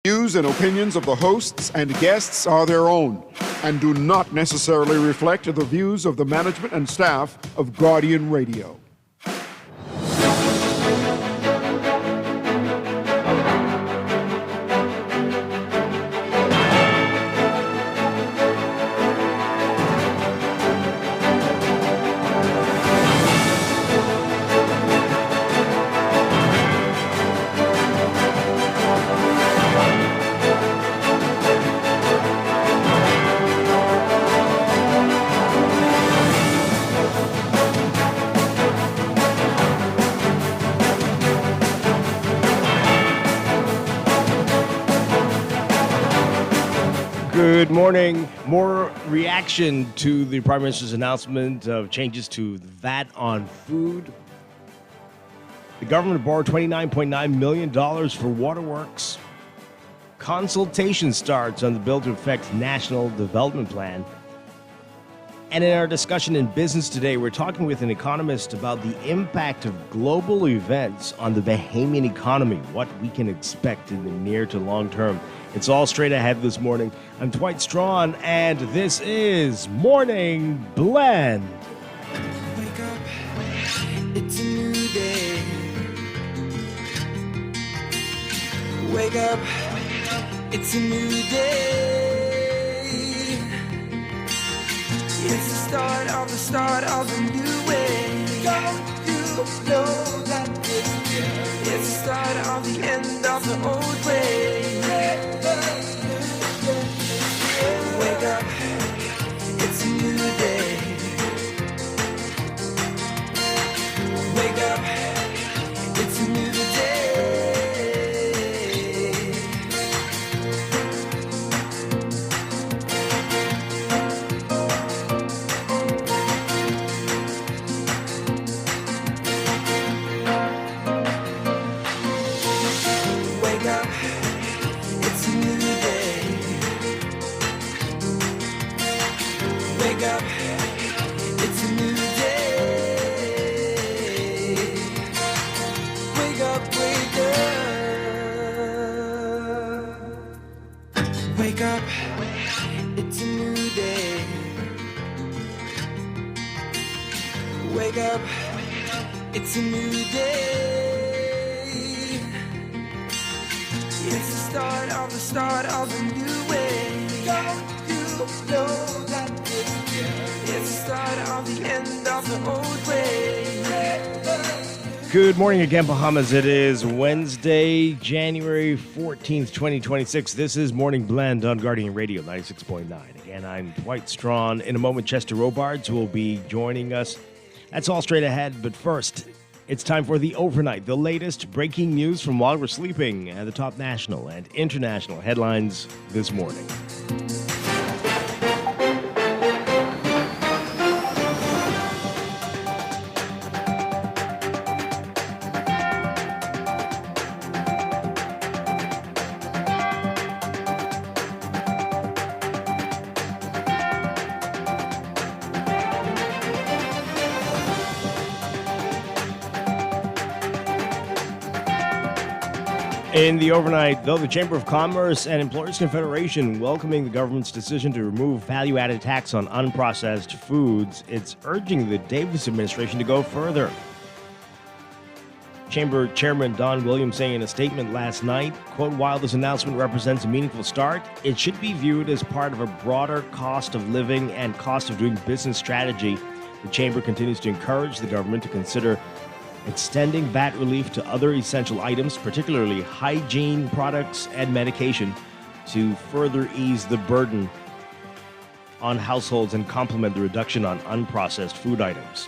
Views and opinions of the hosts and guests are their own and do not necessarily reflect the views of the management and staff of Guardian Radio. Good morning. More reaction to the Prime Minister's announcement of changes to the VAT on food. The government borrowed $29.9 million for waterworks. Consultation starts on the bill to affect National Development Plan. And in our discussion in Business Today, we're talking with an economist about the impact of global events on the Bahamian economy, what we can expect in the near to long term. It's all straight ahead this morning. I'm Dwight, and this is Morning Blend. Wake up, it's a new day. Wake up, it's a new day. It's the start of a new way. Don't you know that it's the start of the end of the old way. Wake up, it's a new day. Wake up, it's a new day. Wake up, it's a new day. Wake up, it's a new day. Wake up, wake up. Wake up, it's a new day. Wake up, it's a new day. It's the start of a new way. Don't you know that it's the start of the end of the old way. Good morning again, Bahamas. It is Wednesday, January 14th, 2026. This is Morning Blend on Guardian Radio 96.9. Again, I'm Dwight Strachan. In a moment, Chester Robards will be joining us. That's all straight ahead, but first, it's time for the overnight, the latest breaking news from while we're sleeping, and the top national and international headlines this morning. In the overnight, though, the Chamber of Commerce and Employers Confederation welcoming the government's decision to remove value-added tax on unprocessed foods, it's urging the Davis administration to go further. Chamber Chairman Don Williams saying in a statement last night, quote, while this announcement represents a meaningful start, it should be viewed as part of a broader cost of living and cost of doing business strategy. The Chamber continues to encourage the government to consider extending VAT relief to other essential items, particularly hygiene products and medication, to further ease the burden on households and complement the reduction on unprocessed food items.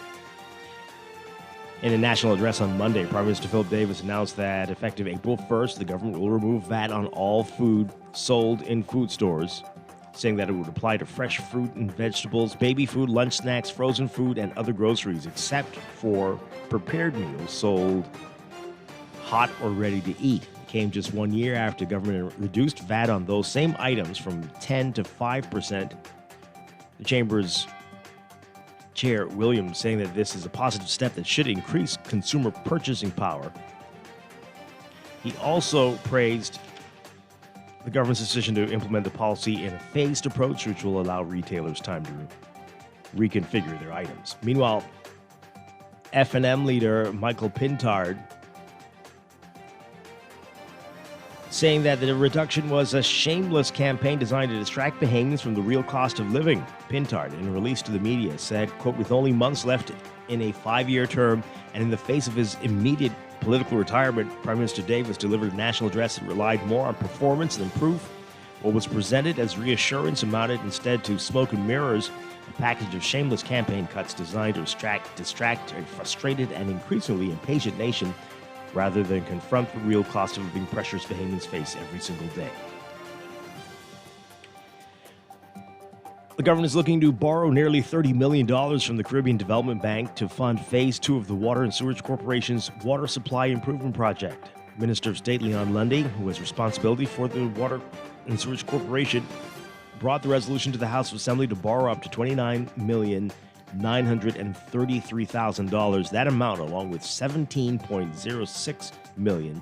In a national address on Monday, Prime Minister Philip Davis announced that effective April 1st, the government will remove VAT on all food sold in food stores, saying that it would apply to fresh fruit and vegetables, baby food, lunch snacks, frozen food, and other groceries, except for prepared meals sold hot or ready to eat. It came just 1 year after government reduced VAT on those same items from 10 to 5%. The Chamber's Chair Williams saying that this is a positive step that should increase consumer purchasing power. He also praised the government's decision to implement the policy in a phased approach, which will allow retailers time to reconfigure their items. Meanwhile, F&M leader Michael Pintard saying that the reduction was a shameless campaign designed to distract Bahamians from the real cost of living. Pintard, in a release to the media, said, quote, with only months left in a 5-year term and in the face of his immediate political retirement, Prime Minister Davis delivered a national address that relied more on performance than proof. What was presented as reassurance amounted instead to smoke and mirrors, a package of shameless campaign cuts designed to distract a frustrated and increasingly impatient nation rather than confront the real cost of living pressures Bahamians face every single day. The government is looking to borrow nearly $30 million from the Caribbean Development Bank to fund Phase 2 of the Water and Sewerage Corporation's Water Supply Improvement Project. Minister of State Leon Lundy, who has responsibility for the Water and Sewerage Corporation, brought the resolution to the House of Assembly to borrow up to $29,933,000. That amount, along with $17.06 million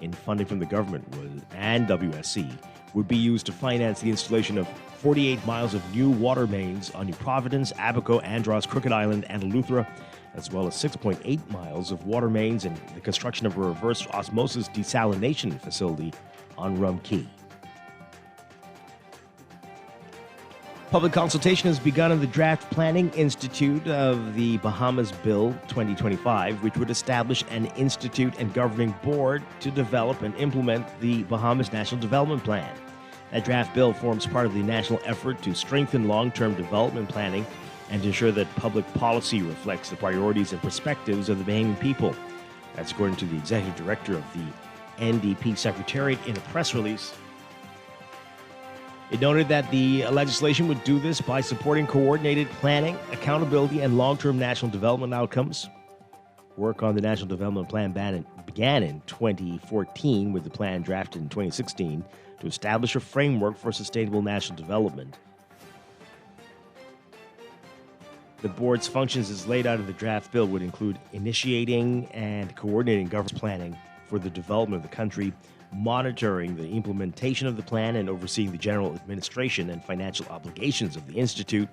in funding from the government and WSC, would be used to finance the installation of 48 miles of new water mains on New Providence, Abaco, Andros, Crooked Island, and Eleuthera, as well as 6.8 miles of water mains and the construction of a reverse osmosis desalination facility on Rum Cay. Public consultation has begun in the Draft Planning Institute of the Bahamas Bill 2025, which would establish an institute and governing board to develop and implement the Bahamas National Development Plan. That draft bill forms part of the national effort to strengthen long-term development planning and to ensure that public policy reflects the priorities and perspectives of the Bahamian people. That's according to the executive director of the NDP Secretariat in a press release. It noted that the legislation would do this by supporting coordinated planning, accountability, and long-term national development outcomes. Work on the National Development Plan began in 2014, with the plan drafted in 2016 to establish a framework for sustainable national development. The board's functions as laid out in the draft bill would include initiating and coordinating government planning for the development of the country, monitoring the implementation of the plan, and overseeing the general administration and financial obligations of the Institute.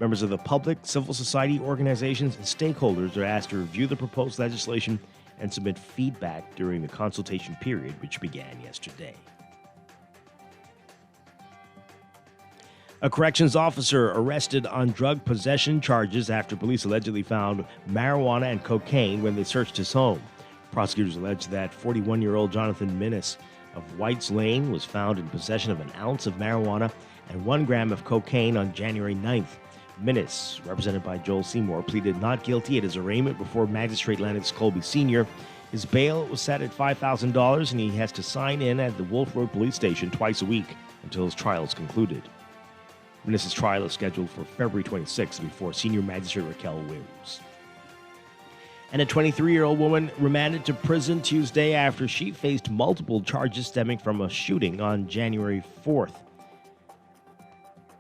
Members of the public, civil society organizations, and stakeholders are asked to review the proposed legislation and submit feedback during the consultation period, which began yesterday. A corrections officer arrested on drug possession charges after police allegedly found marijuana and cocaine when they searched his home. Prosecutors allege that 41-year-old Jonathan Minnis of White's Lane was found in possession of an ounce of marijuana and 1 gram of cocaine on January 9th. Minnis, represented by Joel Seymour, pleaded not guilty at his arraignment before Magistrate Lennox Colby Sr. His bail was set at $5,000, and he has to sign in at the Wolf Road Police Station twice a week until his trial is concluded. Minnis' trial is scheduled for February 26th before Senior Magistrate Raquel Williams. And a 23-year-old woman remanded to prison Tuesday after she faced multiple charges stemming from a shooting on January 4th.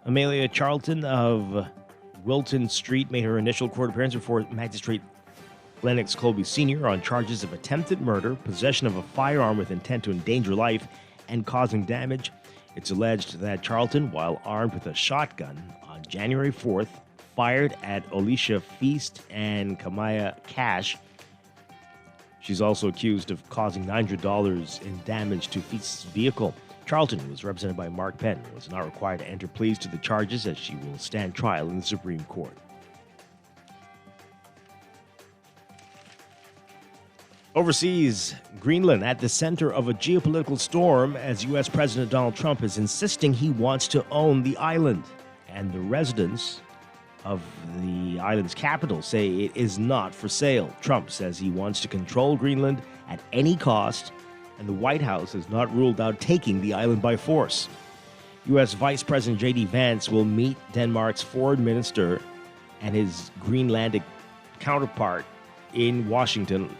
Amelia Charlton of Wilton Street made her initial court appearance before Magistrate Lennox Colby Sr. on charges of attempted murder, possession of a firearm with intent to endanger life, and causing damage. It's alleged that Charlton, while armed with a shotgun on January 4th, fired at Alicia Feast and Kamaya Cash. She's also accused of causing $900 in damage to Feast's vehicle. Charlton, who was represented by Mark Penn, was not required to enter pleas to the charges as she will stand trial in the Supreme Court. Overseas, Greenland at the center of a geopolitical storm as U.S. President Donald Trump is insisting he wants to own the island. And the residents of the island's capital say it is not for sale. Trump says he wants to control Greenland at any cost, and the White House has not ruled out taking the island by force. U.S. Vice President J.D. Vance will meet Denmark's foreign minister and his Greenlandic counterpart in Washington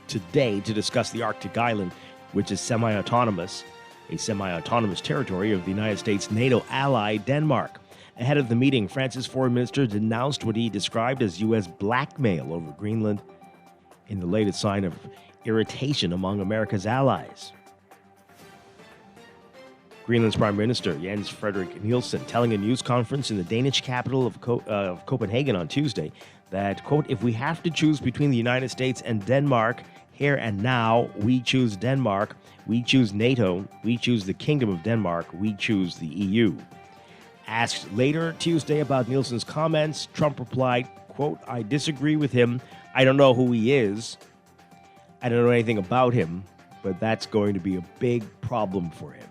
today to discuss the Arctic island, which is semi-autonomous, a semi-autonomous territory of the United States' NATO ally, Denmark. Ahead of the meeting, France's foreign minister denounced what he described as U.S. blackmail over Greenland in the latest sign of irritation among America's allies. Greenland's Prime Minister Jens Frederik Nielsen telling a news conference in the Danish capital of Copenhagen on Tuesday that, quote, if we have to choose between the United States and Denmark here and now, we choose Denmark, we choose NATO, we choose the Kingdom of Denmark, we choose the EU. Asked later Tuesday about Nielsen's comments, Trump replied, quote, I disagree with him. I don't know who he is. I don't know anything about him, but that's going to be a big problem for him.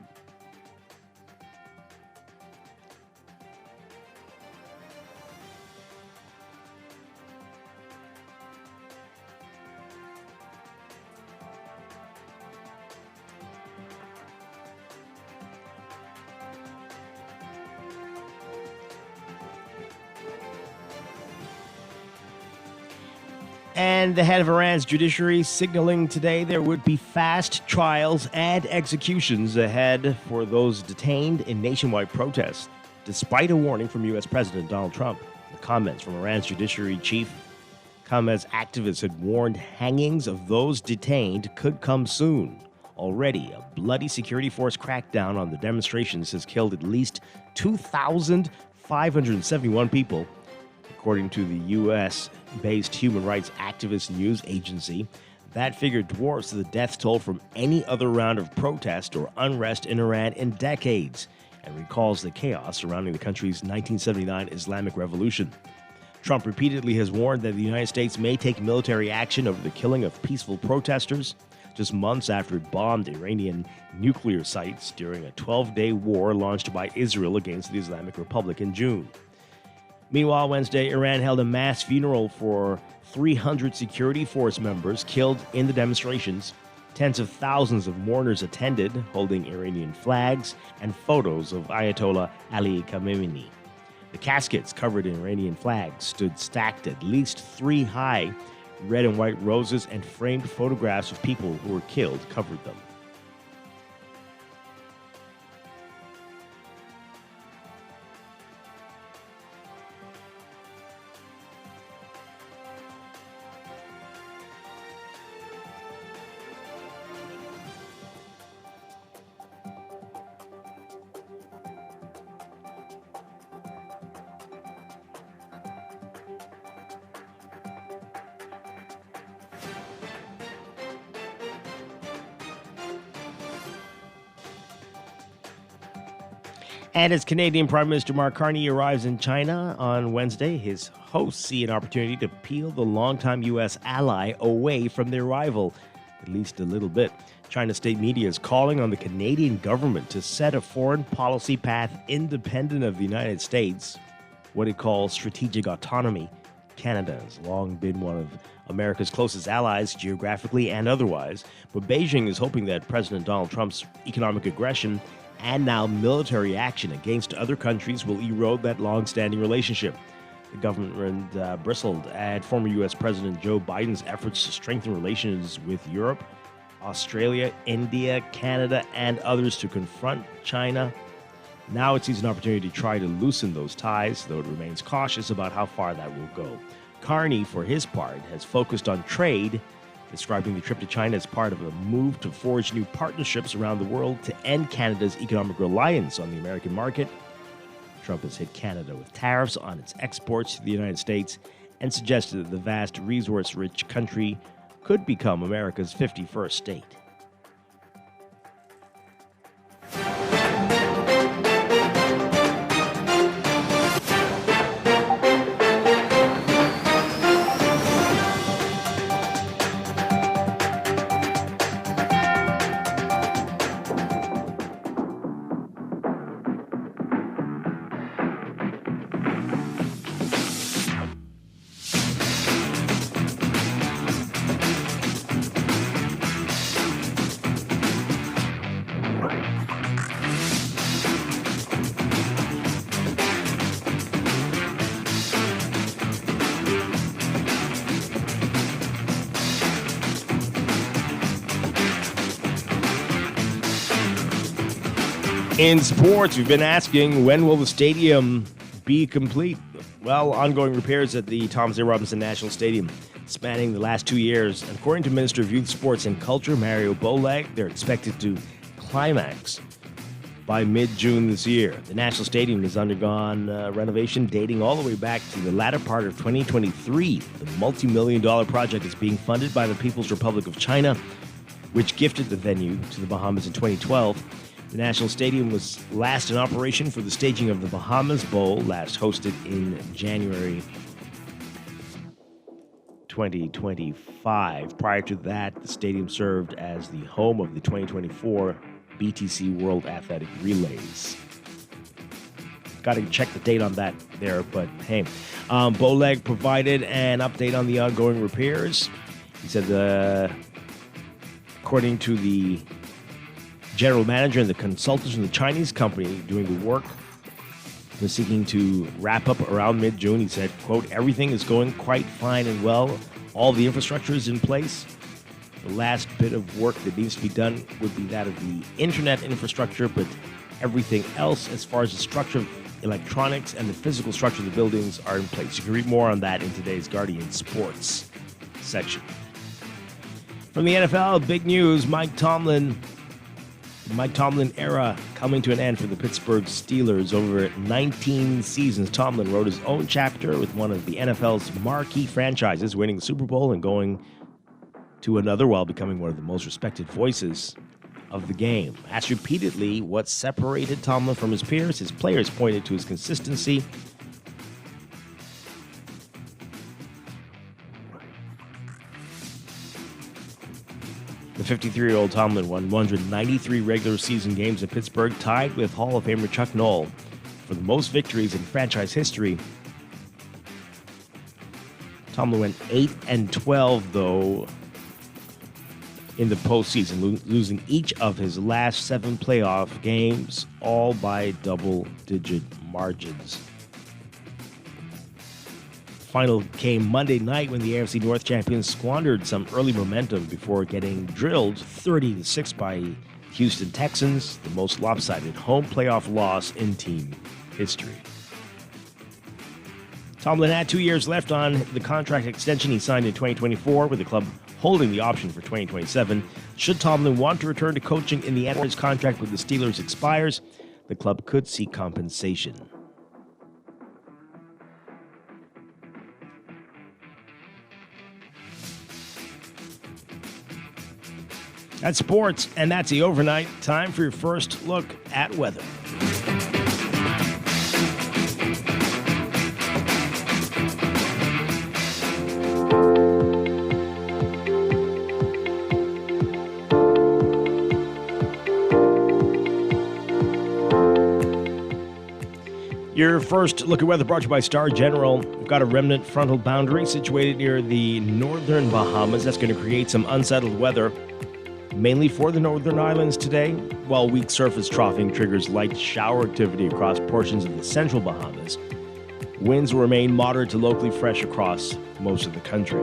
And the head of Iran's judiciary signaling today there would be fast trials and executions ahead for those detained in nationwide protests, despite a warning from U.S. President Donald Trump. The comments from Iran's judiciary chief come as activists had warned hangings of those detained could come soon. Already, a bloody security force crackdown on the demonstrations has killed at least 2,571 people, according to the U.S.-based human rights activist news agency. That figure dwarfs the death toll from any other round of protest or unrest in Iran in decades and recalls the chaos surrounding the country's 1979 Islamic Revolution. Trump repeatedly has warned that the United States may take military action over the killing of peaceful protesters, just months after it bombed Iranian nuclear sites during a 12-day war launched by Israel against the Islamic Republic in June. Meanwhile, Wednesday, Iran held a mass funeral for 300 security force members killed in the demonstrations. Tens of thousands of mourners attended, holding Iranian flags and photos of Ayatollah Ali Khamenei. The caskets covered in Iranian flags stood stacked at least 3 high. Red and white roses and framed photographs of people who were killed covered them. And as Canadian Prime Minister Mark Carney arrives in China on Wednesday, his hosts see an opportunity to peel the longtime U.S. ally away from their rival, at least a little bit. China's state media is calling on the Canadian government to set a foreign policy path independent of the United States, what it calls strategic autonomy. Canada has long been one of America's closest allies geographically and otherwise, but Beijing is hoping that President Donald Trump's economic aggression and now military action against other countries will erode that long-standing relationship. The government bristled at former U.S. President Joe Biden's efforts to strengthen relations with Europe, Australia, India, Canada, and others to confront China. Now it sees an opportunity to try to loosen those ties, though it remains cautious about how far that will go. Carney, for his part, has focused on trade, describing the trip to China as part of a move to forge new partnerships around the world to end Canada's economic reliance on the American market. Trump has hit Canada with tariffs on its exports to the United States and suggested that the vast resource-rich country could become America's 51st state. In sports, we've been asking, when will the stadium be complete? Well, ongoing repairs at the Thomas A. Robinson National Stadium spanning the last 2 years. And according to Minister of Youth, Sports and Culture, Mario Bolag, they're expected to climax by mid-June this year. The National Stadium has undergone renovation dating all the way back to the latter part of 2023. The multi-million-dollar project is being funded by the People's Republic of China, which gifted the venue to the Bahamas in 2012. The National Stadium was last in operation for the staging of the Bahamas Bowl, last hosted in January 2025. Prior to that, the stadium served as the home of the 2024 BTC World Athletic Relays. Got to check the date on that there, but hey. Bowleg provided an update on the ongoing repairs. He said, according to the general manager and the consultants from the Chinese company doing the work, was seeking to wrap up around mid-June. He said, quote, everything is going quite fine and well. All the infrastructure is in place. The last bit of work that needs to be done would be that of the internet infrastructure, but everything else as far as the structure of electronics and the physical structure of the buildings are in place. You can read more on that in today's Guardian Sports section. From the NFL, big news, Mike Tomlin era coming to an end for the Pittsburgh Steelers. Over 19 seasons, Tomlin wrote his own chapter with one of the NFL's marquee franchises, winning the Super Bowl and going to another while becoming one of the most respected voices of the game. Asked repeatedly what separated Tomlin from his peers, his players pointed to his consistency. The 53-year-old Tomlin won 193 regular season games in Pittsburgh, tied with Hall of Famer Chuck Noll for the most victories in franchise history. Tomlin went 8-12, though, in the postseason, losing each of his last 7 playoff games, all by double-digit margins. Final came Monday night when the AFC North champions squandered some early momentum before getting drilled 30-6 by Houston Texans, the most lopsided home playoff loss in team history. Tomlin had 2 years left on the contract extension he signed in 2024, with the club holding the option for 2027. Should Tomlin want to return to coaching in the end, his contract with the Steelers expires, the club could seek compensation. That's sports, and that's the overnight. Time for your first look at weather. Your first look at weather brought to you by Star General. We've got a remnant frontal boundary situated near the northern Bahamas. That's going to create some unsettled weather, mainly for the northern islands today, while weak surface troughing triggers light shower activity across portions of the central Bahamas. Winds will remain moderate to locally fresh across most of the country.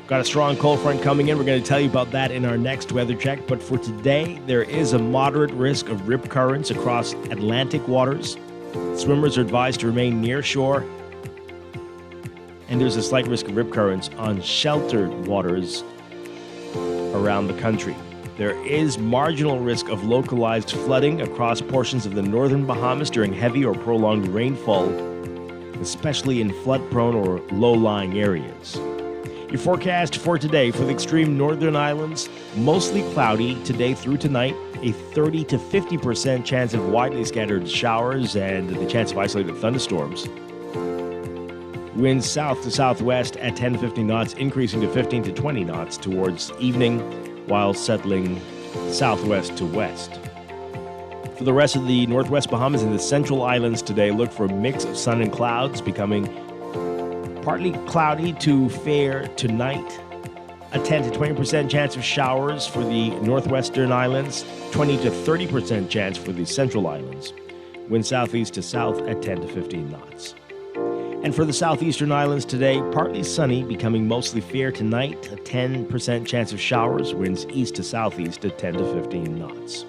Got a strong cold front coming in. We're going to tell you about that in our next weather check. But for today, there is a moderate risk of rip currents across Atlantic waters. Swimmers are advised to remain near shore. And there's a slight risk of rip currents on sheltered waters around the country. There is marginal risk of localized flooding across portions of the northern Bahamas during heavy or prolonged rainfall, especially in flood-prone or low-lying areas. Your forecast for today for the extreme northern islands, mostly cloudy today through tonight, a 30 to 50% chance of widely scattered showers and the chance of isolated thunderstorms. Winds south to southwest at 10 to 15 knots, increasing to 15 to 20 knots towards evening, while settling southwest to west. For the rest of the northwest Bahamas and the central islands today, look for a mix of sun and clouds, becoming partly cloudy to fair tonight. A 10 to 20% chance of showers for the northwestern islands, 20 to 30% chance for the central islands. Wind southeast to south at 10 to 15 knots. And for the southeastern islands today, partly sunny, becoming mostly fair tonight, a 10% chance of showers, winds east to southeast at 10 to 15 knots.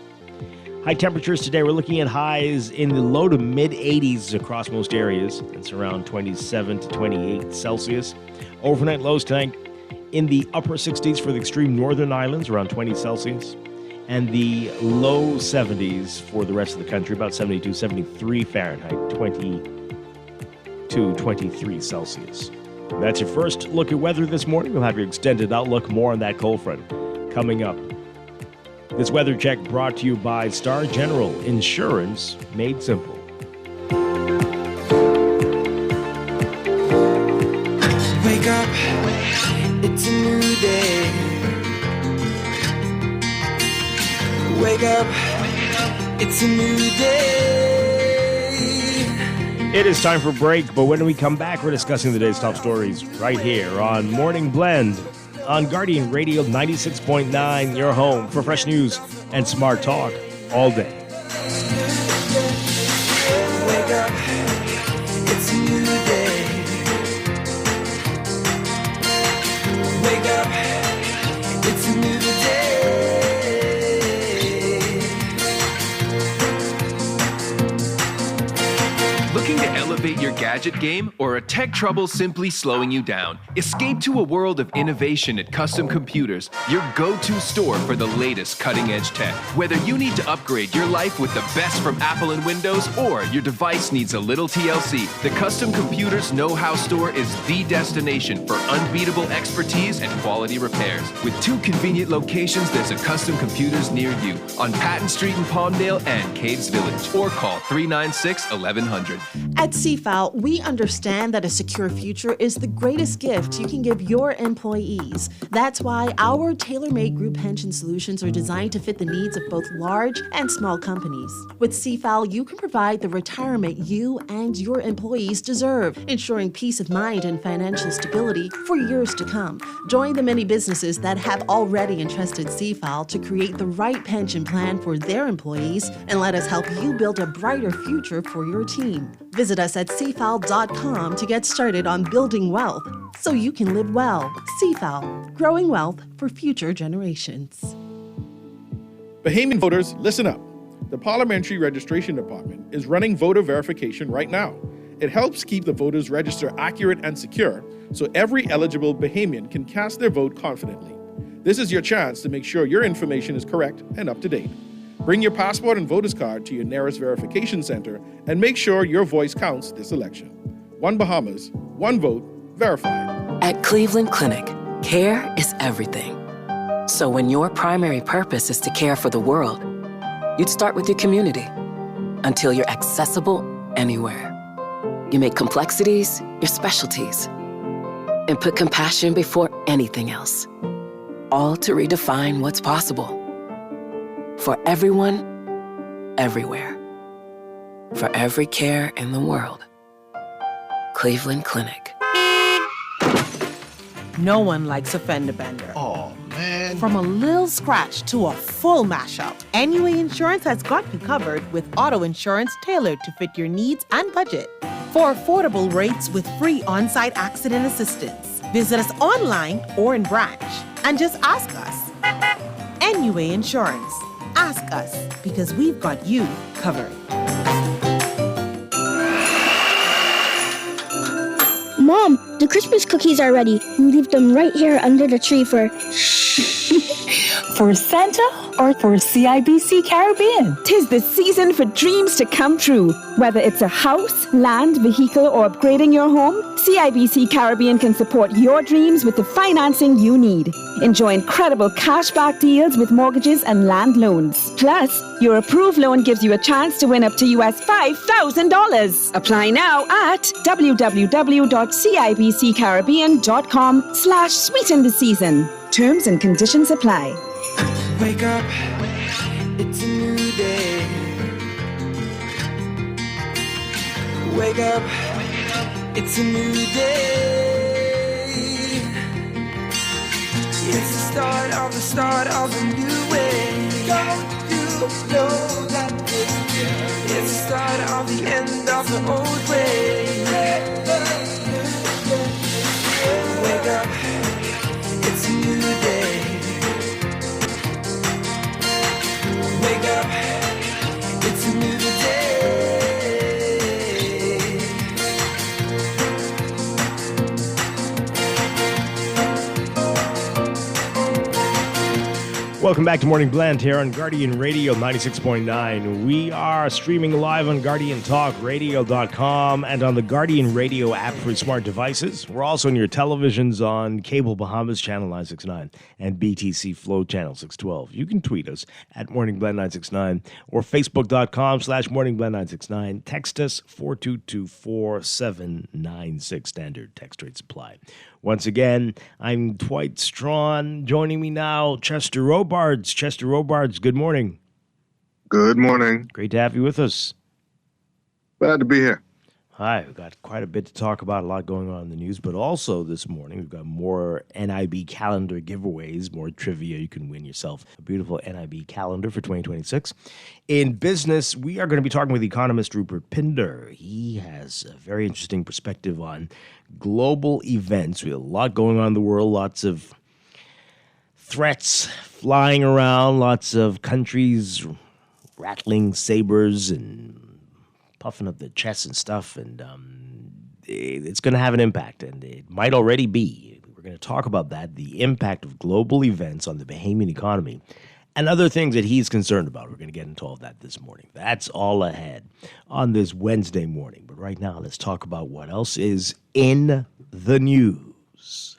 High temperatures today, we're looking at highs in the low to mid 80s across most areas. It's around 27 to 28 Celsius. Overnight lows tonight in the upper 60s for the extreme northern islands, around 20 Celsius. and the low 70s for the rest of the country, about 72, 73 Fahrenheit, 22, 23 Celsius. That's your first look at weather this morning. We'll have your extended outlook, more on that cold front coming up. This weather check brought to you by Star General Insurance, made simple. Wake up, it's a new day. Wake up, it's a new day. It is time for a break, but when we come back, we're discussing the day's top stories right here on Morning Blend on Guardian Radio 96.9, your home for fresh news and smart talk all day. Wake up, it's a new day. Wake up, it's a new day. Looking to elevate your gadget game, or a tech trouble simply slowing you down? Escape to a world of innovation at Custom Computers, your go-to store for the latest cutting-edge tech. Whether you need to upgrade your life with the best from Apple and Windows, or your device needs a little TLC, the Custom Computers Know-How Store is the destination for unbeatable expertise and quality repairs. With 2 convenient locations, there's a Custom Computers near you on Patton Street in Palmdale and Caves Village, or call 396-1100. At CFAL, we understand that a secure future is the greatest gift you can give your employees. That's why our tailor-made group pension solutions are designed to fit the needs of both large and small companies. With CFAL, you can provide the retirement you and your employees deserve, ensuring peace of mind and financial stability for years to come. Join the many businesses that have already entrusted CFAL to create the right pension plan for their employees, and let us help you build a brighter future for your team. Visit us at cfal.com to get started on building wealth so you can live well. CFAL, growing wealth for future generations. Bahamian voters, listen up. The Parliamentary Registration Department is running voter verification right now. It helps keep the voters' register accurate and secure so every eligible Bahamian can cast their vote confidently. This is your chance to make sure your information is correct and up to date. Bring your passport and voter's card to your nearest verification center and make sure your voice counts this election. One Bahamas, one vote, verified. At Cleveland Clinic, care is everything. So when your primary purpose is to care for the world, you'd start with your community until you're accessible anywhere. You make complexities your specialties and put compassion before anything else, all to redefine what's possible. For everyone, everywhere. For every care in the world. Cleveland Clinic. No one likes a fender bender. Oh, man. From a little scratch to a full mashup, NUA Insurance has got you covered with auto insurance tailored to fit your needs and budget. For affordable rates with free on-site accident assistance, visit us online or in branch and just ask us. NUA Insurance. Ask us, because we've got you covered. Mom, the Christmas cookies are ready. We leave them right here under the tree for... For Santa or for CIBC Caribbean? 'Tis the season for dreams to come true. Whether it's a house, land, vehicle, or upgrading your home, CIBC Caribbean can support your dreams with the financing you need. Enjoy incredible cashback deals with mortgages and land loans. Plus, your approved loan gives you a chance to win up to US $5,000. Apply now at www.cibccaribbean.com/sweeten the season. Terms and conditions apply. Wake up, it's a new day. Wake up, it's a new day. It's the start of a new way. Don't you know that it's the start of the end of the old way. Wake up, it's a new day. Wake up, it's a new day. Welcome back to Morning Blend here on Guardian Radio 96.9. We are streaming live on GuardianTalkRadio.com and on the Guardian Radio app for smart devices. We're also on your televisions on Cable Bahamas Channel 969 and BTC Flow Channel 612. You can tweet us at Morning Blend 969 or Facebook.com/Morning Blend 969. Text us 4224796. Standard text rate supply. Once again, I'm Dwight Strachan. Joining me now, Chester Robards. Chester Robards, good morning. Good morning. Great to have you with us. Glad to be here. Hi, we've got quite a bit to talk about, a lot going on in the news, but also this morning we've got more NIB calendar giveaways, more trivia. You can win yourself a beautiful NIB calendar for 2026. In business, we are going to be talking with economist Rupert Pinder. He has a very interesting perspective on global events. We have a lot going on in the world, lots of threats flying around, lots of countries rattling sabers and puffing up their chests and stuff, and it's going to have an impact, and it might already be. We're going to talk about that, the impact of global events on the Bahamian economy, and other things that he's concerned about. We're going to get into all of that this morning. That's all ahead on this Wednesday morning. But right now, let's talk about what else is in the news.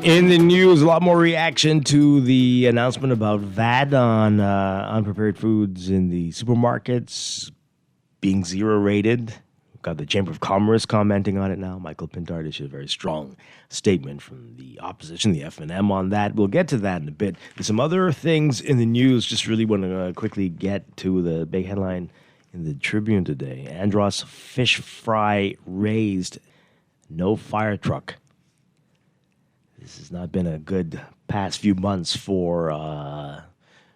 In the news, a lot more reaction to the announcement about VAT on unprepared foods in the supermarkets being zero rated. We've got the Chamber of Commerce commenting on it now. Michael Pintard issued a very strong statement from the opposition, the FNM, on that. We'll get to that in a bit. There's some other things in the news. Just really want to quickly get to the big headline in the Tribune today. Andros fish fry raised, no fire truck. This has not been a good past few months for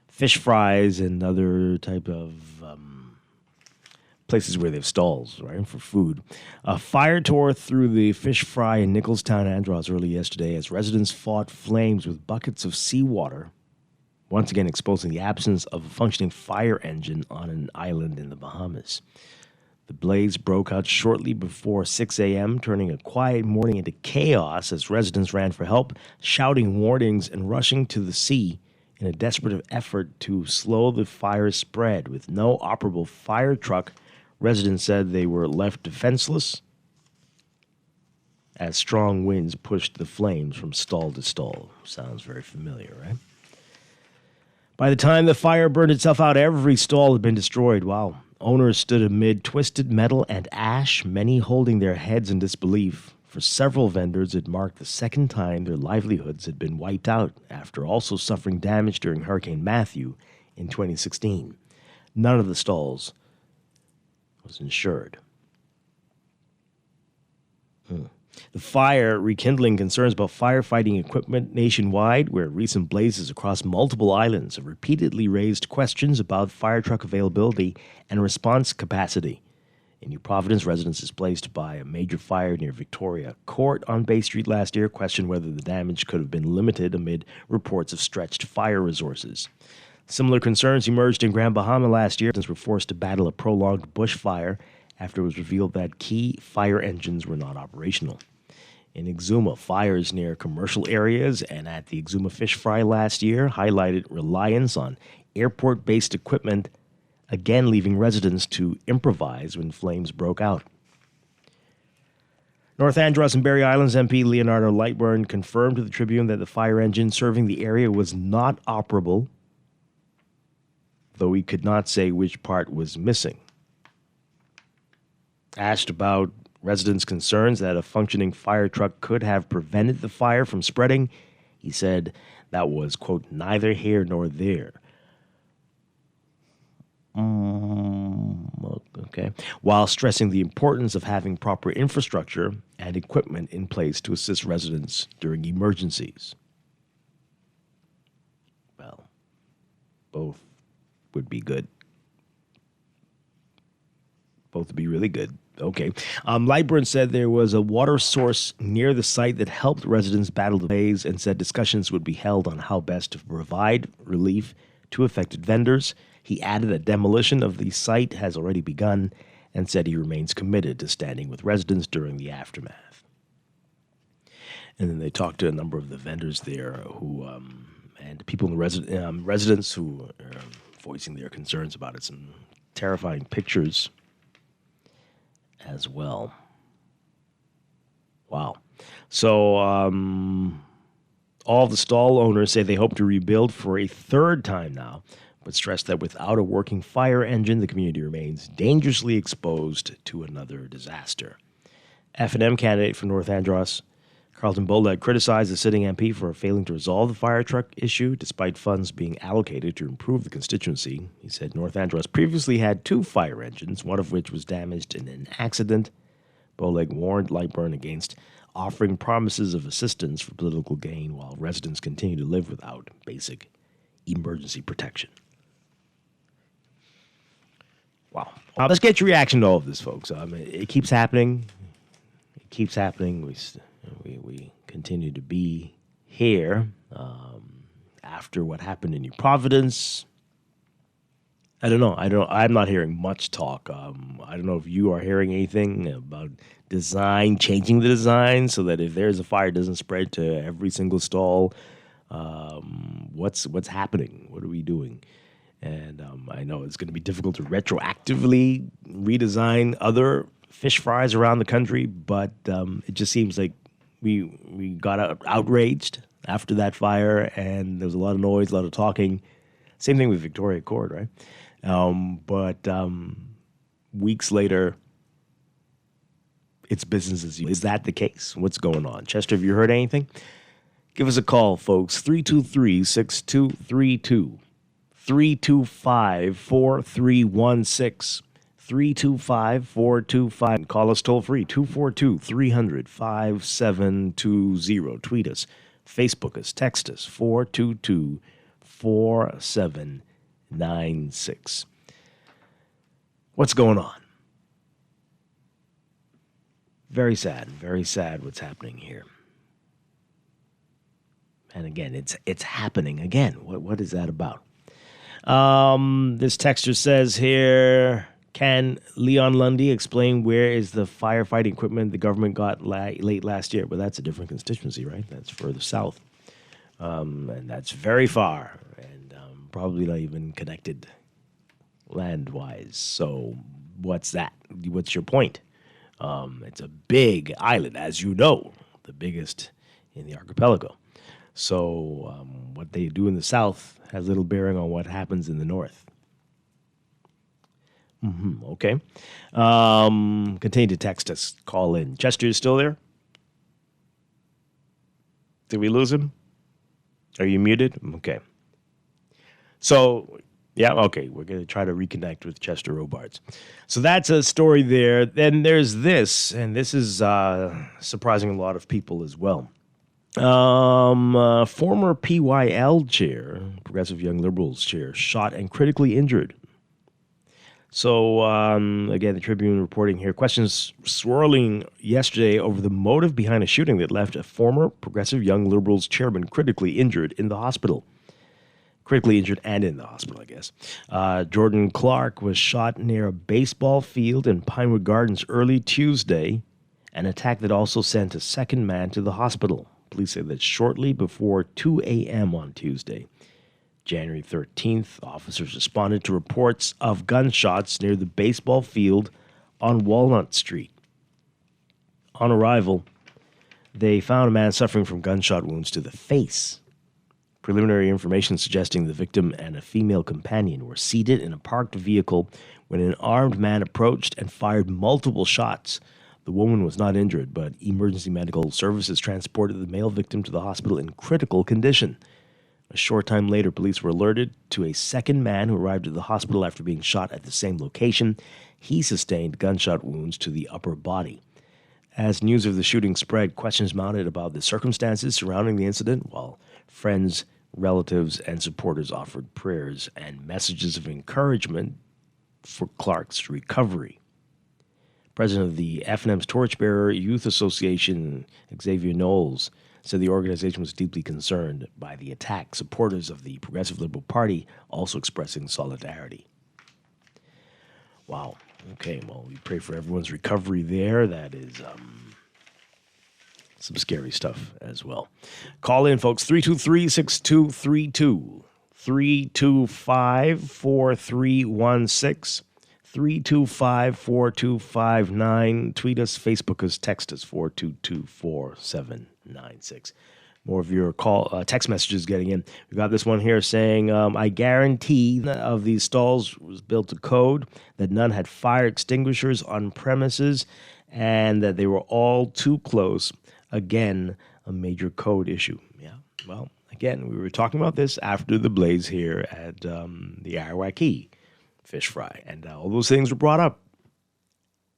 fish fries and other type of places where they have stalls, right, for food. A fire tore through the fish fry in Nicholstown, Andros early yesterday as residents fought flames with buckets of seawater, once again exposing the absence of a functioning fire engine on an island in the Bahamas. The blaze broke out shortly before 6 a.m., turning a quiet morning into chaos as residents ran for help, shouting warnings and rushing to the sea in a desperate effort to slow the fire's spread. With no operable fire truck, residents said they were left defenseless as strong winds pushed the flames from stall to stall. Sounds very familiar, right? By the time the fire burned itself out, every stall had been destroyed. Wow. Owners stood amid twisted metal and ash, many holding their heads in disbelief. For several vendors, it marked the second time their livelihoods had been wiped out after also suffering damage during Hurricane Matthew in 2016. None of the stalls was insured. The fire rekindling concerns about firefighting equipment nationwide, where recent blazes across multiple islands have repeatedly raised questions about fire truck availability and response capacity. In New Providence, residents displaced by a major fire near Victoria Court on Bay Street last year questioned whether the damage could have been limited amid reports of stretched fire resources. Similar concerns emerged in Grand Bahama last year. Residents were forced to battle a prolonged bushfire after it was revealed that key fire engines were not operational. In Exuma, fires near commercial areas and at the Exuma Fish Fry last year highlighted reliance on airport-based equipment, again leaving residents to improvise when flames broke out. North Andros and Barry Islands MP Leonardo Lightburn confirmed to the Tribune that the fire engine serving the area was not operable, though he could not say which part was missing. Asked about residents' concerns that a functioning fire truck could have prevented the fire from spreading, he said that was, quote, neither here nor there. Okay. While stressing the importance of having proper infrastructure and equipment in place to assist residents during emergencies. Well, both would be good. Both would be really good. Okay. Lightburn said there was a water source near the site that helped residents battle the haze and said discussions would be held on how best to provide relief to affected vendors. He added that demolition of the site has already begun and said he remains committed to standing with residents during the aftermath. And then they talked to a number of the vendors there who, and people in the residents who are voicing their concerns about it. Some terrifying pictures as well. Wow. So all the stall owners say they hope to rebuild for a third time now, but stress that without a working fire engine, the community remains dangerously exposed to another disaster. F&M candidate for North Andros, Carlton Bolek, criticized the sitting MP for failing to resolve the fire truck issue despite funds being allocated to improve the constituency. He said North Andros previously had 2 fire engines, one of which was damaged in an accident. Bolek warned Lightburn against offering promises of assistance for political gain while residents continue to live without basic emergency protection. Wow. Let's get your reaction to all of this, folks. It keeps happening. It keeps happening. We continue to be here after what happened in New Providence. I don't know. I'm not hearing much talk. I don't know if you are hearing anything about changing the design so that if there's a fire, it doesn't spread to every single stall. What's happening? What are we doing? And I know it's going to be difficult to retroactively redesign other fish fries around the country, but it just seems like we got outraged after that fire, and there was a lot of noise, a lot of talking. Same thing with Victoria Court, right? But weeks later, it's business as usual. Is that the case? What's going on? Chester, have you heard anything? Give us a call, folks. 323-6232. 325-4316. 325-425. Call us toll free, 242-300-5720. Tweet us, Facebook us, text us, 422-4796. What's going on? Very sad what's happening here. And again, it's happening again. What is that about? This texter says here, can Leon Lundy explain where is the firefighting equipment the government got late last year? But that's a different constituency, right? That's further south. And that's very far and probably not even connected land-wise. So what's that? What's your point? It's a big island, as you know, the biggest in the archipelago. So what they do in the south has little bearing on what happens in the north. Okay. Continue to text us. Call in. Chester is still there? Did we lose him? Are you muted? Okay. So, yeah, okay. We're going to try to reconnect with Chester Robards. So that's a story there. Then there's this, and this is surprising a lot of people as well. Former PYL chair, Progressive Young Liberals chair, shot and critically injured. So, again, the Tribune reporting here, questions swirling yesterday over the motive behind a shooting that left a former Progressive Young Liberals chairman critically injured in the hospital. Critically injured and in the hospital, I guess. Jordan Clark was shot near a baseball field in Pinewood Gardens early Tuesday, an attack that also sent a second man to the hospital. Police say that shortly before 2 a.m. on Tuesday, January 13th, officers responded to reports of gunshots near the baseball field on Walnut Street. On arrival, they found a man suffering from gunshot wounds to the face. Preliminary information suggesting the victim and a female companion were seated in a parked vehicle when an armed man approached and fired multiple shots. The woman was not injured, but emergency medical services transported the male victim to the hospital in critical condition. A short time later, police were alerted to a second man who arrived at the hospital after being shot at the same location. He sustained gunshot wounds to the upper body. As news of the shooting spread, questions mounted about the circumstances surrounding the incident, while friends, relatives, and supporters offered prayers and messages of encouragement for Clark's recovery. President of the FNM's Torchbearer Youth Association, Xavier Knowles, said the organization was deeply concerned by the attack. Supporters of the Progressive Liberal Party also expressing solidarity. Wow. Okay, well, we pray for everyone's recovery there. That is some scary stuff as well. Call in, folks, 323-6232, 325-4316, 325-4259. Tweet us, Facebook us, text us, 422-4796. More of your text messages getting in. We got this one here saying, I guarantee of these stalls was built to code, that none had fire extinguishers on premises, and that they were all too close. Again, a major code issue. Yeah, well, again, we were talking about this after the blaze here at the Arawaki fish fry, and all those things were brought up.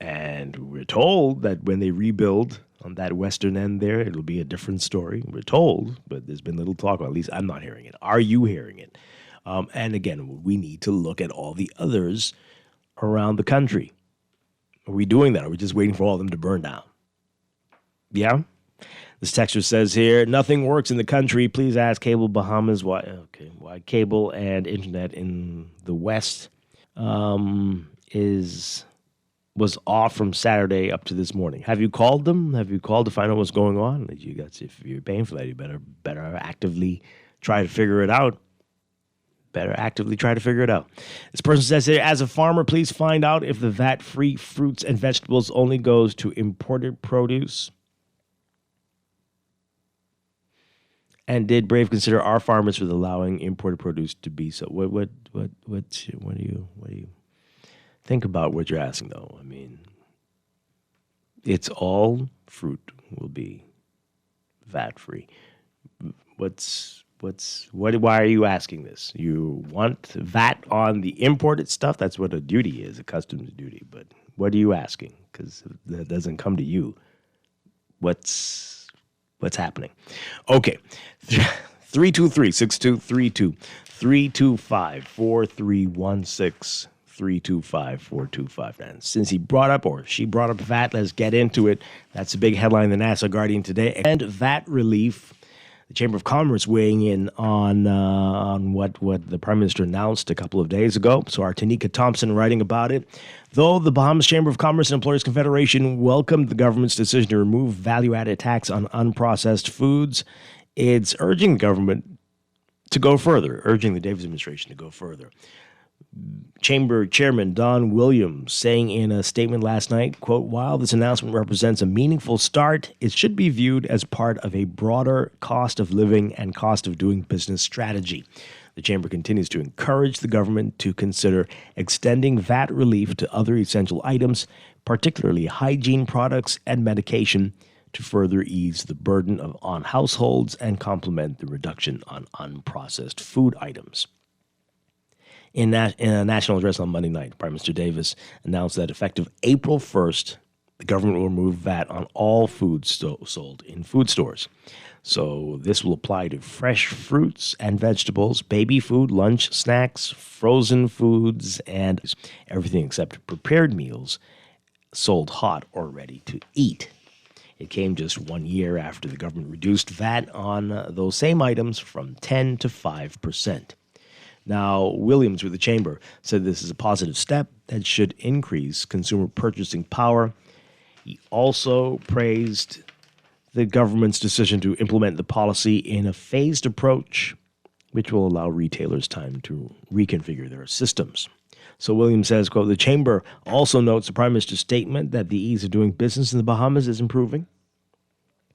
And we're told that when they rebuild on that western end there, it'll be a different story. We're told, but there's been little talk, or at least I'm not hearing it. Are you hearing it? And again, we need to look at all the others around the country. Are we doing that? Or are we just waiting for all of them to burn down? Yeah? This texter says here, nothing works in the country. Please ask Cable Bahamas why cable and internet in the West was off from Saturday up to this morning. Have you called them? Have you called to find out what's going on? If you're paying for that, you better actively try to figure it out. This person says here, as a farmer, please find out if the VAT-free fruits and vegetables only goes to imported produce. And did Brave consider our farmers with allowing imported produce to be so? What do you think about what you're asking, though? I mean, it's all fruit will be VAT-free. Why are you asking this? You want VAT on the imported stuff? That's what a duty is, a customs duty. But what are you asking? Because that doesn't come to you. What's happening? Okay. 323-6232, 325-4316, 325-4259. Since she brought up VAT, let's get into it. That's a big headline in the National Guardian today. And VAT relief. The Chamber of Commerce weighing in on what the Prime Minister announced a couple of days ago. So our Tanika Thompson writing about it. Though the Bahamas Chamber of Commerce and Employers Confederation welcomed the government's decision to remove value-added tax on unprocessed foods, it's urging the government to go further, urging the Davis administration to go further. Chamber Chairman Don Williams saying in a statement last night, quote, while this announcement represents a meaningful start, it should be viewed as part of a broader cost of living and cost of doing business strategy. The Chamber continues to encourage the government to consider extending VAT relief to other essential items, particularly hygiene products and medication, to further ease the burden on households and complement the reduction on unprocessed food items. In a national address on Monday night, Prime Minister Davis announced that effective April 1st, the government will remove VAT on all foods sold in food stores. So this will apply to fresh fruits and vegetables, baby food, lunch, snacks, frozen foods, and everything except prepared meals sold hot or ready to eat. It came just 1 year after the government reduced VAT on those same items from 10 to 5%. Now, Williams with the Chamber said this is a positive step that should increase consumer purchasing power. He also praised the government's decision to implement the policy in a phased approach, which will allow retailers time to reconfigure their systems. So Williams says, quote, the Chamber also notes the Prime Minister's statement that the ease of doing business in the Bahamas is improving.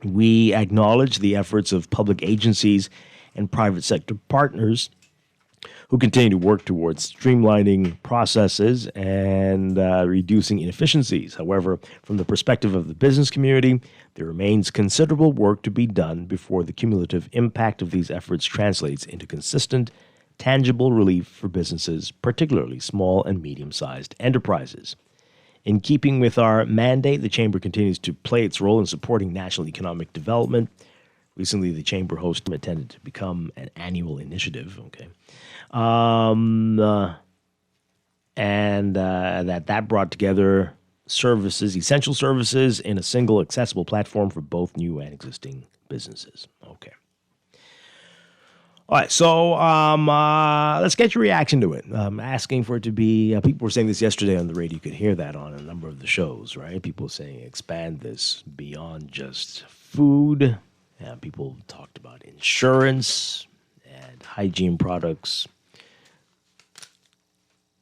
We acknowledge the efforts of public agencies and private sector partners who continue to work towards streamlining processes and reducing inefficiencies. However, from the perspective of the business community, there remains considerable work to be done before the cumulative impact of these efforts translates into consistent, tangible relief for businesses, particularly small and medium-sized enterprises. In keeping with our mandate, the Chamber continues to play its role in supporting national economic development. Recently, the Chamber host intended to become an annual initiative. That brought together services, essential services, in a single accessible platform for both new and existing businesses. Okay. All right, so let's get your reaction to it. Asking for it to be, people were saying this yesterday on the radio. You could hear that on a number of the shows, right? People saying expand this beyond just food. People talked about insurance and hygiene products.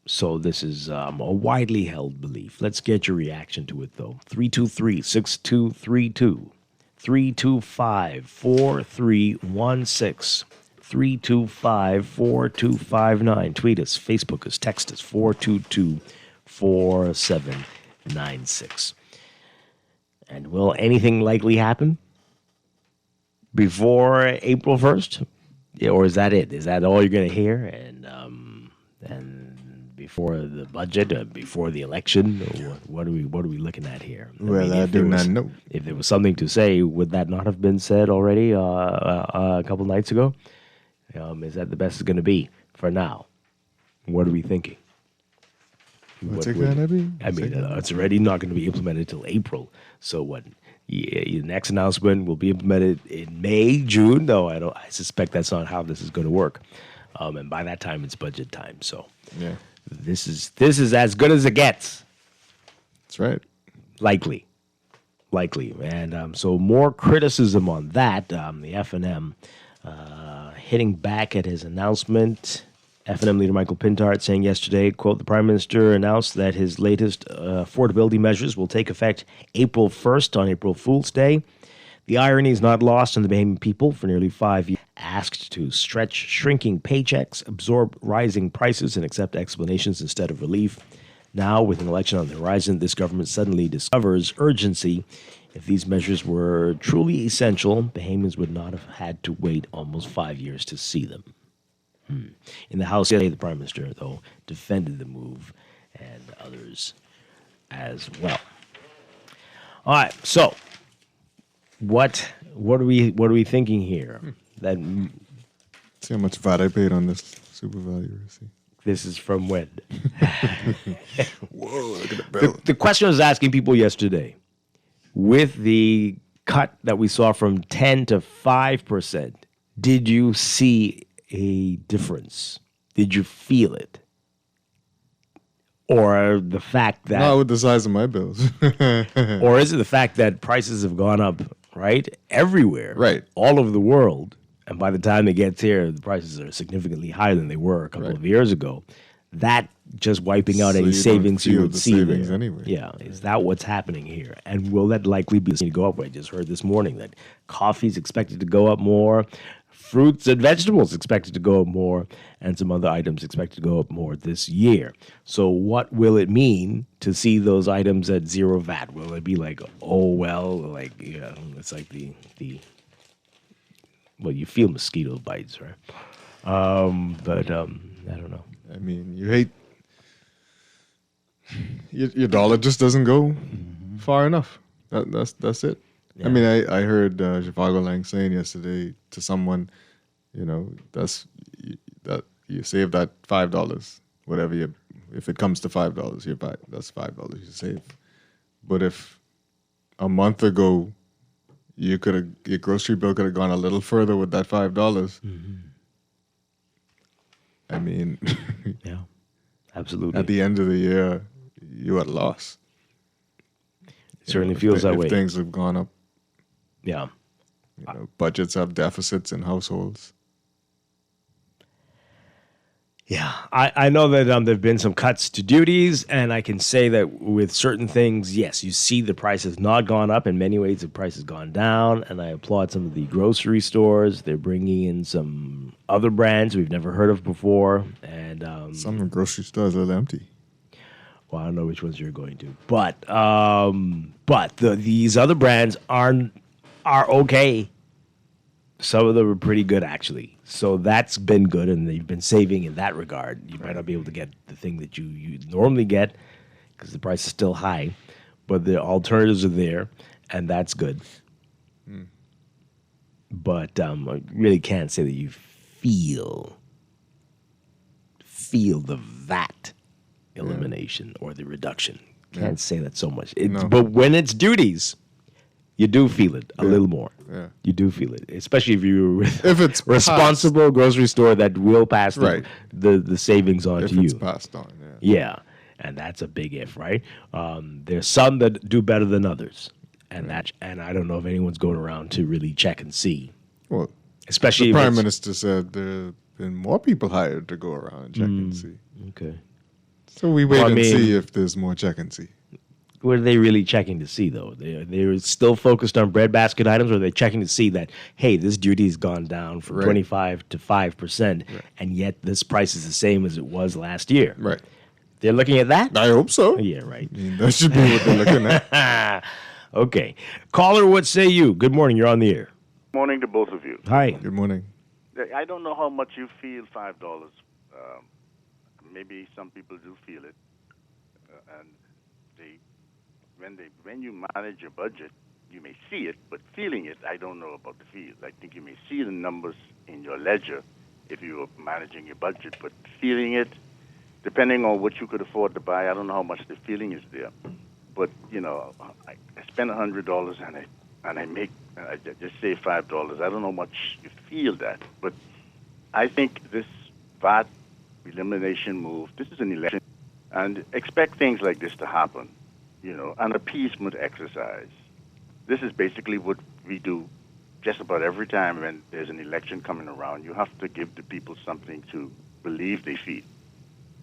So this is a widely held belief. Let's get your reaction to it, though. 323-6232, 325-4316. 325-4259. Tweet us, Facebook us, text us, 422-4796. And will anything likely happen before April 1st? Yeah, or is that it? Is that all you're going to hear? And before the budget, before the election, or what are we looking at here? I do not know. If there was something to say, would that not have been said already a couple nights ago? Is that the best it's going to be for now? What are we thinking? What's it going to be? It's already not going to be implemented until April. So what? The next announcement will be implemented in May, June. No, I suspect that's not how this is going to work. And by that time, it's budget time. So yeah, this is as good as it gets. That's right. Likely. And so more criticism on that. The F&M hitting back at his announcement. F&M leader Michael Pintard saying yesterday, quote, the Prime Minister announced that his latest affordability measures will take effect April 1st on April Fool's Day. The irony is not lost on the Bahamian people. For nearly 5 years, asked to stretch shrinking paychecks, absorb rising prices, and accept explanations instead of relief. Now, with an election on the horizon, this government suddenly discovers urgency. If these measures were truly essential, Bahamians would not have had to wait almost 5 years to see them. In the House today, the Prime Minister, though, defended the move, and others as well. All right, so what are we thinking here? That see how much VAT I paid on this super value receipt. This is from when? Whoa, look at the bill. The question I was asking people yesterday, with the cut that we saw from 10 to 5%, did you see a difference? Did you feel it? Or the fact that... No, with the size of my bills. Or is it the fact that prices have gone up, right? Everywhere. Right. All over the world. And by the time it gets here, the prices are significantly higher than they were a couple of years ago. That just wiping out any savings you would see there. Anyway. Yeah. Is that what's happening here? And will that likely be to go up? I just heard this morning that coffee's expected to go up more. Fruits and vegetables expected to go up more, and some other items expected to go up more this year. So what will it mean to see those items at zero VAT? Will it be like, oh, well, like, yeah, it's like the well, you feel mosquito bites, right? But I don't know. I mean, you hate, your dollar just doesn't go far enough. That's it. Yeah. I mean, I heard Zhivago Lang saying yesterday to someone, that you save that $5, whatever if it comes to $5, you buy that's $5 you save. But if a month ago your grocery bill could have gone a little further with that $5, I mean, yeah, absolutely. At the end of the year, you at a loss. It certainly feels that way. If things have gone up. Yeah. Budgets have deficits in households. Yeah, I know that there have been some cuts to duties, and I can say that with certain things, yes, you see the price has not gone up. In many ways, the price has gone down, and I applaud some of the grocery stores. They're bringing in some other brands we've never heard of before, and some grocery stores are empty. Well, I don't know which ones you're going to, but these other brands are okay. Some of them are pretty good, actually. So that's been good, and they've been saving in that regard. You might not be able to get the thing that you normally get because the price is still high, but the alternatives are there, and that's good. But I really can't say that you feel the VAT elimination or the reduction. Can't say that so much. But when it's duties, you do feel it a little more. Yeah. You do feel it, especially if you're with if it's responsible grocery store that will pass the savings on to you. If it's passed on, yeah, and that's a big if, right? There's some that do better than others, and I don't know if anyone's going around to really check and see. Well, especially the if Prime Minister said there have been more people hired to go around and check and see. Okay. So we wait and see if there's more check and see. What are they really checking to see, though? They're still focused on breadbasket items, or are they checking to see that, hey, this duty has gone down from 25 to 5%, and yet this price is the same as it was last year? Right. They're looking at that? I hope so. Yeah, right. I mean, that should be what they're looking at. Okay. Caller, what say you? Good morning. You're on the air. Morning to both of you. Hi. Good morning. I don't know how much you feel $5. Maybe some people do feel it, and when you manage your budget, you may see it, but feeling it, I don't know about the feel. I think you may see the numbers in your ledger if you are managing your budget, but feeling it, depending on what you could afford to buy, I don't know how much the feeling is there. But I spend $100 and I just save $5. I don't know how much you feel that, but I think this VAT elimination move, this is an election, and expect things like this to happen. An appeasement exercise. This is basically what we do just about every time when there's an election coming around. You have to give the people something to believe they feel.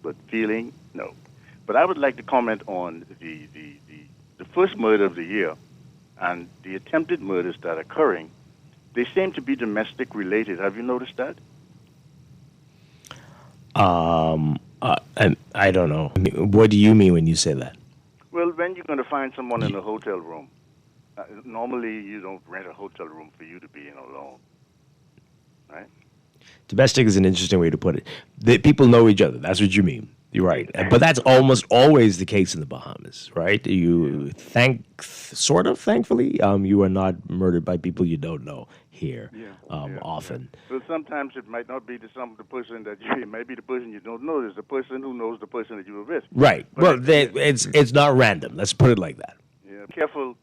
But feeling, no. But I would like to comment on the first murder of the year and the attempted murders that are occurring. They seem to be domestic related. Have you noticed that? And I don't know. What do you mean when you say that? Well, when you're going to find someone in a hotel room, normally you don't rent a hotel room for you to be in alone, right? Domestic is an interesting way to put it. People know each other. That's what you mean. You're right. But that's almost always the case in the Bahamas, right? Thankfully, you are not murdered by people you don't know here often. But sometimes it might not be the person that it might be the person you don't know. There's the person who knows the person that you were with. Right. But it's not random. Let's put it like that. Yeah. Careful,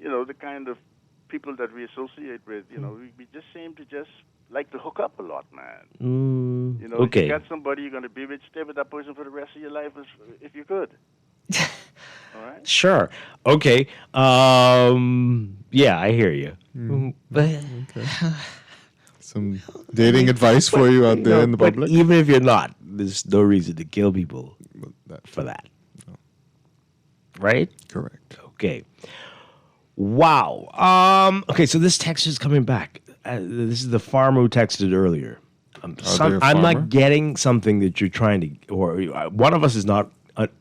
the kind of people that we associate with, we just seem to just like to hook up a lot, man. Okay. You got somebody you're going to be with, stay with that person for the rest of your life if you could. All right? Sure. Okay. Yeah, I hear you. But some dating advice for you out there in the public? Even if you're not, there's no reason to kill people for that. No. Right? Correct. Okay. Wow. Okay, so this text is coming back. This is the farmer who texted earlier. I'm not getting something that you're trying to, or one of us is not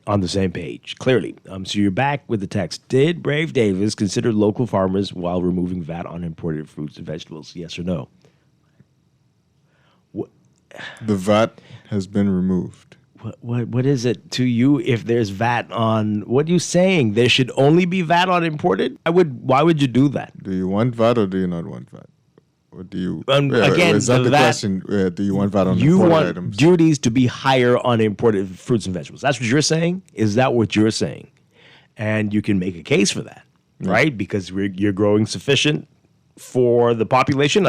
on the same page, clearly. So you're back with the text. Did Brave Davis consider local farmers while removing VAT on imported fruits and vegetables? Yes or no? The VAT has been removed. What is it to you if there's VAT on? What are you saying? There should only be VAT on imported? Why would you do that? Do you want VAT or do you not want VAT? Or do you? Again, is that the question? Do you want VAT on you imported want items? Duties to be higher on imported fruits and vegetables. That's what you're saying? Is that what you're saying? And you can make a case for that, right? Because you're growing sufficient for the population.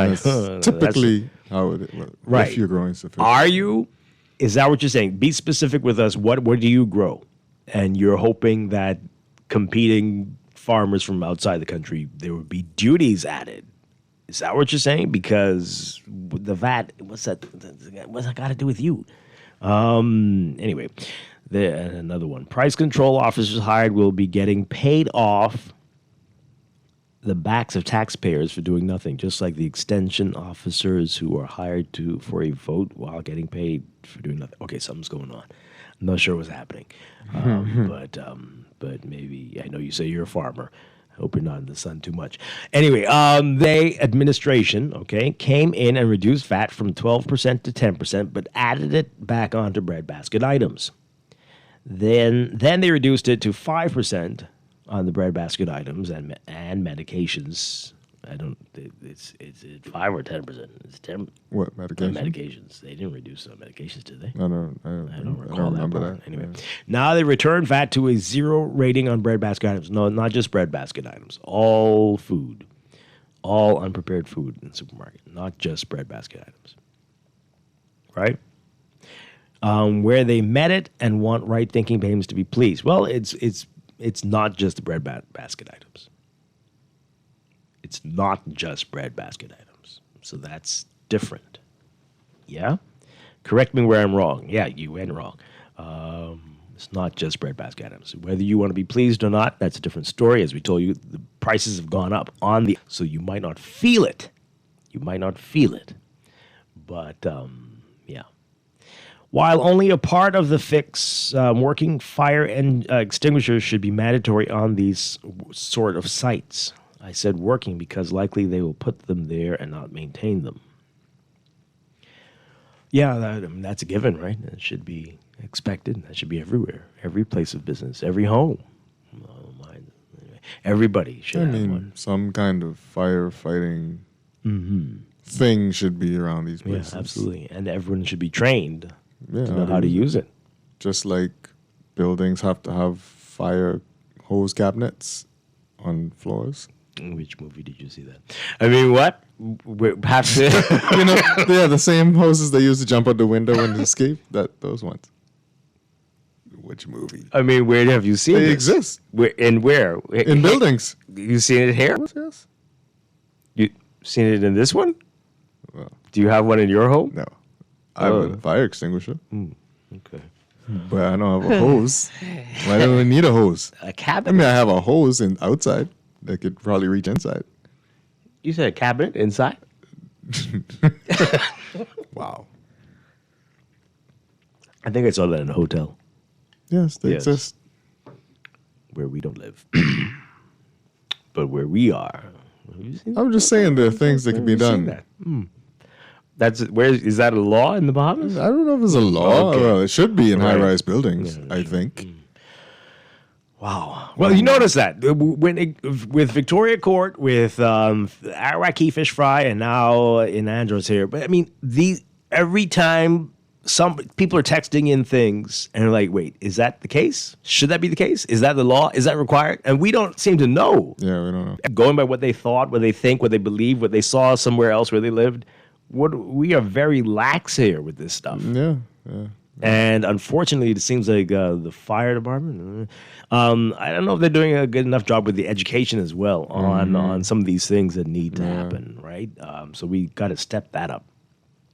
Typically how it is. Right. If you're growing sufficient. Are you? Is that what you're saying? Be specific with us. What do you grow? And you're hoping that competing farmers from outside the country, there would be duties added. Is that what you're saying? Because the VAT, what's that got to do with you? Anyway, another one. Price control officers hired will be getting paid off the backs of taxpayers for doing nothing, just like the extension officers who are hired for a vote while getting paid for doing nothing. Okay, something's going on. I'm not sure what's happening, but maybe I know you say you're a farmer. I hope you're not in the sun too much. Anyway, administration, came in and reduced VAT from 12% to 10%, but added it back onto breadbasket items. Then they reduced it to 5% on the breadbasket items and medications. It's 5 or 10%. It's 10. What medications? Medications. They didn't reduce medications, did they? I don't recall that. Anyway, now they returned VAT to a 0 rating on breadbasket items. No, not just breadbasket items. All food, all unprepared food in the supermarket, not just breadbasket items. Right? Where they met it and want right-thinking payments to be pleased. Well, it's not just the breadbasket items. It's not just breadbasket items. So that's different. Yeah? Correct me where I'm wrong. Yeah, you went wrong. It's not just breadbasket items. Whether you want to be pleased or not, that's a different story. As we told you, the prices have gone up so you might not feel it. But, yeah. While only a part of the fix, working fire and extinguishers should be mandatory on these sort of sites. I said working because likely they will put them there and not maintain them. Yeah, that's a given, right? That should be expected. That should be everywhere. Every place of business, every home. Everybody should have one. Some kind of firefighting thing should be around these places. Yeah, absolutely. And everyone should be trained to know how to use it. Just like buildings have to have fire hose cabinets on floors. In which movie did you see that? I mean, what? Perhaps the same hoses they use to jump out the window and escape. Those ones. Which movie? I mean, where have you seen They this? exist. Where? In buildings. You seen it here? Yes. You seen it in this one? Well, do you have one in your home? No. I have a fire extinguisher. Okay. But I don't have a hose. Why do I need a hose? A cabinet? I mean, I have a hose outside that could probably reach inside. You said a cabinet inside? Wow. I think I saw that in a hotel. Yes, they exist. Where we don't live. But where we are. I'm just saying there are things that can be done. Is that a law in the Bahamas? I don't know if it's a law. Okay. Well, it should be in high-rise buildings, I think. Wow. Well, you notice that with Victoria Court, with Arawaki Fish Fry, and now in Andros here. But I mean, every time some people are texting in things and they're like, wait, is that the case? Should that be the case? Is that the law? Is that required? And we don't seem to know. Yeah, we don't know. Going by what they thought, what they think, what they believe, what they saw somewhere else where they lived. We are very lax here with this stuff. Yeah. And unfortunately, it seems like the fire department, I don't know if they're doing a good enough job with the education as well on some of these things that need to happen, right? So we got to step that up.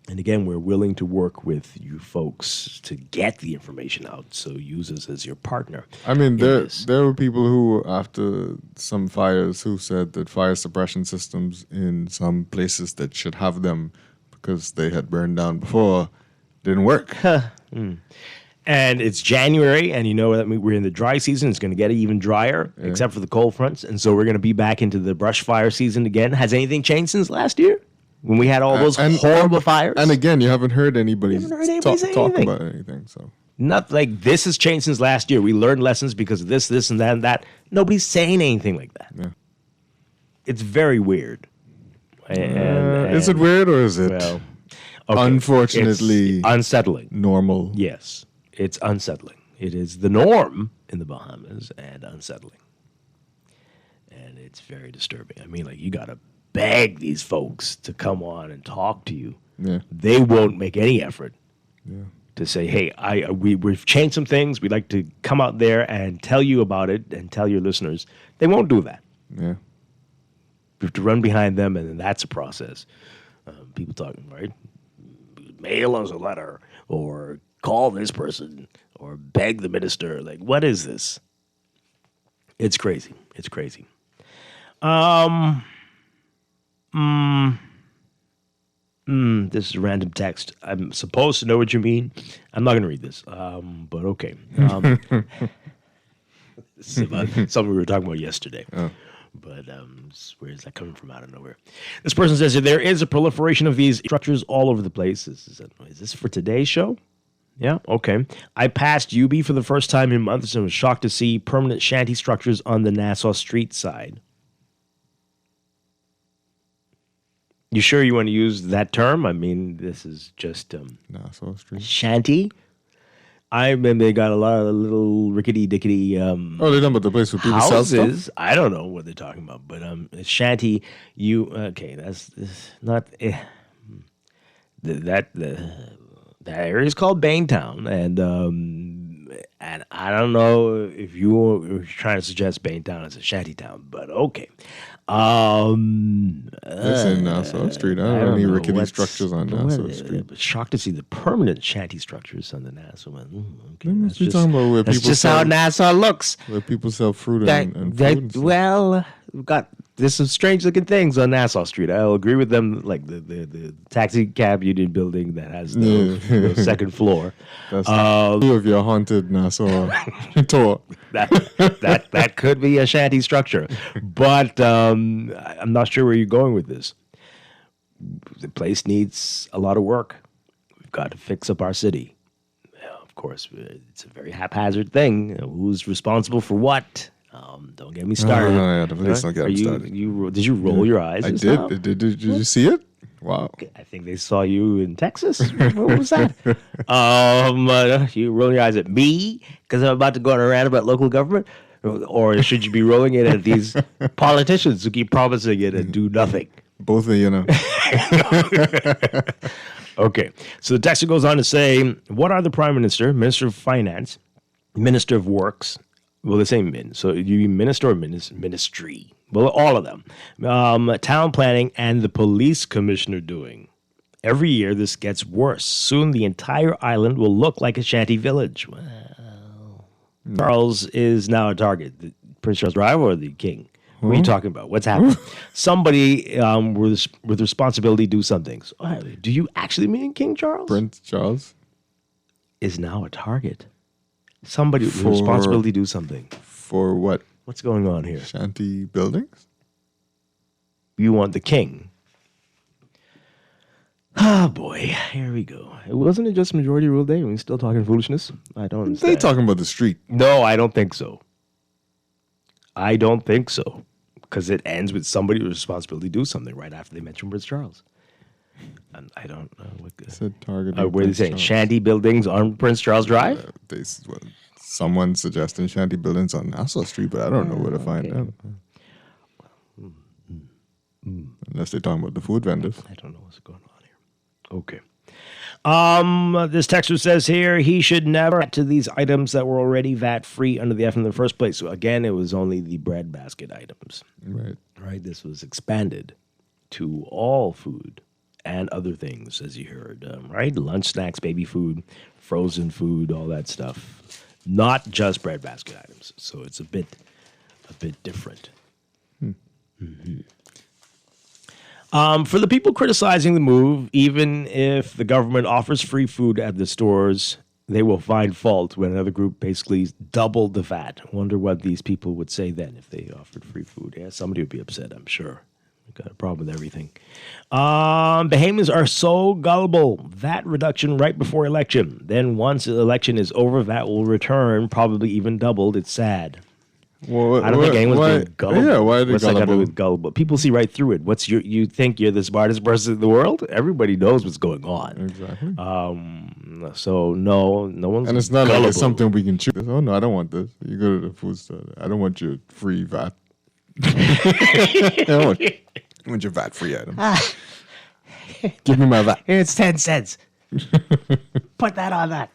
And again, we're willing to work with you folks to get the information out. So use us as your partner. I mean, there were people who, after some fires, who said that fire suppression systems in some places that should have them because they had burned down before didn't work. And it's January, and you know that we're in the dry season. It's going to get even drier, except for the cold fronts. And so we're going to be back into the brush fire season again. Has anything changed since last year? When we had all those horrible fires? And again, you haven't heard anybody talk anything. about anything. So not like this has changed since last year. We learned lessons because of this, and that, and that. Nobody's saying anything like that. Yeah. It's very weird. Is it weird or is it unfortunately it's unsettling? Normal. Yes, it's unsettling. It is the norm in the Bahamas and unsettling. And it's very disturbing. I mean, like, you got to beg these folks to come on and talk to you. Yeah. They won't make any effort to say, hey, we've changed some things. We'd like to come out there and tell you about it and tell your listeners. They won't do that. Yeah. We have to run behind them, and then that's a process. People talking, right? Mail us a letter or call this person or beg the minister. Like, what is this? It's crazy. It's crazy. This is a random text. I'm supposed to know what you mean. I'm not going to read this, but okay. This is about something we were talking about yesterday. Oh. But where is that coming from out of nowhere? This person says there is a proliferation of these structures all over the place. Is this for today's show? Yeah, okay. I passed UB for the first time in months and was shocked to see permanent shanty structures on the Nassau Street side. You sure you want to use that term? I mean, this is just Nassau Street. Shanty. I mean, they got a lot of little rickety-dickety they're talking about the place where people sell houses. stuff? I don't know what they're talking about, but shanty. That's not that area is called Baintown, and I don't know if you're trying to suggest Baintown as a shanty town, but okay. It's in Nassau Street. I don't know any rickety structures on Nassau Street. But shocked to see the permanent shanty structures on the Nassau one. Okay, They must be talking about where that's people just sell, how Nassau looks. where people sell fruit and food. And stuff. Well, there's some strange looking things on Nassau Street. I'll agree with them, like the taxi cab union building that has the second floor. That's two of your haunted Nassau tour. That could be a shanty structure, but I'm not sure where you're going with this. The place needs a lot of work. We've got to fix up our city. Of course, it's a very haphazard thing. Who's responsible for what? Don't get me started. Yeah, please don't get me started. Did you roll your eyes? I did. Did you see it? Wow. I think they saw you in Texas. What was that? You roll your eyes at me because I'm about to go on a rant about local government? Or should you be rolling it at these politicians who keep promising it and do nothing? Both of you know. Okay. So the text goes on to say, what are the Prime Minister, Minister of Finance, Minister of Works? Well, they say min. So you mean minister or ministry? Well, all of them. Town planning and the police commissioner doing. Every year, this gets worse. Soon, the entire island will look like a shanty village. Well, Charles is now a target. Prince Charles Drive or the king? What are you talking about? What's happening? Somebody with responsibility do something. So, do you actually mean King Charles? Prince Charles is now a target. Somebody with responsibility do something. For what? What's going on here? Shanty buildings? You want the king. Oh, boy. Here we go. Wasn't it just majority rule day? Are we still talking foolishness? I don't understand. They talking about the street. No, I don't think so. I don't think so. Because it ends with somebody with responsibility do something right after they mention Prince Charles. And I don't know what they said. Target. What are they saying? Shanty buildings on Prince Charles Drive? Someone suggesting shanty buildings on Nassau Street, but I don't know where to find them. Unless they're talking about the food vendors. I don't know what's going on here. Okay. This texter says here he should never add to these items that were already VAT-free under the F in the first place. So again, it was only the bread basket items. Right. This was expanded to all food and other things, as you heard. Right. Lunch, snacks, baby food, frozen food, all that stuff. Not just bread basket items. So it's a bit different. Mm-hmm. For the people criticizing the move, even if the government offers free food at the stores, they will find fault when another group basically doubled the VAT. I wonder what these people would say then if they offered free food. Yeah, somebody would be upset, I'm sure. We've got a problem with everything. Bahamians are so gullible. VAT reduction right before election. Then once the election is over, VAT will return, probably even doubled. It's sad. Well, I don't think anyone's being gullible. Yeah, why are they What's gullible? that got to do with gullible? People see right through it. You think you're the smartest person in the world? Everybody knows what's going on. Exactly. So no one's and it's not gullible. like it's something we can choose. Oh no, I don't want this. You go to the food store. I don't want your free VAT. I want your VAT-free item. Give me my VAT. It's 10 cents. Put that on that.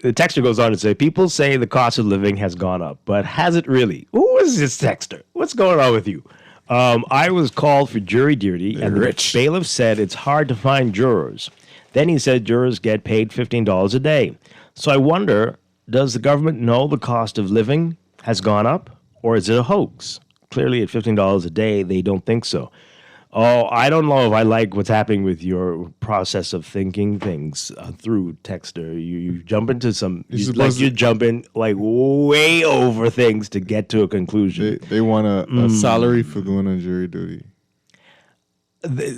The texter goes on to say, people say the cost of living has gone up, but has it really? Who is this texter? What's going on with you? I was called for jury duty, and the bailiff said it's hard to find jurors. Then he said jurors get paid $15 a day. So I wonder does the government know the cost of living has gone up, or is it a hoax? Clearly, at $15 a day, they don't think so. Oh, I don't know if I like what's happening with your process of thinking things through Texter. You jump into you jump in like way over things to get to a conclusion. They want a salary for going on jury duty.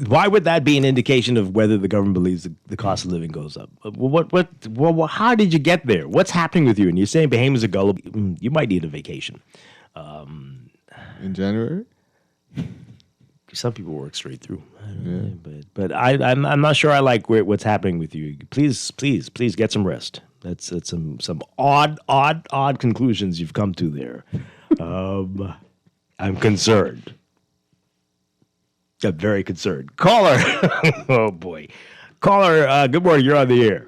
Why would that be an indication of whether the government believes the cost of living goes up? How did you get there? What's happening with you? And you're saying Bahamians are gullible. You might need a vacation. In January? Some people work straight through. But I'm not sure I like what's happening with you. Please get some rest. That's some odd conclusions you've come to there. I'm concerned. I'm very concerned. Caller. Oh boy. Caller, good morning. You're on the air.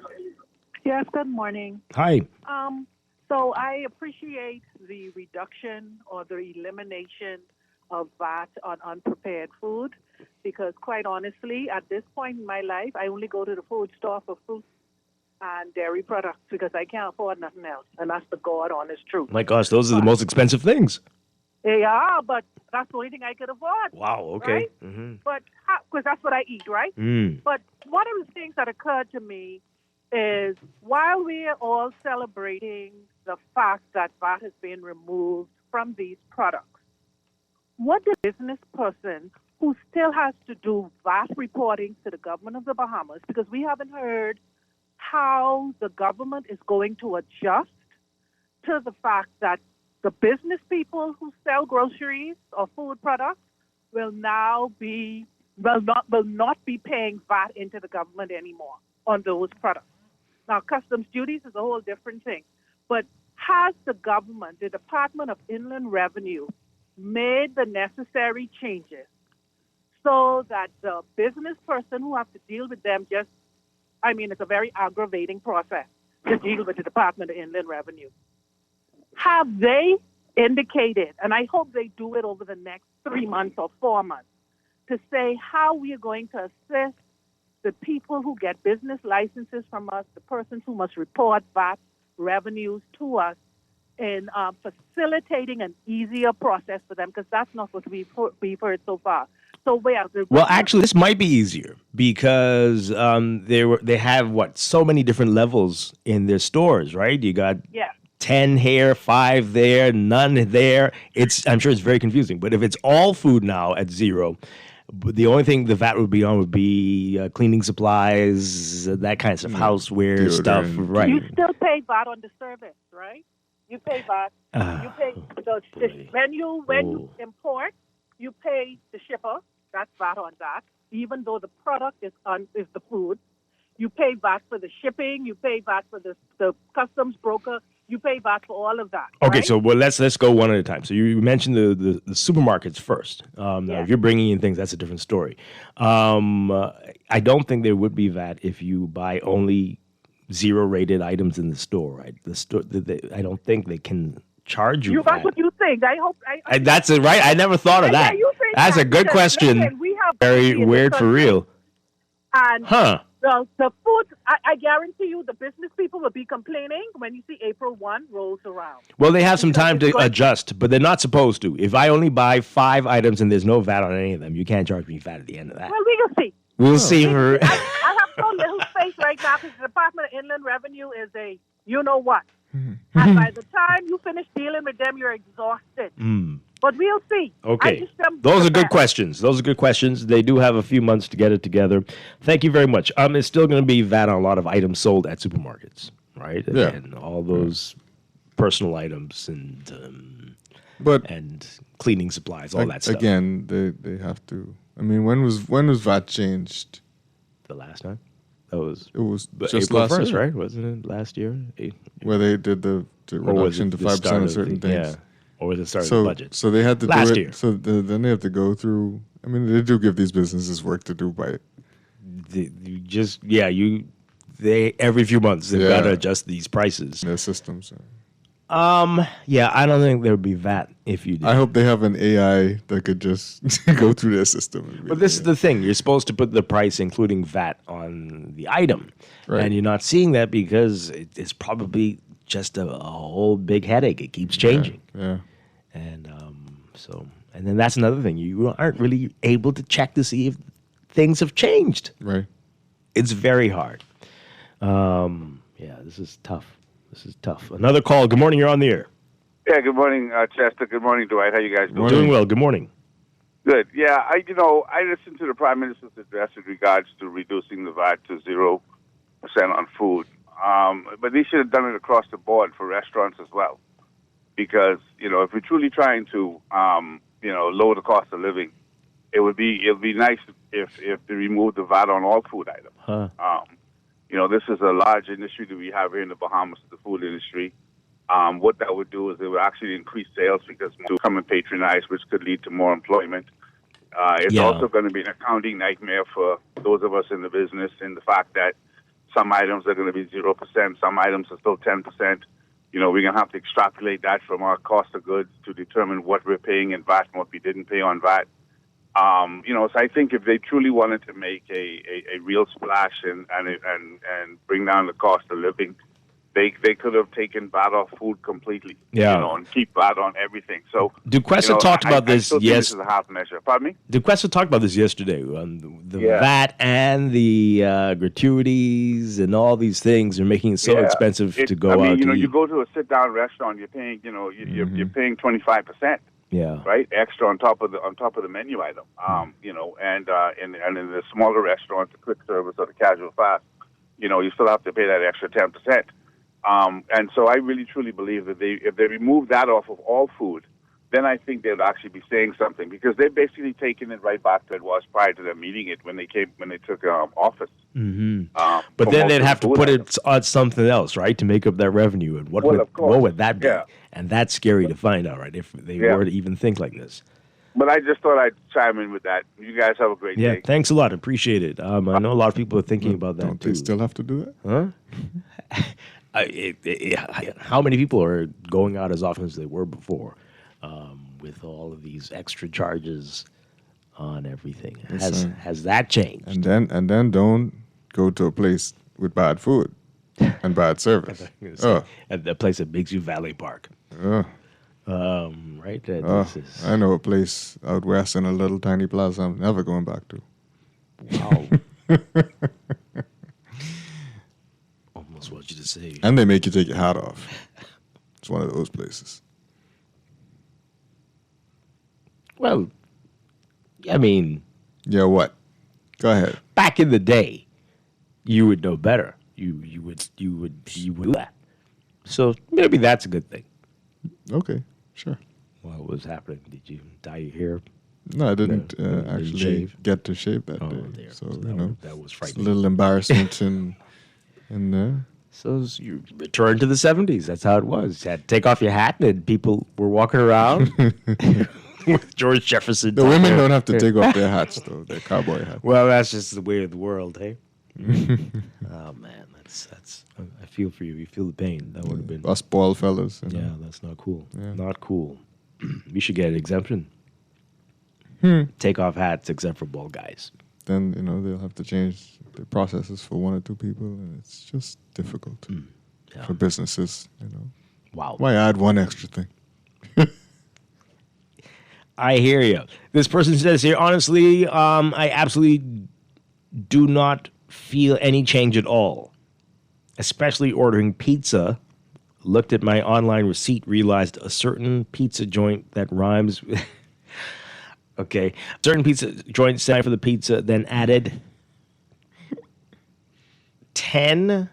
Yes, good morning. Hi. So I appreciate the reduction or the elimination of VAT on unprepared food because, quite honestly, at this point in my life, I only go to the food store for fruit and dairy products because I can't afford nothing else, and that's the God honest truth. My gosh, those are the most expensive things. They are, but that's the only thing I could afford. Wow, okay. Right? Mm-hmm. But because that's what I eat, right? Mm. But one of the things that occurred to me is while we are all celebrating the fact that VAT has been removed from these products, what the business person who still has to do VAT reporting to the government of the Bahamas, because we haven't heard how the government is going to adjust to the fact that the business people who sell groceries or food products will not be paying VAT into the government anymore on those products. Now, customs duties is a whole different thing. But has the government, the Department of Inland Revenue, made the necessary changes so that the business person who has to deal with them it's a very aggravating process to deal with the Department of Inland Revenue. Have they indicated, and I hope they do it over the next 3 months or 4 months, to say how we are going to assist the people who get business licenses from us, the persons who must report VAT revenues to us, in facilitating an easier process for them, because that's not what we've heard so far. So well, actually, this might be easier because they have so many different levels in their stores, right? You got 10 here, 5 there, none there. I'm sure it's very confusing. But if it's all food now at zero, the only thing the VAT would be on would be cleaning supplies, that kind of stuff, houseware stuff, right? You still pay VAT on the service, right? You pay VAT. You pay when you import, you pay the shipper. That's VAT on that. Even though the product is the food, you pay VAT for the shipping. You pay VAT for the customs broker. You pay VAT for all of that. Okay, right? so let's go one at a time. So you mentioned the supermarkets first. Now, if you're bringing in things, that's a different story. I don't think there would be VAT if you buy only zero-rated items in the store, right? I don't think they can charge you. That's what you think. I hope. That's it, right? I never thought of that. That's a good question. Listen, we have very weird for real. And the food, I guarantee you, the business people will be complaining when you see April 1 rolls around. Well, they have some time to adjust, but they're not supposed to. If I only buy 5 items and there's no VAT on any of them, you can't charge me VAT at the end of that. Well, we will see. We'll see. I have so little faith right now because the Department of Inland Revenue is a you-know-what. And by the time you finish dealing with them, you're exhausted. But we'll see. Okay. Those are good questions. They do have a few months to get it together. Thank you very much. It's still going to be VAT on a lot of items sold at supermarkets, right? Yeah. And all those personal items and cleaning supplies, all that stuff. Again, they have to. I mean, when was VAT changed? The last time? It was just April last 1st, year, right? Wasn't it last year? Where they did the reduction to 5% of certain things. Yeah. Or was it start of the budget? So they had to last do it. Year. So then they have to go through. I mean, they do give these businesses work to do by. Every few months they've got to adjust these prices. Their systems. I don't think there would be VAT if you did. I hope they have an AI that could just go through their system. But this is the thing. You're supposed to put the price, including VAT, on the item. Right. And you're not seeing that because it's probably just a whole big headache. It keeps changing. Yeah. And and then that's another thing. You aren't really able to check to see if things have changed. Right. It's very hard. This is tough. Another call. Good morning. You're on the air. Yeah, good morning, Chester. Good morning, Dwight. How you guys doing? Doing well. Good morning. Good. Yeah, I listened to the Prime Minister's address in regards to reducing the VAT to 0% on food. But they should have done it across the board for restaurants as well. Because, if we're truly trying to, lower the cost of living, it would be nice if they removed the VAT on all food items. Huh. This is a large industry that we have here in the Bahamas, the food industry. What that would do is it would actually increase sales because more come and patronize, which could lead to more employment. It's also going to be an accounting nightmare for those of us in the business, in the fact that some items are going to be 0%, some items are still 10%. We're going to have to extrapolate that from our cost of goods to determine what we're paying in VAT and what we didn't pay on VAT. So I think if they truly wanted to make a real splash and bring down the cost of living, they could have taken VAT off food completely, and keep VAT on everything. So Duquesne talked about this. This is a half measure. Pardon me? Duquesne talked about this yesterday. The VAT and the gratuities and all these things are making it so expensive to go out. You go to a sit-down restaurant, you're paying, you're paying 25%. Yeah. Right. Extra on top of the menu item. And in the smaller restaurants, the quick service or the casual fast, you still have to pay that extra 10%. And so I really truly believe that if they remove that off of all food, then I think they'd actually be saying something, because they're basically taking it right back to it was prior to them meeting it when they took office. Mm-hmm. But then they'd have to put it on something else, right, to make up that revenue. And what would that be? Yeah. And that's scary to find out, right, if they were to even think like this. But I just thought I'd chime in with that. You guys have a great day. Yeah, thanks a lot. Appreciate it. I know a lot of people are thinking about that, Don't too. they still have to do that? Huh? How many people are going out as often as they were before with all of these extra charges on everything? Has that changed? And then don't go to a place with bad food and bad service. At the place that makes you valet park. Right? I know a place out west in a little tiny plaza I'm never going back to. Wow. Almost want you to say. And they make you take your hat off. It's one of those places. Well, I mean. Yeah, what? Go ahead. Back in the day, you would know better. You would do that. So maybe that's a good thing. Okay, sure. What was happening? Did you dye your hair? No, I didn't actually get to shave that day. There. So that was it's frightening. a little embarrassment in there. So you return to the 70s. That's how it was. You had to take off your hat, and people were walking around with George Jefferson. The women don't have to take off their hats, though. Their cowboy hats. Well, that's just the way of the world, hey? Oh, man. That's. I feel for you. You feel the pain. That would have been. Us bald fellas. Yeah, that's not cool. Yeah. Not cool. We should get an exemption. Take off hats except for bald guys. Then, they'll have to change the processes for one or two people, and it's just difficult for businesses, Wow. Why add one extra thing? I hear you. This person says here, honestly, I absolutely do not feel any change at all, especially ordering pizza. Looked at my online receipt, realized a certain pizza joint that rhymes with... Okay. Certain pizza joint signed for the pizza, then added 10%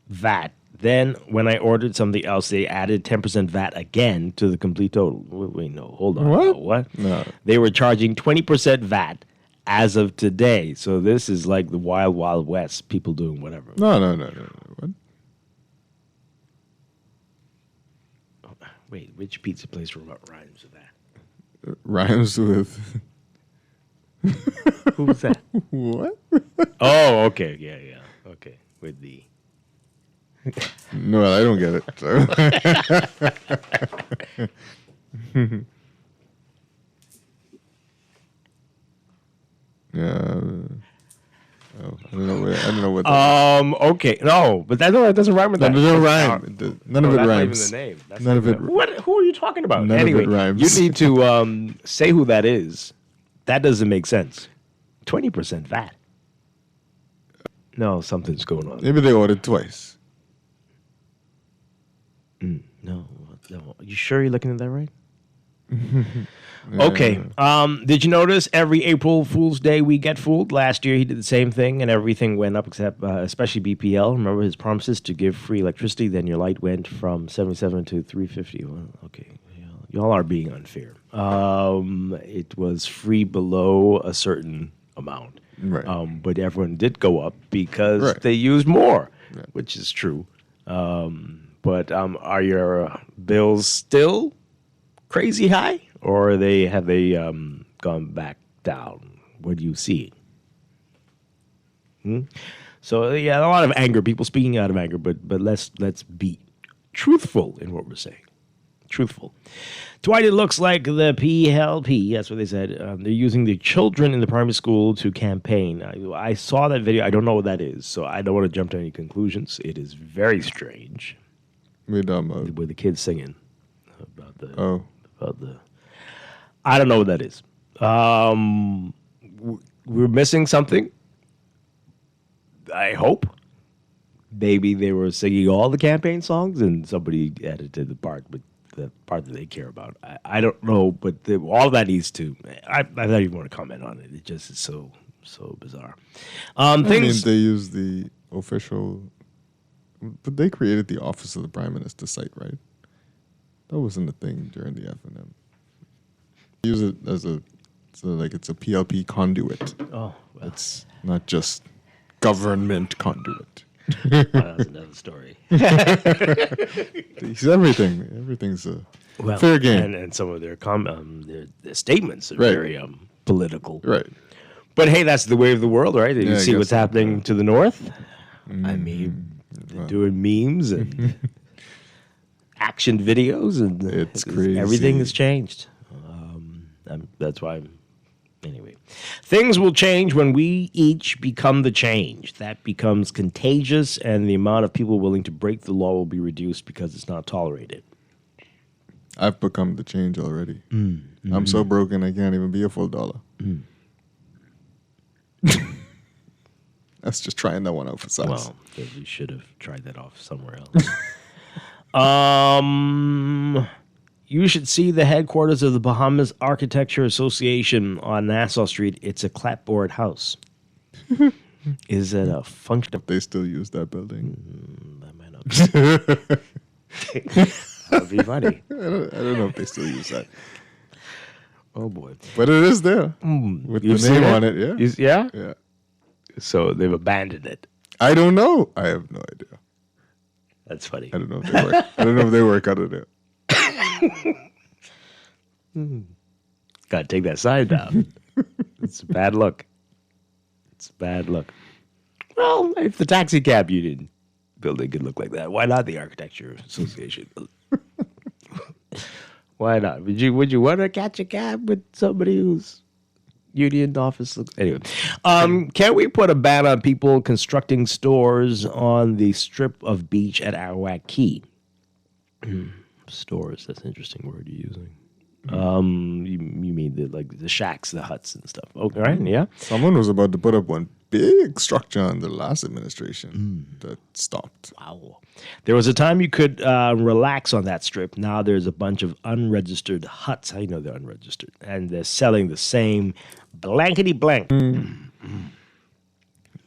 VAT. Then when I ordered something else, they added 10% VAT again to the complete total. Wait, no, hold on. What? No. They were charging 20% VAT as of today. So this is like the wild, wild west, people doing whatever. No. What? Wait, which pizza place rhymes with that? Rhymes with... Who's that? What? Oh, okay. Yeah. Okay. With the... No, I don't get it. Yeah. No, I don't know what that is. Okay. No, but that doesn't rhyme with that. None of it rhymes. None of it that's rhymes. Not even the name. That's None of it. Who are you talking about? None Anyway, of it rhymes. you need to say who that is. That doesn't make sense. 20% VAT. No, something's going on. Maybe they ordered twice. No. You sure you're looking at that right? Okay. Did you notice every April Fool's Day we get fooled? Last year he did the same thing and everything went up except especially BPL. Remember his promises to give free electricity? Then your light went from 77 to 350. Well, okay. Y'all are being unfair. It was free below a certain amount. Right. But everyone did go up because they used more, which is true. But are your bills still crazy high, or have they gone back down? What do you see? So yeah, a lot of anger. People speaking out of anger, but let's be truthful in what we're saying. Truthful. Dwight, it looks like the PLP, that's what they said, they're using the children in the primary school to campaign. I saw that video. I don't know what that is, so I don't want to jump to any conclusions. It is very strange. With the kids singing about the Oh. I don't know what that is. We're missing something. I hope. Maybe they were singing all the campaign songs and somebody edited the part that they care about. I don't know, but all that needs to. I don't even want to comment on it. It just is so bizarre. I mean, they use the official, but they created the Office of the Prime Minister site, right? That wasn't a thing during the FNM. Use it as it's a PLP conduit. Oh, well. It's not just government conduit. That's another story. It's everything. Everything's a fair game. And some of their statements are very political. Right. But hey, that's the way of the world, right? You Yeah, see I what's guess happening to the north? I mean, they're doing memes and action videos, and it's crazy. Everything has changed. That's why anyway, things will change when we each become the change. That becomes contagious, and the amount of people willing to break the law will be reduced because it's not tolerated. I've become the change already. I'm so broken I can't even be a full dollar. That's just trying that one out for size. Well, you should have tried that off somewhere else. You should see the headquarters of the Bahamas Architecture Association on Nassau Street. It's a clapboard house. Is it a function? They still use that building. That might not be. That'd be funny. I don't know if they still use that. Oh, boy. But it is there. With the name on it, yeah. Yeah? Yeah. So they've abandoned it. I don't know. I have no idea. That's funny. I don't know if they work. I don't know if they work out of there. Gotta take that sign down. It's a bad look. It's a bad look. Well, if the taxi cab union building could look like that, why not the Architecture Association? Why not? Would you want to catch a cab with somebody whose union office looks? Anyway, can we put a ban on people constructing stores on the strip of beach at Arawak Key? Stores, that's an interesting word you're using. You mean the shacks, the huts and stuff. Okay, right? Yeah. Someone was about to put up one big structure in the last administration that stopped. Wow. There was a time you could relax on that strip. Now there's a bunch of unregistered huts. How do you know they're unregistered? And they're selling the same blankety blank.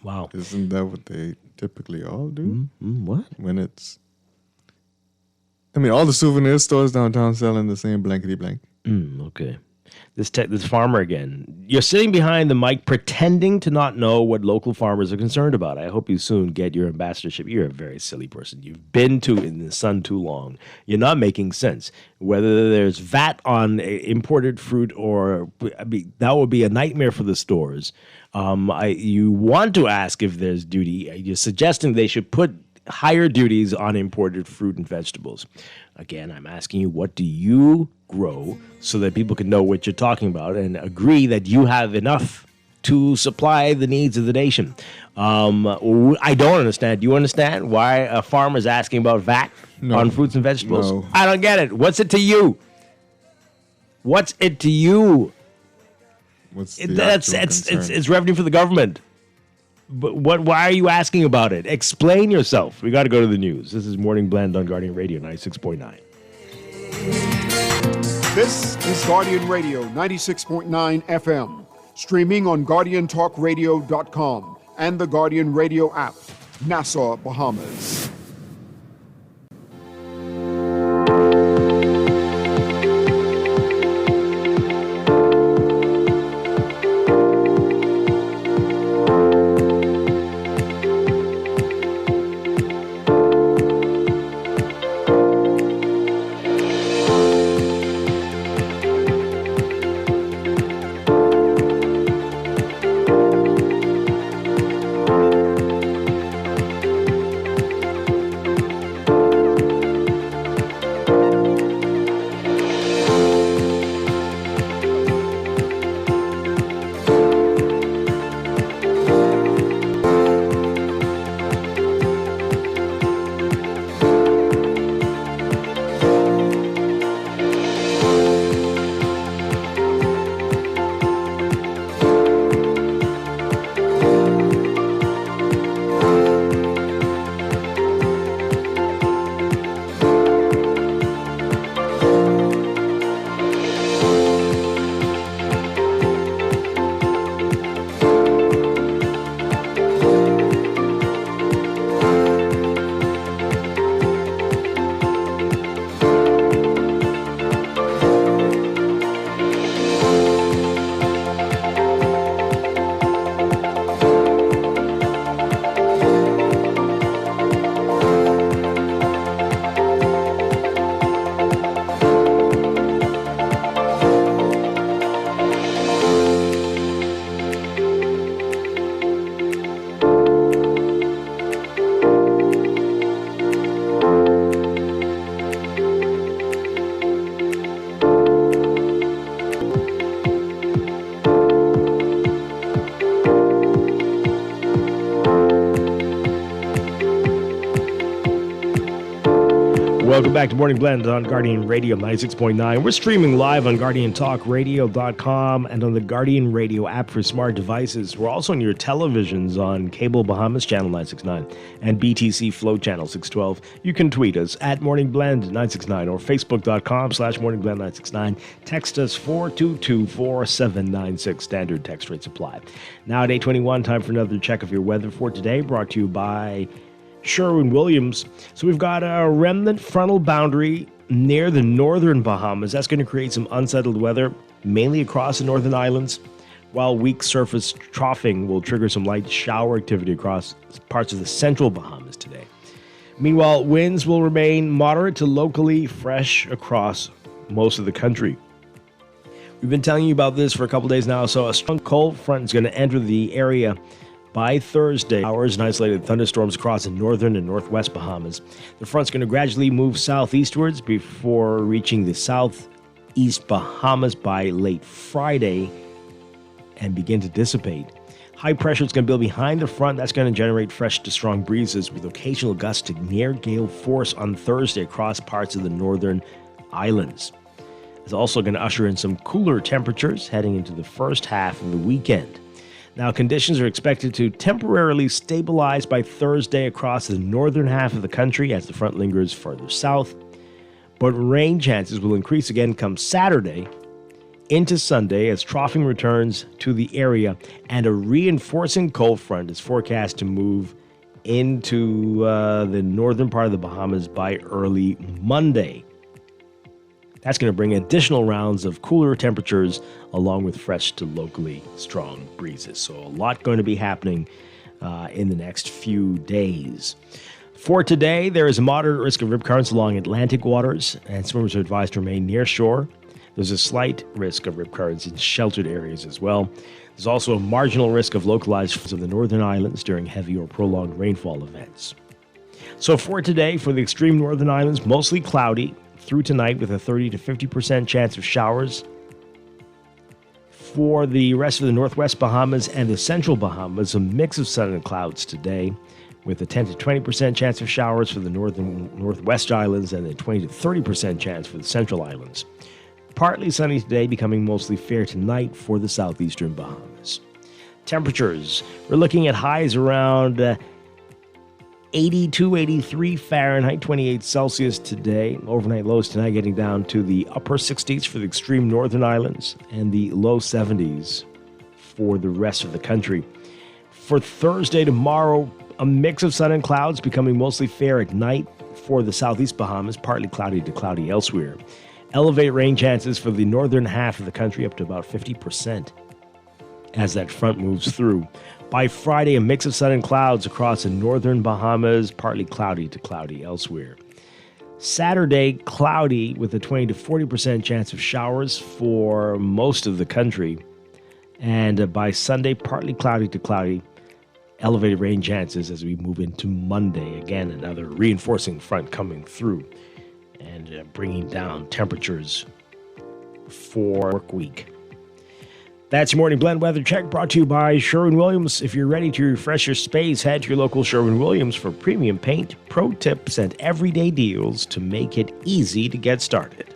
Wow. Isn't that what they typically all do? What? When it's... I mean, all the souvenir stores downtown selling the same blankety blank. Okay. This farmer again. You're sitting behind the mic pretending to not know what local farmers are concerned about. I hope you soon get your ambassadorship. You're a very silly person. You've been in the sun too long. You're not making sense. Whether there's VAT on imported fruit or... that would be a nightmare for the stores. You want to ask if there's duty. You're suggesting they should put higher duties on imported fruit and vegetables. Again, I'm asking you, what do you grow so that people can know what you're talking about and agree that you have enough to supply the needs of the nation. I don't understand. Do you understand why a farmer is asking about VAT on fruits and vegetables? No. I don't get it. What's it to you? What's it to you? What's the actual concern? It's revenue for the government. But why are you asking about it? Explain yourself. We got to go to the news. This is Morning Blend on Guardian Radio 96.9. This is Guardian Radio 96.9 FM, streaming on GuardianTalkRadio.com and the Guardian Radio app, Nassau, Bahamas. Welcome back to Morning Blend on Guardian Radio 96.9. We're streaming live on GuardianTalkRadio.com and on the Guardian Radio app for smart devices. We're also on your televisions on Cable Bahamas Channel 969 and BTC Flow Channel 612. You can tweet us at Morning Blend 969 or Facebook.com/Morning Blend 969. Text us 422-4796. Standard text rates apply. Now at 8:21, time for another check of your weather for today, brought to you by Sherwin-Williams. So we've got a remnant frontal boundary near the northern Bahamas. That's going to create some unsettled weather, mainly across the northern islands, while weak surface troughing will trigger some light shower activity across parts of the central Bahamas today. Meanwhile, winds will remain moderate to locally fresh across most of the country. We've been telling you about this for a couple days now. So a strong cold front is going to enter the area by Thursday. Hours and isolated thunderstorms across the northern and northwest Bahamas. The front's going to gradually move southeastwards before reaching the southeast Bahamas by late Friday and begin to dissipate. High pressure is going to build behind the front. That's going to generate fresh to strong breezes with occasional gusts to near gale force on Thursday across parts of the northern islands. It's also going to usher in some cooler temperatures heading into the first half of the weekend. Now, conditions are expected to temporarily stabilize by Thursday across the northern half of the country as the front lingers further south. But rain chances will increase again come Saturday into Sunday as troughing returns to the area, and a reinforcing cold front is forecast to move into the northern part of the Bahamas by early Monday. That's going to bring additional rounds of cooler temperatures along with fresh to locally strong breezes. So a lot going to be happening in the next few days. For today, there is a moderate risk of rip currents along Atlantic waters, and swimmers are advised to remain near shore. There's a slight risk of rip currents in sheltered areas as well. There's also a marginal risk of localized floods of the northern islands during heavy or prolonged rainfall events. So for today, for the extreme northern islands, mostly cloudy through tonight with a 30 to 50% chance of showers. For the rest of the northwest Bahamas and the central Bahamas, a mix of sun and clouds today, with a 10 to 20% chance of showers for the northern northwest islands and a 20 to 30% chance for the central islands. Partly sunny today, becoming mostly fair tonight for the southeastern Bahamas. Temperatures, we're looking at highs around 82, 83 Fahrenheit, 28 Celsius today. Overnight lows tonight getting down to the upper 60s for the extreme northern islands and the low 70s for the rest of the country. For Thursday, tomorrow, a mix of sun and clouds, becoming mostly fair at night for the southeast Bahamas, partly cloudy to cloudy elsewhere. Elevated rain chances for the northern half of the country up to about 50% as that front moves through. By Friday, a mix of sun and clouds across the northern Bahamas, partly cloudy to cloudy elsewhere. Saturday, cloudy with a 20 to 40% chance of showers for most of the country. And by Sunday, partly cloudy to cloudy, elevated rain chances as we move into Monday. Again, another reinforcing front coming through and bringing down temperatures for work week. That's your Morning Blend Weather Check, brought to you by Sherwin-Williams. If you're ready to refresh your space, head to your local Sherwin-Williams for premium paint, pro tips, and everyday deals to make it easy to get started.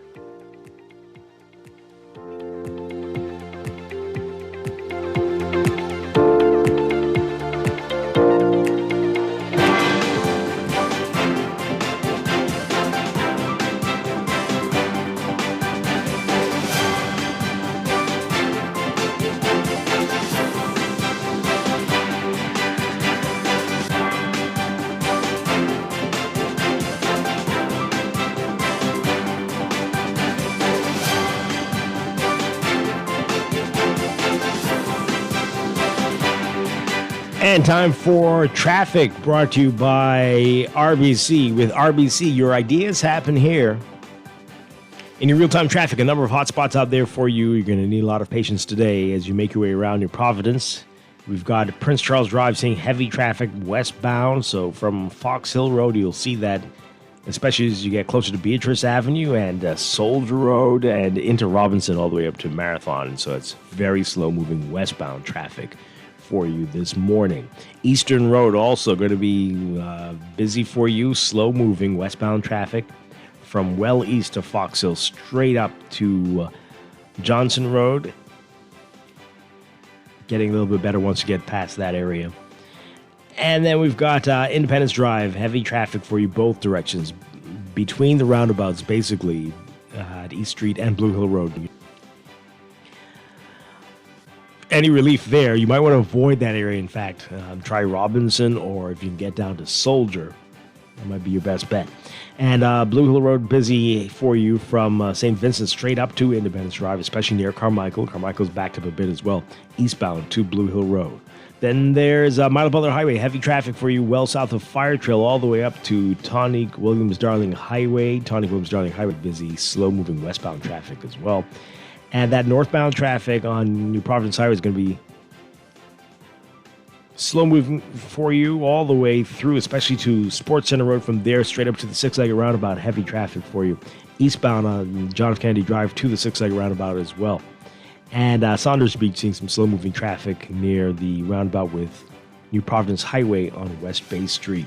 And time for traffic, brought to you by RBC. With RBC, your ideas happen here. In your real-time traffic, a number of hot spots out there for you. You're going to need a lot of patience today as you make your way around New Providence. We've got Prince Charles Drive seeing heavy traffic westbound. So from Fox Hill Road, you'll see that, especially as you get closer to Beatrice Avenue and Soldier Road and into Robinson all the way up to Marathon. So it's very slow-moving westbound traffic for you this morning. Eastern Road also going to be busy for you. Slow moving westbound traffic from well east of Fox Hill straight up to Johnson Road. Getting a little bit better once you get past that area. And then we've got Independence Drive, heavy traffic for you both directions between the roundabouts, basically at East Street and Blue Hill Road. Any relief there, you might want to avoid that area. In fact, try Robinson, or if you can get down to Soldier, that might be your best bet. And Blue Hill Road busy for you from St. Vincent straight up to Independence Drive, especially near Carmichael. Carmichael's backed up a bit as well, eastbound to Blue Hill Road. Then there's Milo Butler Highway, heavy traffic for you well south of Fire Trail all the way up to Tonic Williams-Darling Highway. Tonic Williams-Darling Highway, busy, slow-moving westbound traffic as well. And that northbound traffic on New Providence Highway is going to be slow moving for you all the way through, especially to Sports Center Road. From there, straight up to the six-legged roundabout, heavy traffic for you. Eastbound on John F. Kennedy Drive to the six-legged roundabout as well. And Saunders Beach seeing some slow-moving traffic near the roundabout with New Providence Highway on West Bay Street.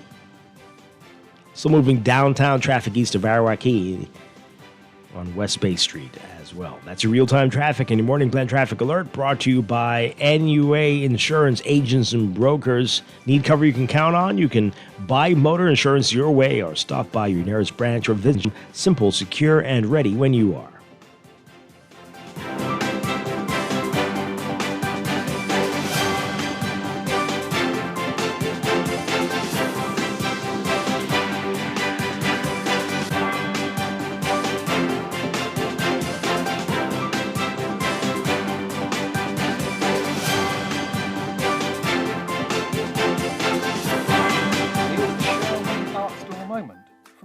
Slow-moving downtown traffic east of Arawakee on West Bay Street as well. That's your real-time traffic and your Morning Blend Traffic Alert, brought to you by NUA Insurance Agents and Brokers. Need cover you can count on? You can buy motor insurance your way or stop by your nearest branch or visit. Simple, secure, and ready when you are.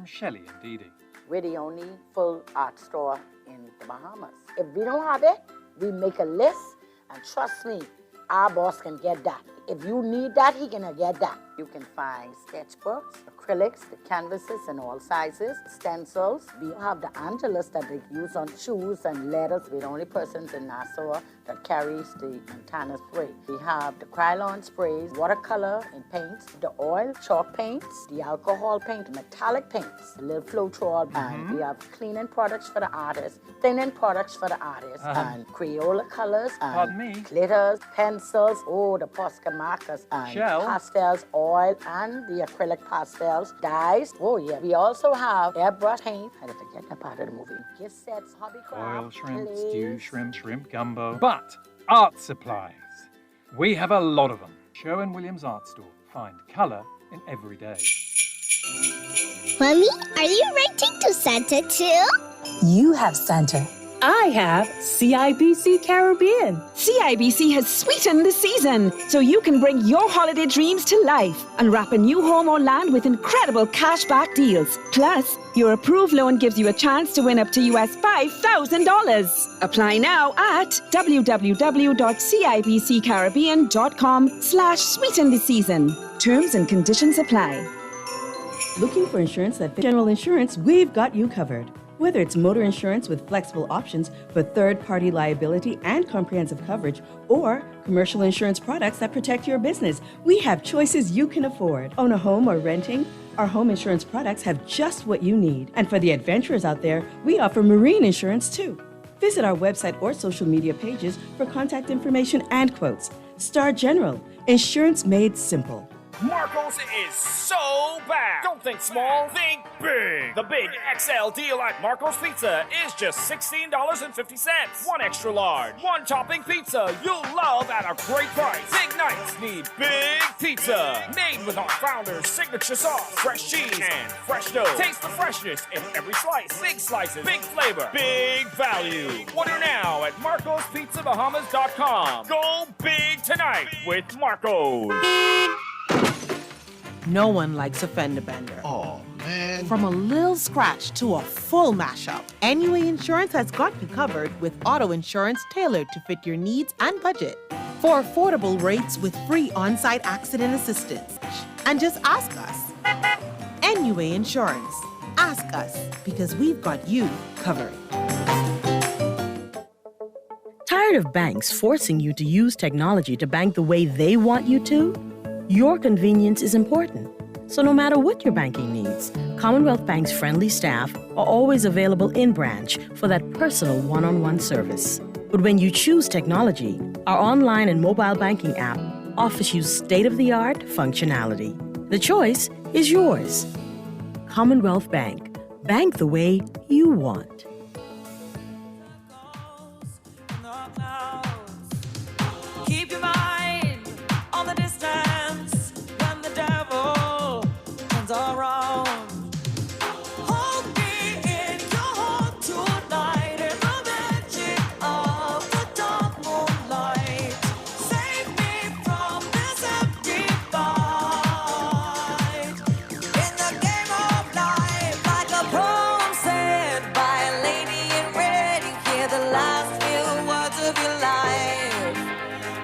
Shelley and Dee Dee. We're the only full art store in the Bahamas. If we don't have it, we make a list, and trust me, our boss can get that. If you need that, he can get that. You can find sketchbooks, acrylics, the canvases in all sizes, stencils. We have the Angelus that they use on shoes and leathers. We're the only persons in Nassau that carries the Montana spray. We have the Krylon sprays, watercolor and paints, the oil, chalk paints, the alcohol paint, metallic paints, the little Floetrol, and we have cleaning products for the artists, thinning products for the artists, and Crayola colors, and glitters, pencils, the Posca markers, and pastels, oil, and the acrylic pastels, dyes. We also have airbrush paint. I didn't forget that part of the movie. Gift sets, hobby craft, Oil shrimp, stew shrimp, shrimp gumbo. But art supplies. We have a lot of them. Sherwin-Williams Art Store. Find colour in every day. Mommy, are you renting to Santa too? You have Santa. I have CIBC Caribbean. CIBC has sweetened the season, so you can bring your holiday dreams to life and wrap a new home or land with incredible cashback deals. Plus, your approved loan gives you a chance to win up to US $5,000. Apply now at www.cibccaribbean.com/sweeten the season. Terms and conditions apply. Looking for insurance at General Insurance? We've got you covered. Whether it's motor insurance with flexible options for third-party liability and comprehensive coverage, or commercial insurance products that protect your business, we have choices you can afford. Own a home or renting? Our home insurance products have just what you need. And for the adventurers out there, we offer marine insurance too. Visit our website or social media pages for contact information and quotes. Star General, insurance made simple. Marco's is so bad. Don't think small, think big. The big XL deal at Marco's Pizza is just $16.50. One extra large, one topping pizza you'll love at a great price. Big nights need big pizza. Made with our founder's signature sauce, fresh cheese, and fresh dough. Taste the freshness in every slice. Big slices, big flavor, big value. Order now at MarcosPizzaBahamas.com. Go big tonight with Marco's. No one likes a fender bender. Oh, man. From a little scratch to a full mashup, NUA Insurance has got you covered with auto insurance tailored to fit your needs and budget. For affordable rates with free on-site accident assistance. And just ask us. NUA Insurance. Ask us, because we've got you covered. Tired of banks forcing you to use technology to bank the way they want you to? Your convenience is important. So no matter what your banking needs, Commonwealth Bank's friendly staff are always available in branch for that personal one-on-one service. But when you choose technology, our online and mobile banking app offers you state-of-the-art functionality. The choice is yours. Commonwealth Bank. Bank the way you want. Keep your mind on the distance when the devil turns around. Hold me in your heart tonight in the magic of the dark moonlight. Save me from this empty fight. In the game of life, like a poem said by a lady in red, you hear the last few words of your life.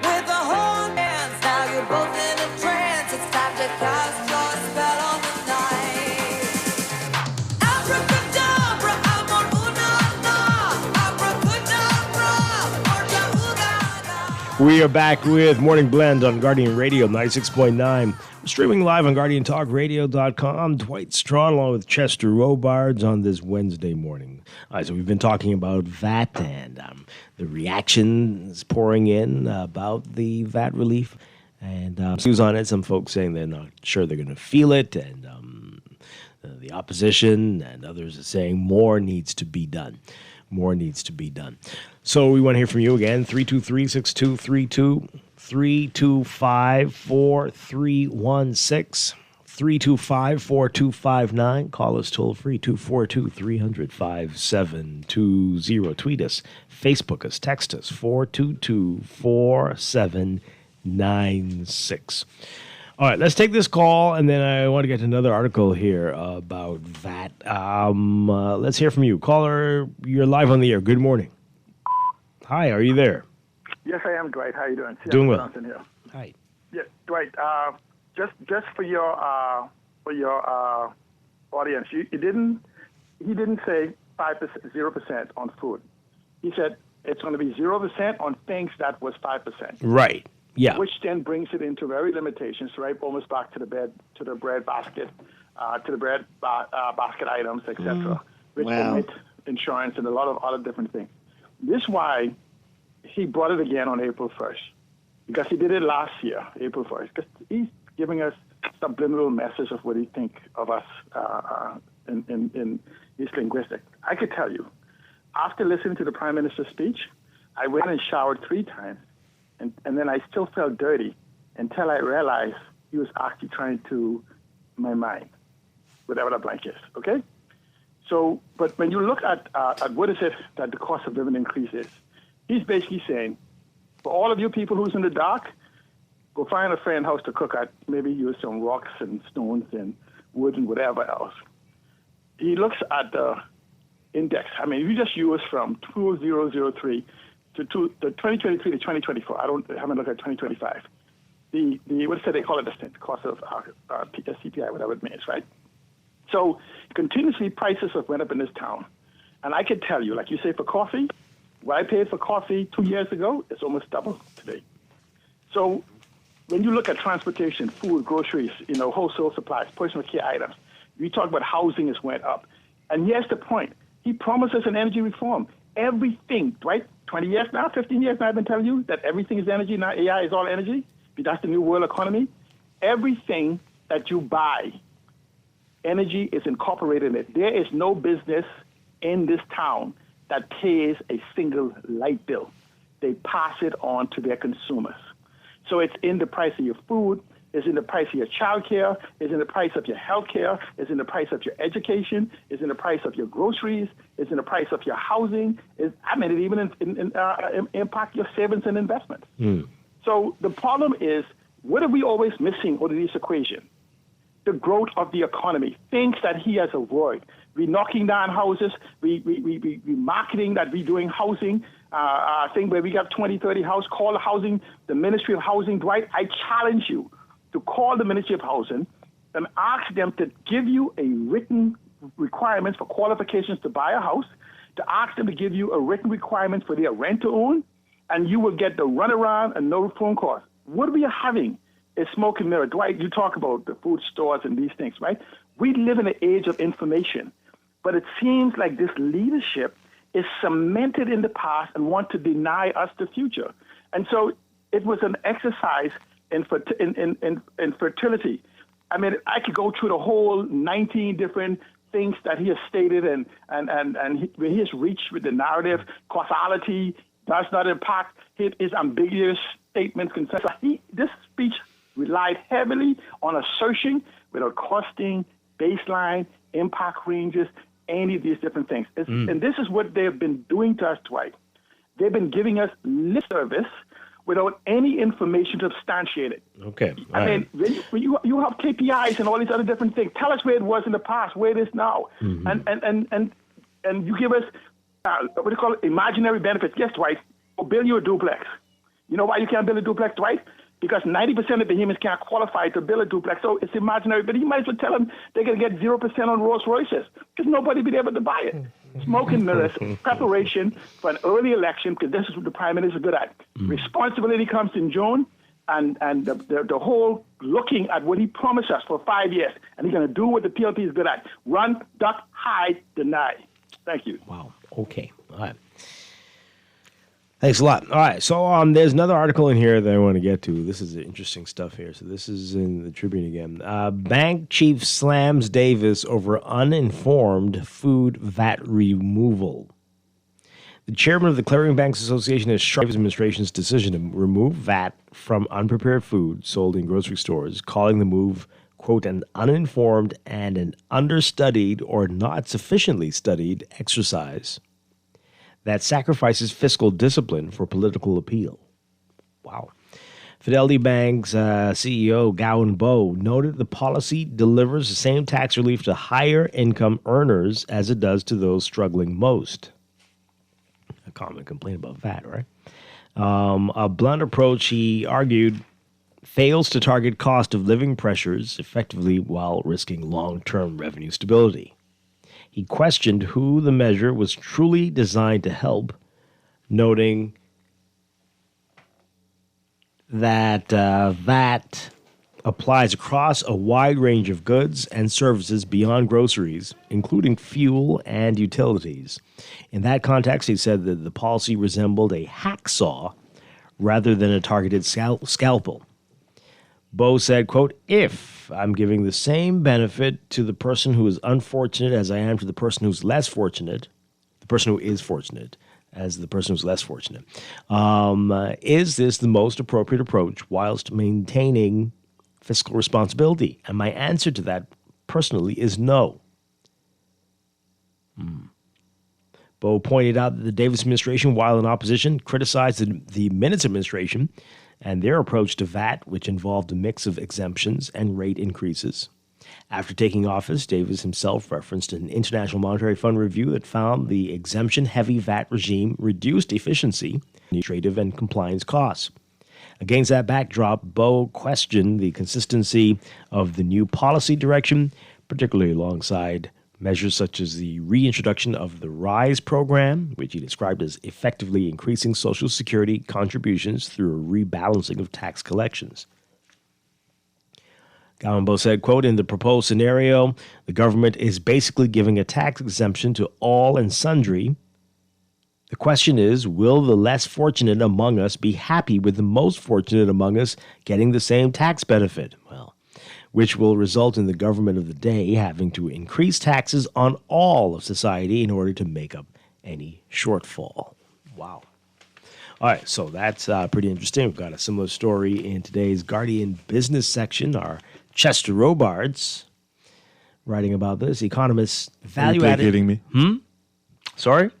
With the whole dance, now you're both in a trance. It's time to cast your spell on the night. Abracadabra, amor una na. Abracadabra, orja ugana. We are back with Morning Blend on Guardian Radio 96.9. We're streaming live on GuardianTalkRadio.com. Dwight Strachan along with Chester Robards on this Wednesday morning. All right, so we've been talking about VAT and the reactions pouring in about the VAT relief. And news on it, some folks saying they're not sure they're going to feel it. And the opposition and others are saying more needs to be done. More needs to be done. So we want to hear from you again, 323-6232, 325-4316, 325-4259. Call us toll free, 242-300-5720. Tweet us, Facebook us, text us, 422-4796. All right, let's take this call, and then I want to get to another article here about VAT. Let's hear from you. Caller, you're live on the air. Good morning. Hi, are you there? Yes, I am, Dwight. How are you doing? Doing well. Here. Hi. Yeah, Dwight. Just for your for your audience. He didn't say 5%, 0% on food. He said it's going to be 0% on things that was 5%. Right. Yeah. Which then brings it into very limitations, right? Almost back to the bread basket, to the bread basket items, etc. Which omit insurance and a lot of other different things. This is why he brought it again on April 1st, because he did it last year, April 1st, because he's giving us subliminal message of what he think of us in his linguistics. I could tell you, after listening to the Prime Minister's speech, I went and showered 3 times, and then I still felt dirty until I realized he was actually trying to my mind, whatever the blank is, okay? So, but when you look at what is it that the cost of living increase is, he's basically saying, for all of you people who's in the dark, go find a friend house to cook at, maybe use some rocks and stones and wood and whatever else. He looks at the index. I mean, if you just use from 2003 to the 2023 to 2024, I haven't looked at 2025. The what do they call it? The cost of CPI, whatever it means, right? So continuously prices have went up in this town. And I can tell you, like you say, for coffee, what I paid for coffee 2 years ago, it's almost double today. So when you look at transportation, food, groceries, wholesale supplies, personal care items, we talk about housing has went up. And here's the point. He promises an energy reform. Everything, right? 20 years now, 15 years now, I've been telling you that everything is energy. Now AI is all energy. That's the new world economy. Everything that you buy, energy is incorporated in it. There is no business in this town that pays a single light bill. They pass it on to their consumers. So it's in the price of your food, it's in the price of your child care, it's in the price of your health care, it's in the price of your education, it's in the price of your groceries, it's in the price of your housing. It even impact your savings and investments. So the problem is, what are we always missing out of this equation? The growth of the economy, things that he has avoided. We're knocking down houses. We marketing that we're doing housing thing where we got 20, 30 houses. Call the housing, the Ministry of Housing. Dwight, I challenge you to call the Ministry of Housing and ask them to give you a written requirements for qualifications to buy a house, to ask them to give you a written requirement for their rent to own, and you will get the runaround and no phone calls. What we are having is smoke and mirror. Dwight, you talk about the food stores and these things, right? We live in an age of information, but it seems like this leadership is cemented in the past and want to deny us the future. And so it was an exercise in fertility. I mean, I could go through the whole 19 different things that he has stated and he has reached with the narrative. Causality does not impact his ambiguous statements. This speech relied heavily on assertion without costing, baseline, impact ranges, any of these different things. And this is what they've been doing to us, Dwight. They've been giving us lip service without any information to substantiate it. Okay. I mean, when you have KPIs and all these other different things. Tell us where it was in the past, where it is now. And you give us, what do you call it, imaginary benefits. Yes, Dwight, we'll build you a duplex. You know why you can't build a duplex, Dwight? Because 90% of Bahamians can't qualify to build a duplex, so it's imaginary. But you might as well tell them they're going to get 0% on Rolls Royces because nobody will be able to buy it. Smoke and mirrors, preparation for an early election, because this is what the Prime Minister is good at. Responsibility comes in June, and the whole looking at what he promised us for 5 years, and he's going to do what the PLP is good at. Run, duck, hide, deny. Thank you. Wow. Okay. All right. Thanks a lot. All right, so there's another article in here that I want to get to. This is interesting stuff here. So this is in the Tribune again. Bank chief slams Davis over uninformed food VAT removal. The chairman of the Clearing Banks Association has struck his administration's decision to remove VAT from unprepared food sold in grocery stores, calling the move, quote, an uninformed and an understudied or not sufficiently studied exercise that sacrifices fiscal discipline for political appeal. Wow. Fidelity Bank's CEO, Gowan Bowe, noted the policy delivers the same tax relief to higher income earners as it does to those struggling most. A common complaint about VAT, right? A blunt approach, he argued, fails to target cost of living pressures effectively while risking long-term revenue stability. He questioned who the measure was truly designed to help, noting that VAT applies across a wide range of goods and services beyond groceries, including fuel and utilities. In that context, he said that the policy resembled a hacksaw rather than a targeted scalpel. Bo said, quote, if I'm giving the same benefit to the person who is unfortunate as I am to the person who's less fortunate, the person who is fortunate as the person who's less fortunate, is this the most appropriate approach whilst maintaining fiscal responsibility? And my answer to that personally is no. Bo pointed out that the Davis administration, while in opposition, criticized the Minutes administration and their approach to VAT, which involved a mix of exemptions and rate increases. After taking office, Davis himself referenced an International Monetary Fund review that found the exemption-heavy VAT regime reduced efficiency, administrative and compliance costs. Against that backdrop, Bo questioned the consistency of the new policy direction, particularly alongside measures such as the reintroduction of the RISE program, which he described as effectively increasing Social Security contributions through a rebalancing of tax collections. Gallimbo said, quote, in the proposed scenario, the government is basically giving a tax exemption to all and sundry. The question is, will the less fortunate among us be happy with the most fortunate among us getting the same tax benefit? Well, which will result in the government of the day having to increase taxes on all of society in order to make up any shortfall. Wow. All right, so that's pretty interesting. We've got a similar story in today's Guardian business section. Our Chester Robards writing about this. Economists value-added... Are you kidding me? Sorry?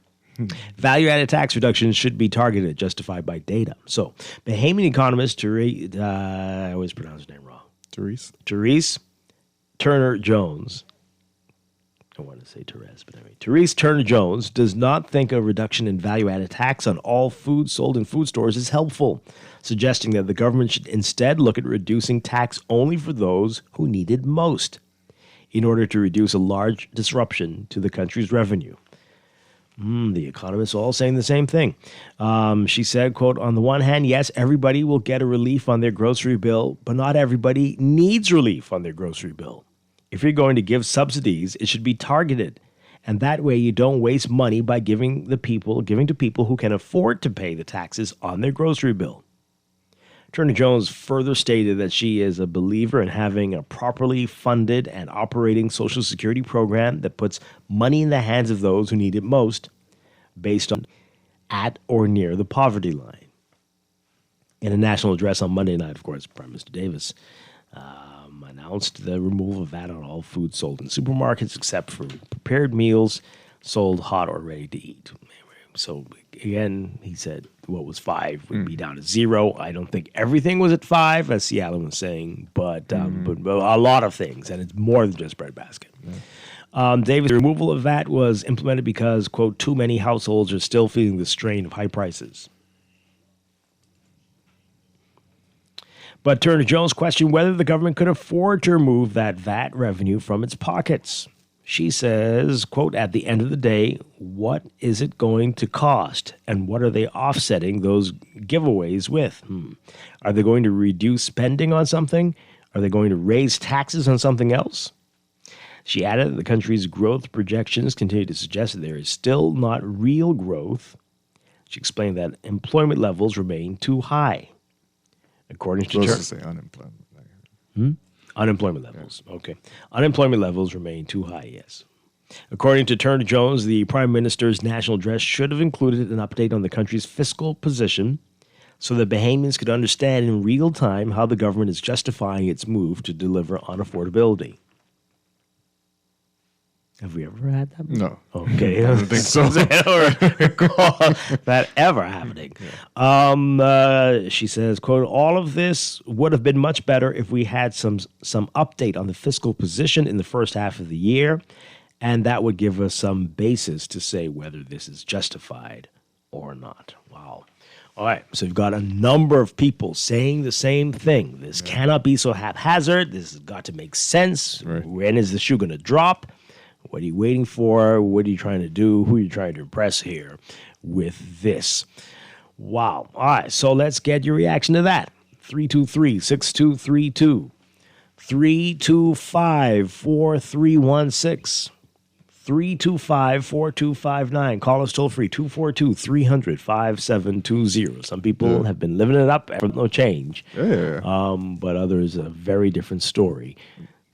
Value-added tax reductions should be targeted, justified by data. So, Bahamian economist I always pronounce her name wrong. Therese Turner-Jones. I want to say Therese, but anyway. Therese Turner-Jones does not think a reduction in value-added tax on all food sold in food stores is helpful, suggesting that the government should instead look at reducing tax only for those who need it most, in order to reduce a large disruption to the country's revenue. The economists all saying the same thing. She said, quote, on the one hand, yes, everybody will get a relief on their grocery bill, but not everybody needs relief on their grocery bill. If you're going to give subsidies, it should be targeted. And that way you don't waste money by giving to people who can afford to pay the taxes on their grocery bill. Turner-Jones further stated that she is a believer in having a properly funded and operating Social Security program that puts money in the hands of those who need it most, based on at or near the poverty line. In a national address on Monday night, of course, Prime Minister Davis announced the removal of VAT on all food sold in supermarkets except for prepared meals sold hot or ready to eat. So again, he said what was 5 would be down to 0. I don't think everything was at 5, as Seattle was saying, but a lot of things, and it's more than just breadbasket. Davis' removal of VAT was implemented because, quote, too many households are still feeling the strain of high prices. But Turner-Jones questioned whether the government could afford to remove that VAT revenue from its pockets. She says, quote, at the end of the day, what is it going to cost? And what are they offsetting those giveaways with? Are they going to reduce spending on something? Are they going to raise taxes on something else? She added that the country's growth projections continue to suggest that there is still not real growth. She explained that employment levels remain too high. According to say unemployment. Unemployment levels. Okay. Unemployment levels remain too high, yes. According to Turner-Jones, the Prime Minister's national address should have included an update on the country's fiscal position so that Bahamians could understand in real time how the government is justifying its move to deliver on affordability. Have we ever had that? No. Okay. I don't think so. I don't recall that ever happening. She says, quote, all of this would have been much better if we had some update on the fiscal position in the first half of the year, and that would give us some basis to say whether this is justified or not. Wow. All right, so you've got a number of people saying the same thing. This cannot be so haphazard. This has got to make sense. Right. When is the shoe going to drop? What are you waiting for? What are you trying to do? Who are you trying to impress here with this? Wow. All right, so let's get your reaction to that. 323-6232. 325-4316. 325-4259. Call us toll free, 242-300-5720. Some people have been living it up for no change. But others, a very different story.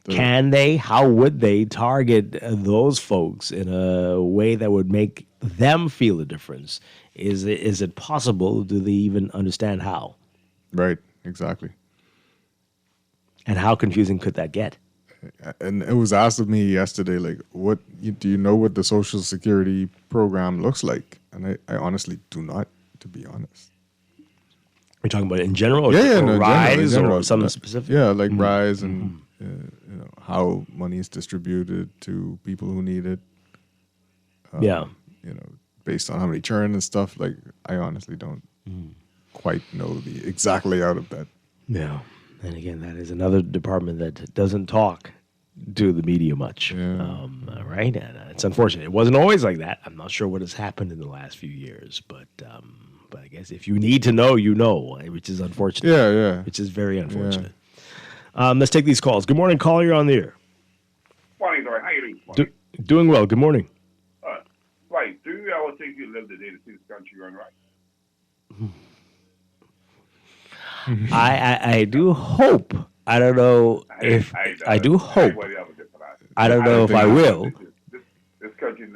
Can they, how would they target those folks in a way that would make them feel a difference? Is it possible? Do they even understand how? Right, exactly. And how confusing could that get? And it was asked of me yesterday, like, do you know what the Social Security program looks like? And I honestly do not, to be honest. Are you talking about it in general? Or Rise in general, or something specific? Yeah, like Rise and how money is distributed to people who need it. Based on how many churn and stuff. Like, I honestly don't quite know the exact layout of that. Yeah. And again, that is another department that doesn't talk to the media much, right? And it's unfortunate. It wasn't always like that. I'm not sure what has happened in the last few years, but I guess if you need to know, you know, which is unfortunate. Yeah. Which is very unfortunate. Let's take these calls. Good morning, caller. You're on the air. Morning, Dwight. How you doing? Doing well. Good morning. Dwight, do you ever think you live the day to see this country run right? I do hope. I don't know if I do hope. I don't know if I will. This country,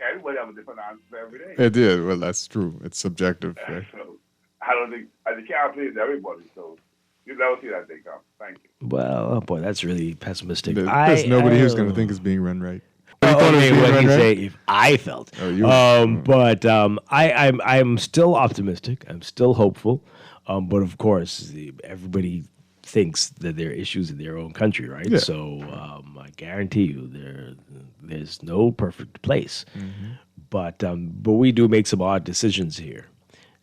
everybody have a different answer every day. It is. Well, that's true. It's subjective, right? So I don't think I can't please everybody. So you never see that day come. Thank you. Well, oh boy, that's really pessimistic. There's nobody who's going to think it's being run right. If I felt. But I'm still optimistic. I'm still hopeful. But of course, everybody thinks that there are issues in their own country, right? Yeah. So I guarantee you, there's no perfect place. But we do make some odd decisions here,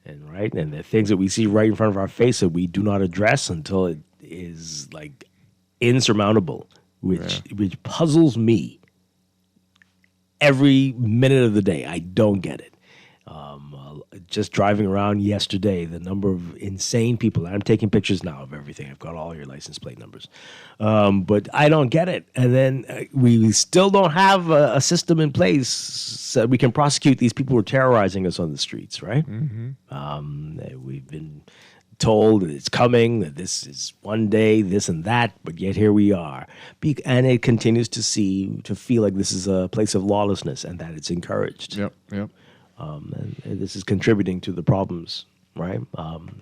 and the things that we see right in front of our face that we do not address until it is like insurmountable, which puzzles me every minute of the day. I don't get it. Just driving around yesterday, the number of insane people. I'm taking pictures now of everything. I've got all your license plate numbers. But I don't get it. And then we still don't have a system in place so we can prosecute these people who are terrorizing us on the streets, right? We've been told that it's coming, that this is one day, this and that, but yet here we are. And it continues to feel like this is a place of lawlessness and that it's encouraged. Yep. And this is contributing to the problems, right?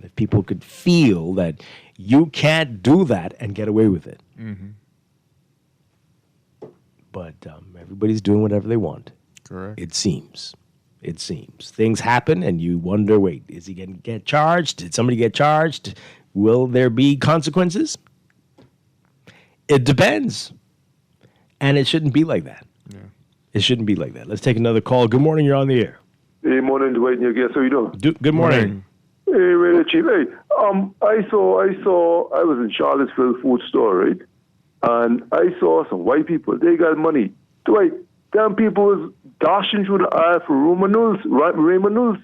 If people could feel that you can't do that and get away with it. But everybody's doing whatever they want. Correct. It seems. Things happen and you wonder, wait, is he going to get charged? Did somebody get charged? Will there be consequences? It depends. And it shouldn't be like that. It shouldn't be like that. Let's take another call. Good morning. You're on the air. Hey, morning, Dwight. And your guest. How you doing? Good morning. Hey, Radio Chief. Hey, I was in Charlottesville food store, right? And I saw some white people. They got money. Dwight, them people was dashing through the aisle for ramen noodles.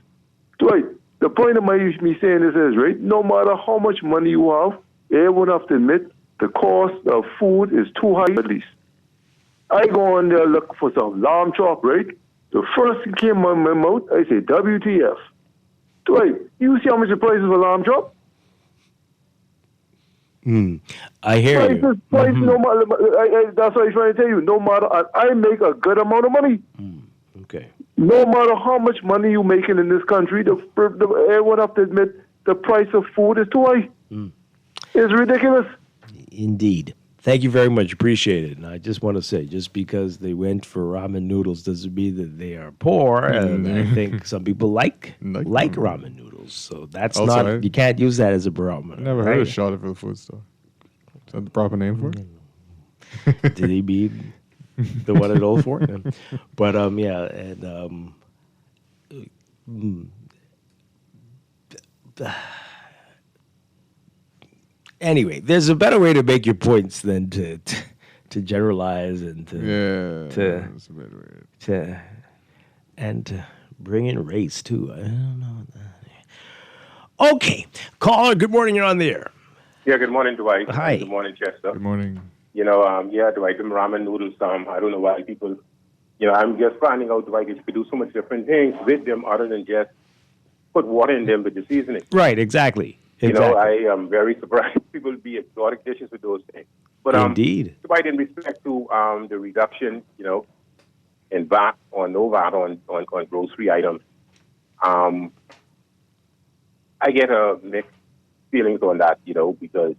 Dwight, the point of me saying this is, right, no matter how much money you have, everyone have to admit the cost of food is too high at least. I go on there look for some lamb chop, right? The first thing came out of my mouth, I say, WTF. Dwight, you see how much the price of a lamb chop? I hear you. No matter, that's what I'm trying to tell you. No matter, I make a good amount of money. Okay. No matter how much money you're making in this country, everyone have to admit the price of food is too high. It's ridiculous. Indeed. Thank you very much. Appreciate it. And I just want to say, just because they went for ramen noodles doesn't mean that they are poor. And I think some people like ramen noodles. So that's also, you can't use that as a barometer. Never heard of Charlottesville food store. Is that the proper name for it? Did he mean the one at Old Fort? But Anyway, there's a better way to make your points than to generalize and to that's a better way. To bring in race too. I don't know. Okay, caller. Good morning. You're on the air. Yeah, good morning, Dwight. Hi. Good morning, Chester. Good morning. Dwight, them ramen noodles, I don't know why people, I'm just finding out, Dwight, you could do so much different things with them other than just put water in them with the seasoning. Right, exactly. I am very surprised people be exotic dishes with those things. But Indeed. Dwight, in respect to the reduction, in VAT or no VAT on grocery items, I get a mixed feelings on that, because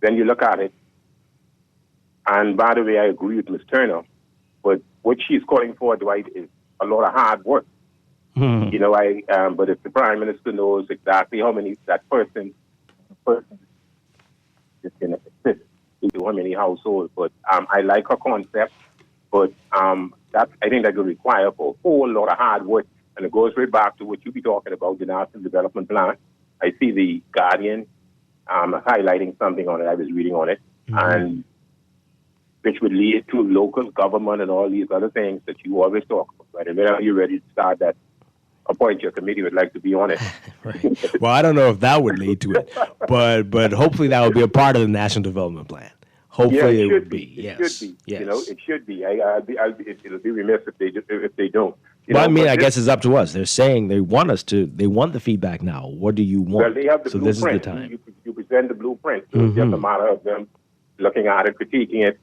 then you look at it, and by the way, I agree with Ms. Turner, but what she's calling for, Dwight, is a lot of hard work. But if the Prime Minister knows exactly how many that person is going to assist into how many households, but I like her concept, but I think that will require for a whole lot of hard work, and it goes right back to what you be talking about, the National Development Plan. I see the Guardian highlighting something on it. I was reading on it, and which would lead to local government and all these other things that you always talk about. Right? And whenever you're ready to start that, appoint your committee would like to be on it. Right. Well, I don't know if that would lead to it, but hopefully that would be a part of the National Development Plan. Hopefully it would be. It Yes. should be. Yes. It should be. It'll be remiss if they don't. I guess it's up to us. They're saying they want the feedback now. What do you want? Well, they have the so blueprint. This is the time. You present the blueprint. So it's just a matter of them looking at it, critiquing it,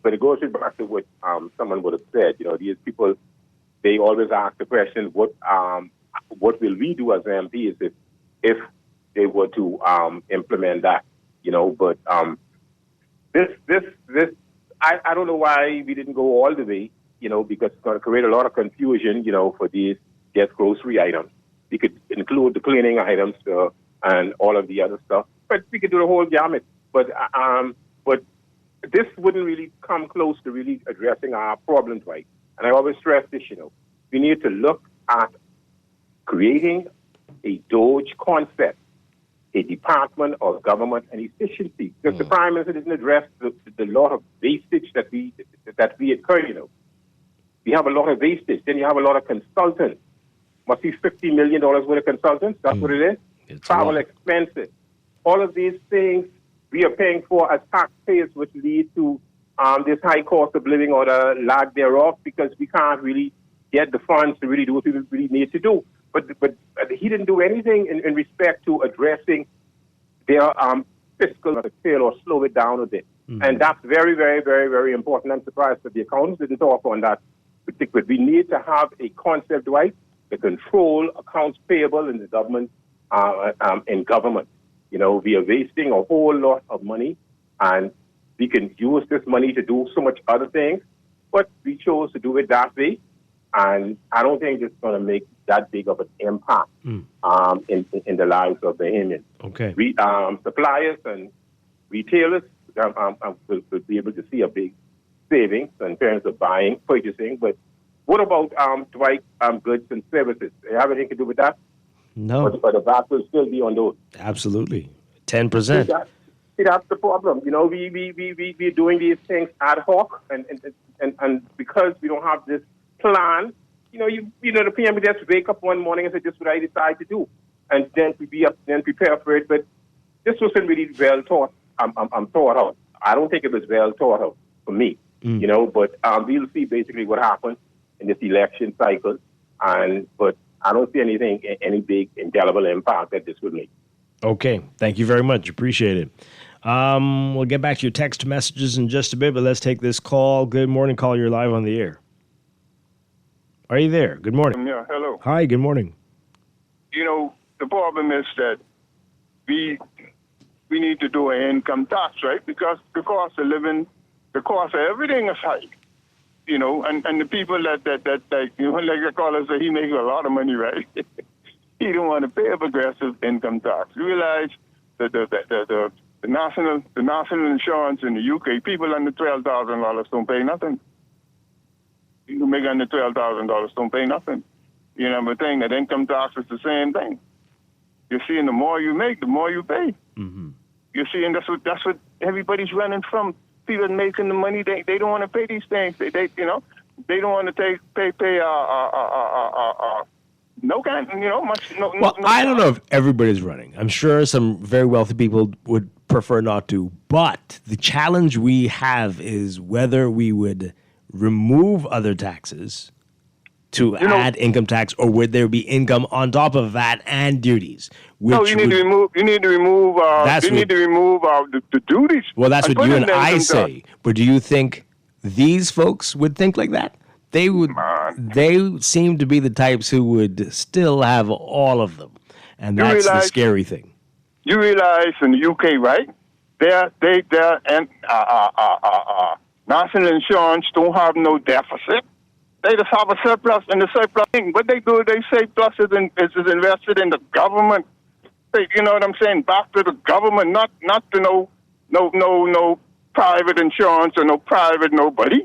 but it goes back to what someone would have said. These people, they always ask the question, what will we do as MPs if they were to implement that? But this I don't know why we didn't go all the way. Because it's going to create a lot of confusion, for these just grocery items. We could include the cleaning items and all of the other stuff, but we could do the whole gamut. But this wouldn't really come close to really addressing our problems, right? And I always stress this, we need to look at creating a DOGE concept, a Department of Government and Efficiency. Because the Prime Minister didn't address the lot of wastage that we incur, We have a lot of wastage. Then you have a lot of consultants. Must be $50 million worth of consultants. That's what it is. Travel expenses. All of these things we are paying for as taxpayers, which lead to this high cost of living or the lack thereof, because we can't really get the funds to really do what we really need to do. But he didn't do anything in respect to addressing their fiscal fail or slow it down a bit. And that's very, very, very, very important. I'm surprised that the accountants didn't talk on that. But we need to have a concept, right, to control accounts payable in the government, in government. We are wasting a whole lot of money, and we can use this money to do so much other things, but we chose to do it that way, and I don't think it's going to make that big of an impact in the lives of the Bahamians. Okay. Suppliers and retailers will be able to see a big savings in terms of purchasing, but what about Dwight, goods and services? Do you have anything to do with that? No. But the VAT will still be on those. Absolutely. 10%. See, that's the problem. We're doing these things ad hoc, and because we don't have this plan, the PM would just wake up one morning and say, this is what I decide to do. And then we be up and prepare for it. But this wasn't really well thought. I'm thought out. I don't think it was well thought out for me. But we'll see basically what happens in this election cycle, but I don't see any big indelible impact that this would make. Okay, thank you very much. Appreciate it. We'll get back to your text messages in just a bit, but let's take this call. Good morning, call. You're live on the air. Are you there? Good morning. Yeah, hello. Hi, good morning. The problem is that we need to do an income tax, right? Because the cost of living, the cost of everything is high. And the people that like the caller said, he makes a lot of money, right? He don't want to pay a progressive income tax. Realize that the national insurance in the UK, people under $12,000 don't pay nothing. People make under $12,000 don't pay nothing. But thing that income tax is the same thing. You see, and the more you make, the more you pay. Mm-hmm. You see, and that's what everybody's running from. People making the money, they don't want to pay these things. They they don't want to pay no kind, much. No, Well, I don't know if everybody's running. I'm sure some very wealthy people would prefer not to. But the challenge we have is whether we would remove other taxes to add income tax, or would there be income on top of that and duties? No, you need to remove. You need to remove. The duties. Well, that's and what put you in and the I income say. tax. But do you think these folks would think like that? They would. They seem to be the types who would still have all of them, and You that's the realize- scary thing. You realize in the UK, right? Their national insurance don't have no deficit. They just have a surplus, and the surplus thing. What they do, they say plus is invested in the government. You know what I'm saying? Back to the government, not to no private insurance or no private nobody.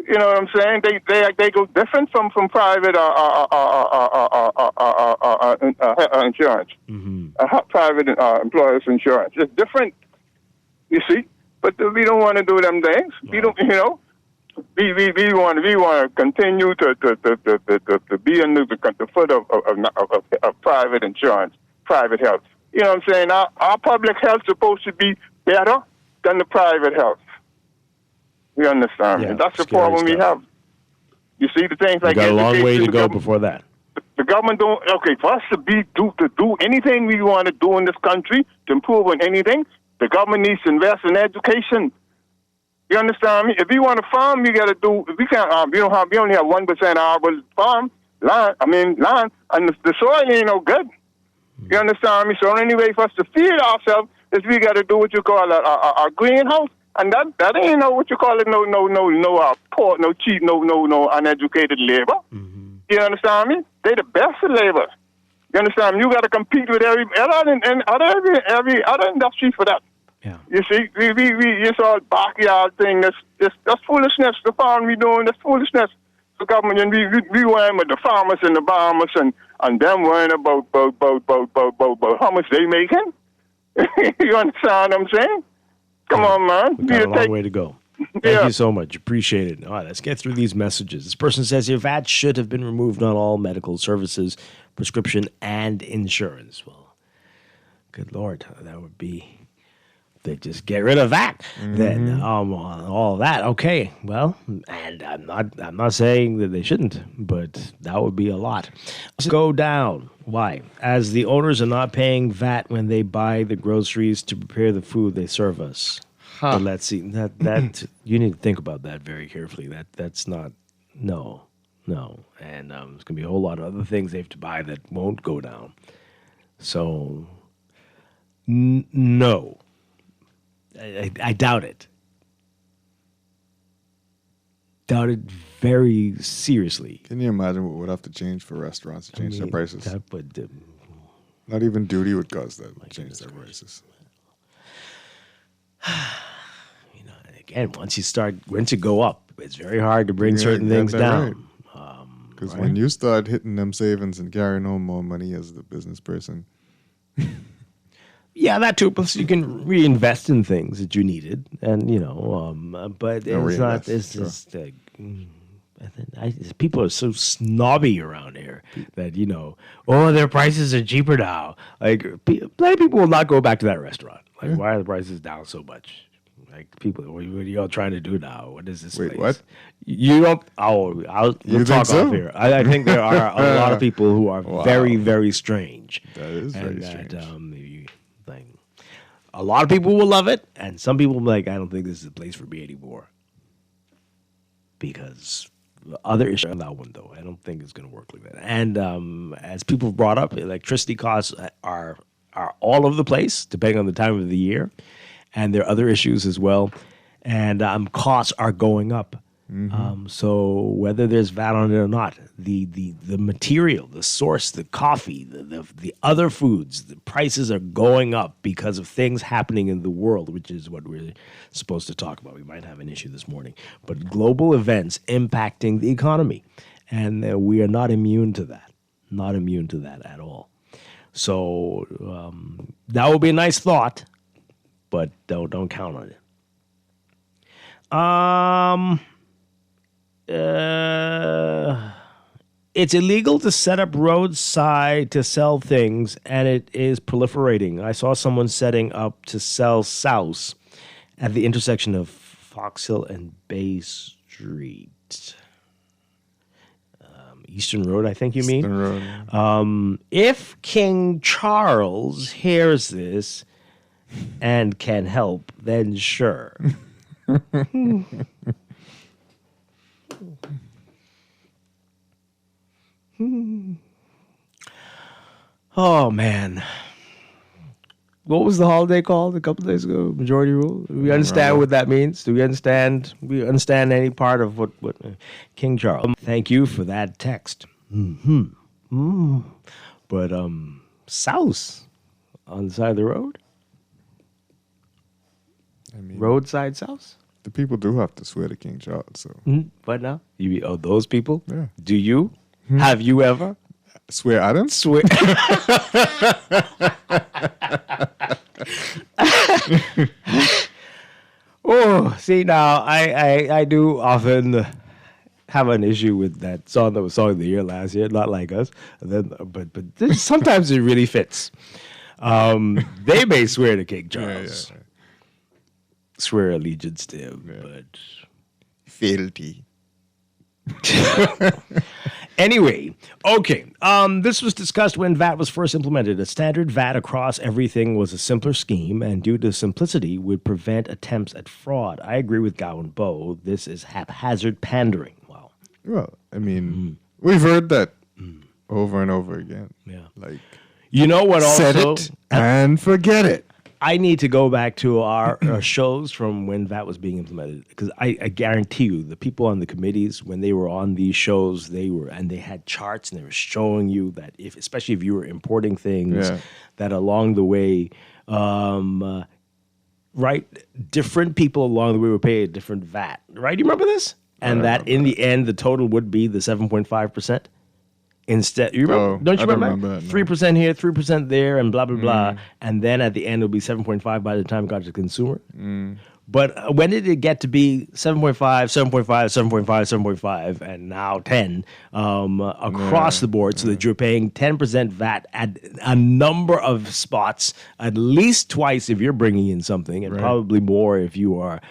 You know what I'm saying? They go different from private insurance, private employers insurance. It's different, you see. But we don't want to do them things. We don't, We want to continue to be in the foot of private insurance, private health. You know what I'm saying? Our public health is supposed to be better than the private health. You understand me? That's the problem we have. You see the things like We got a long way to education, go before that. the government don't. Okay, for us to do anything we want to do in this country to improve on anything, the government needs to invest in education. You understand me? If you want to farm, you got to do. We can't. We only have 1% of our farm land. Land, and the soil ain't no good. You understand me? So anyway, for us to feed ourselves, is we got to do what you call a greenhouse, and that ain't what you call it. No poor, no cheap, no uneducated labor. You understand me? They the best of labor. You understand me? You got to compete with every other industry for that. Yeah. You see, we it's all backyard thing. That's foolishness. The farm we doing, that's foolishness. The government, and we worrying about the farmers and the farmers and them worrying about how much they making. You understand what I'm saying? Come on, man. We've got a long way to go. Thank you so much. Appreciate it. All right, let's get through these messages. This person says here, VAT should have been removed on all medical services, prescription, and insurance. Well, good Lord, that would be... They just get rid of that. Then all that. Okay. Well, and I'm not saying that they shouldn't, but that would be a lot. Let's go down. Why? As the owners are not paying VAT when they buy the groceries to prepare the food they serve us. But let's see. That you need to think about that very carefully. That's not no. And there's gonna be a whole lot of other things they have to buy that won't go down. So no. I doubt it. Doubt it very seriously. Can you imagine what would have to change for restaurants to change their prices? That would, not even duty would cause that to change their prices. Again, once you go up, it's very hard to bring certain things down. Because when you start hitting them savings and carrying home more money as the business person. Yeah, that too. Plus, you can reinvest in things that you needed, and but it's not. It's just people are so snobby around here that their prices are cheaper now. Like, plenty of people will not go back to that restaurant. Like, why are the prices down so much? Like, people, what are you all trying to do now? What is this? Wait, place? what? You don't. We'll talk so? off here. I think there are a lot of people who are very, very strange. That is very strange. A lot of people will love it, and some people will be like, I don't think this is a place for me anymore. Because the other issue on that one, though, I don't think it's going to work like that. And as people have brought up, electricity costs are all over the place, depending on the time of the year. And there are other issues as well. And costs are going up. So whether there's VAT on it or not, the material, the source, the coffee, the other foods, the prices are going up because of things happening in the world, which is what we're supposed to talk about. We might have an issue this morning, but global events impacting the economy, and we are not immune to that. Not immune to that at all. So that would be a nice thought, but don't count on it. It's illegal to set up roadside to sell things, and it is proliferating. I saw someone setting up to sell souse at the intersection of Fox Hill and Bay Street. Eastern Road, I think you mean. Eastern Road. If King Charles hears this and can help, then sure. Oh, man. What was the holiday called a couple days ago? Majority rule? Do we understand what that means? Do we understand? We understand any part of what King Charles? Thank you for that text. But souse on the side of the road? I mean, roadside souse? The people do have to swear to King Charles. So What now? Those people? Yeah. Do you? Have you ever? Swear at him? Swear. Oh, see now, I do often have an issue with that song that was Song of the Year last year. Not Like Us, but sometimes it really fits. They may swear to King Charles, swear allegiance to him, but fealty. Anyway, okay. This was discussed when VAT was first implemented. A standard VAT across everything was a simpler scheme, and due to simplicity, would prevent attempts at fraud. I agree with Gowan Bowe. This is haphazard pandering. Wow. Well, I mean, we've heard that over and over again. Yeah. Like, you know what? Set Also, it and forget it. I need to go back to our shows from when VAT was being implemented, because I guarantee you the people on the committees, when they were on these shows, they had charts and they were showing you that especially if you were importing things, that along the way, different people along the way would pay a different VAT, right? You remember this? And that in the end, the total would be the 7.5%. Instead, you remember? Don't you remember? 3% here, 3% there, and blah blah blah. And then at the end, it'll be 7.5 by the time it got to the consumer. But when did it get to be 7.5, 7.5, 7.5, 7.5, and now 10 across the board, so that you're paying 10% VAT at a number of spots, at least twice if you're bringing in something, and probably more if you are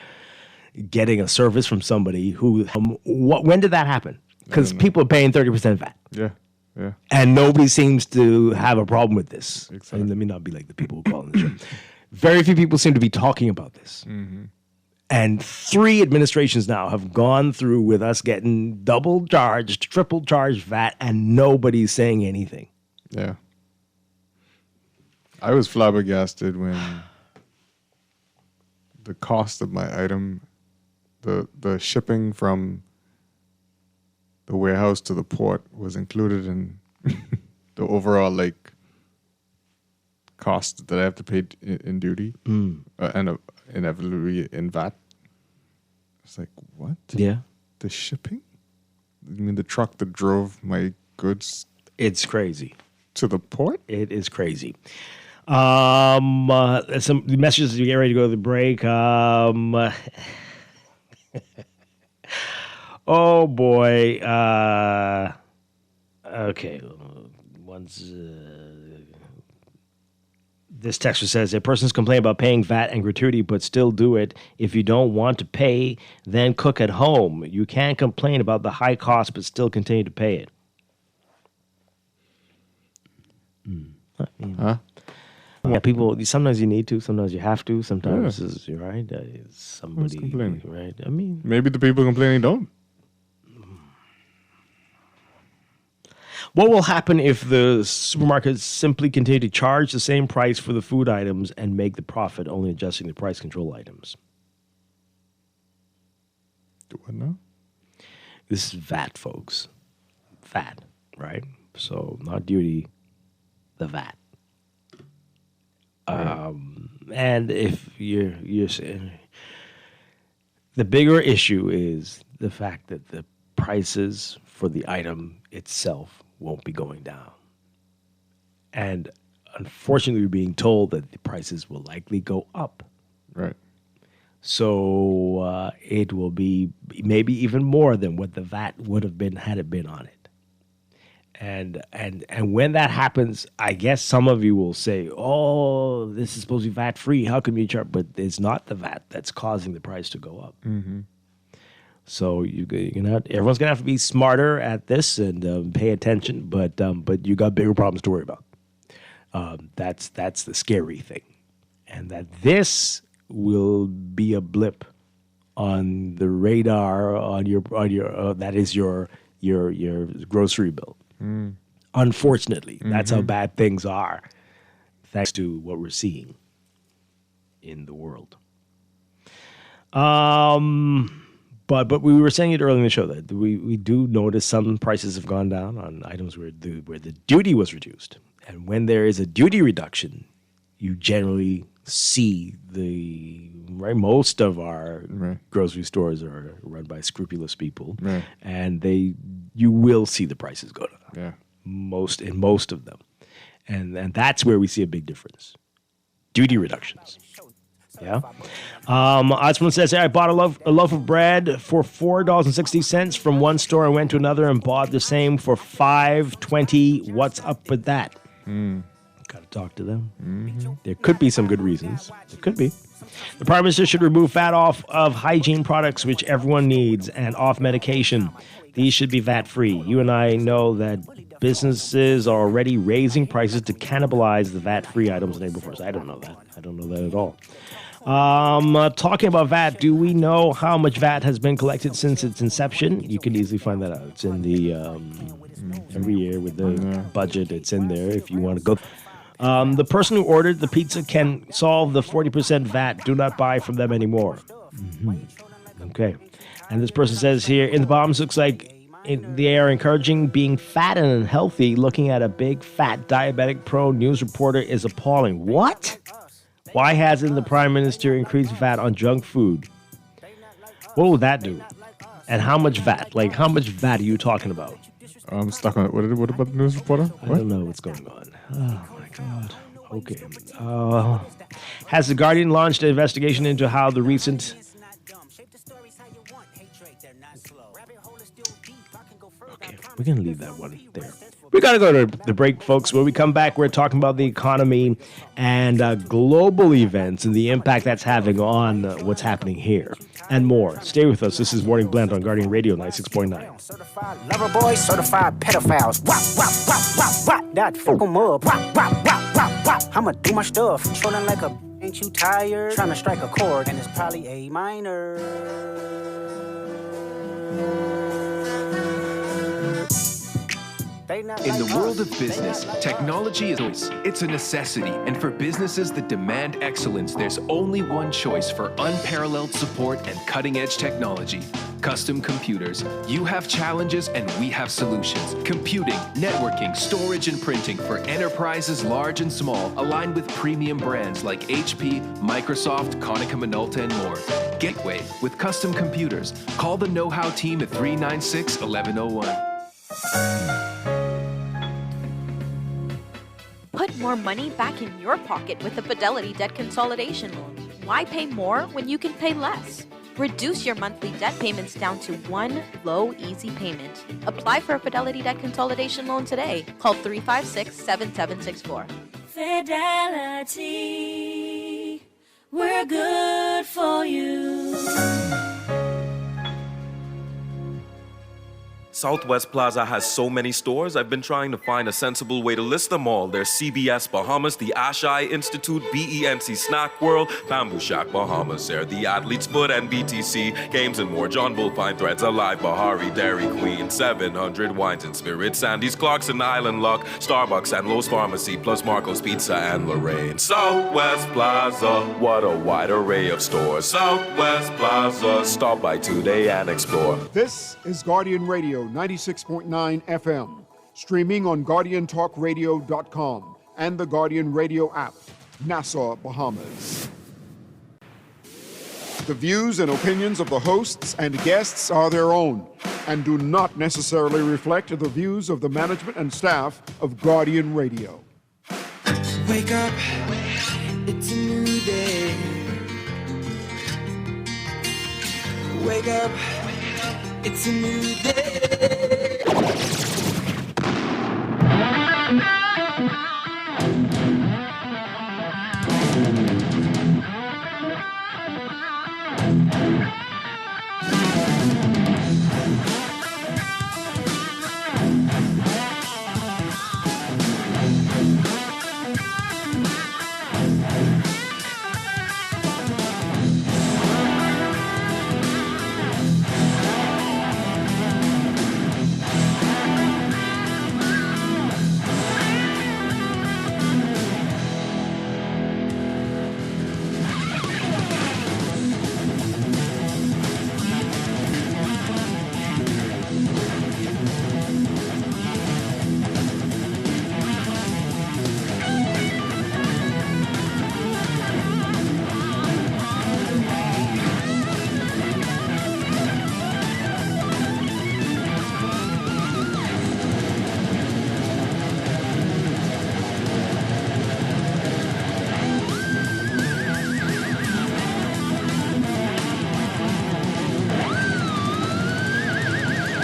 getting a service from somebody who. When did that happen? Because people are paying 30% VAT. Yeah. Yeah. And nobody seems to have a problem with this. Exactly. I mean, let me not be like the people who call in the show. Very few people seem to be talking about this. And 3 administrations now have gone through with us getting double charged, triple charged VAT, and nobody's saying anything. Yeah. I was flabbergasted when the cost of my item, the shipping from the warehouse to the port was included in the overall cost that I have to pay in duty and inevitably in VAT. It's like, what? Yeah. The shipping? You mean the truck that drove my goods? It's crazy. To the port? It is crazy. Some messages as you get ready to go to the break. Oh boy. Okay. This texter says a person's complaining about paying VAT and gratuity, but still do it. If you don't want to pay, then cook at home. You can't complain about the high cost, but still continue to pay it. Huh? Yeah, people. Sometimes you need to. Sometimes you have to. Sometimes you're right. Somebody complaining? Right. I mean, maybe the people complaining don't. What will happen if the supermarkets simply continue to charge the same price for the food items and make the profit, only adjusting the price control items? Do what now? This is VAT, folks. VAT, right? So not duty, the VAT. And if you're saying, the bigger issue is the fact that the prices for the item itself won't be going down. And unfortunately, we're being told that the prices will likely go up. Right. So it will be maybe even more than what the VAT would have been had it been on it. And when that happens, I guess some of you will say, "Oh, this is supposed to be VAT free. How come you charge?" But it's not the VAT that's causing the price to go up. Mm-hmm. So everyone's gonna have to be smarter at this and pay attention. But you got bigger problems to worry about. That's the scary thing, and that this will be a blip on the radar on your that is your grocery bill. Mm. Unfortunately, that's how bad things are, thanks to what we're seeing in the world. But we were saying it earlier in the show that we do notice some prices have gone down on items where the duty was reduced, and when there is a duty reduction, you generally see most of our grocery stores are run by scrupulous people, and you will see the prices go down. Yeah, most of them, and that's where we see a big difference. Duty reductions. Yeah. Osman says, I bought a loaf of bread for $4.60 from one store and went to another and bought the same for $5.20. What's up with that? Got to talk to them. Mm-hmm. There could be some good reasons. There could be. The Prime Minister should remove VAT off of hygiene products, which everyone needs, and off medication. These should be VAT-free. You and I know that businesses are already raising prices to cannibalize the VAT-free items in April 1st. I don't know that. I don't know that at all. Talking about VAT, do we know how much VAT has been collected since its inception? You can easily find that out. It's in the every year with the budget. It's in there if you want to go. The person who ordered the pizza can solve the 40% VAT. Do not buy from them anymore. Mm-hmm. Okay. And this person says here, in the Bahamas, looks like they are encouraging being fat and unhealthy. Looking at a big, fat, diabetic-prone news reporter is appalling. What? Why hasn't the Prime Minister increased VAT on junk food? What will that do? And how much VAT? Like, how much VAT are you talking about? I'm stuck on it. What about the news reporter? What? I don't know what's going on. Oh, my God. Okay. Has The Guardian launched an investigation into how the recent... Okay, we're going to leave that one there. We got to go to the break, folks. When we come back, we're talking about the economy and global events and the impact that's having on what's happening here and more. Stay with us. This is Morning Blend on Guardian Radio 96.9. Certified lover boy, certified pedophiles. Wop, wop, wop, wop, wop. That fuck 'em up. Wop, wop, wop, wop, wop. I'ma do my stuff. Trolling like a ain't you tired? Trying to strike a chord, and it's probably A minor. In the world of business, technology is choice. It's a necessity, and for businesses that demand excellence, there's only one choice for unparalleled support and cutting-edge technology. Custom Computers. You have challenges and we have solutions. Computing, networking, storage, and printing for enterprises large and small, aligned with premium brands like HP, Microsoft, Konica Minolta, and more. Gateway with Custom Computers. Call the know-how team at 396-1101. Put more money back in your pocket with the Fidelity Debt Consolidation Loan. Why pay more when you can pay less? Reduce your monthly debt payments down to one low, easy payment. Apply for a Fidelity Debt Consolidation Loan today. Call 356-7764. Fidelity, we're good for you. Southwest Plaza has so many stores, I've been trying to find a sensible way to list them all. There's CBS Bahamas, the Ashai Institute, BENC Snack World, Bamboo Shack Bahamas, there the Athlete's Foot and BTC, Games and More, John Bull Fine Threads, Alive, Bahari, Dairy Queen, 700 Wines and Spirits, Sandy's Clocks and Island Luck, Starbucks and Lowe's Pharmacy, plus Marco's Pizza and Lorraine. Southwest Plaza, what a wide array of stores. Southwest Plaza, stop by today and explore. This is Guardian Radio 96.9 FM, streaming on GuardianTalkRadio.com and the Guardian Radio app, Nassau, Bahamas. The views and opinions of the hosts and guests are their own and do not necessarily reflect the views of the management and staff of Guardian Radio. Wake up, it's a new day. Wake up, it's a new day.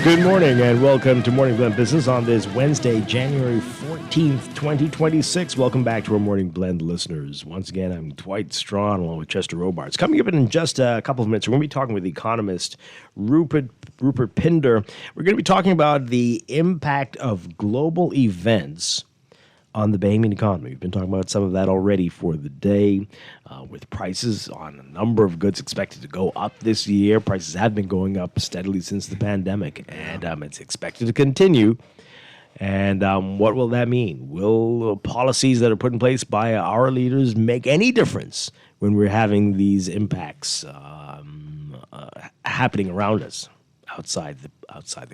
Good morning and welcome to Morning Blend Business on this Wednesday, January 14th, 2026. Welcome back to our Morning Blend listeners. Once again, I'm Dwight Strachan along with Chester Robards. Coming up in just a couple of minutes, we're going to be talking with economist Rupert Pinder. We're going to be talking about the impact of global events on the Bahamian economy. We've been talking about some of that already for the day, with prices on a number of goods expected to go up this year. Prices have been going up steadily since the pandemic, and it's expected to continue. And what will that mean? Will policies that are put in place by our leaders make any difference when we're having these impacts happening around us? Outside the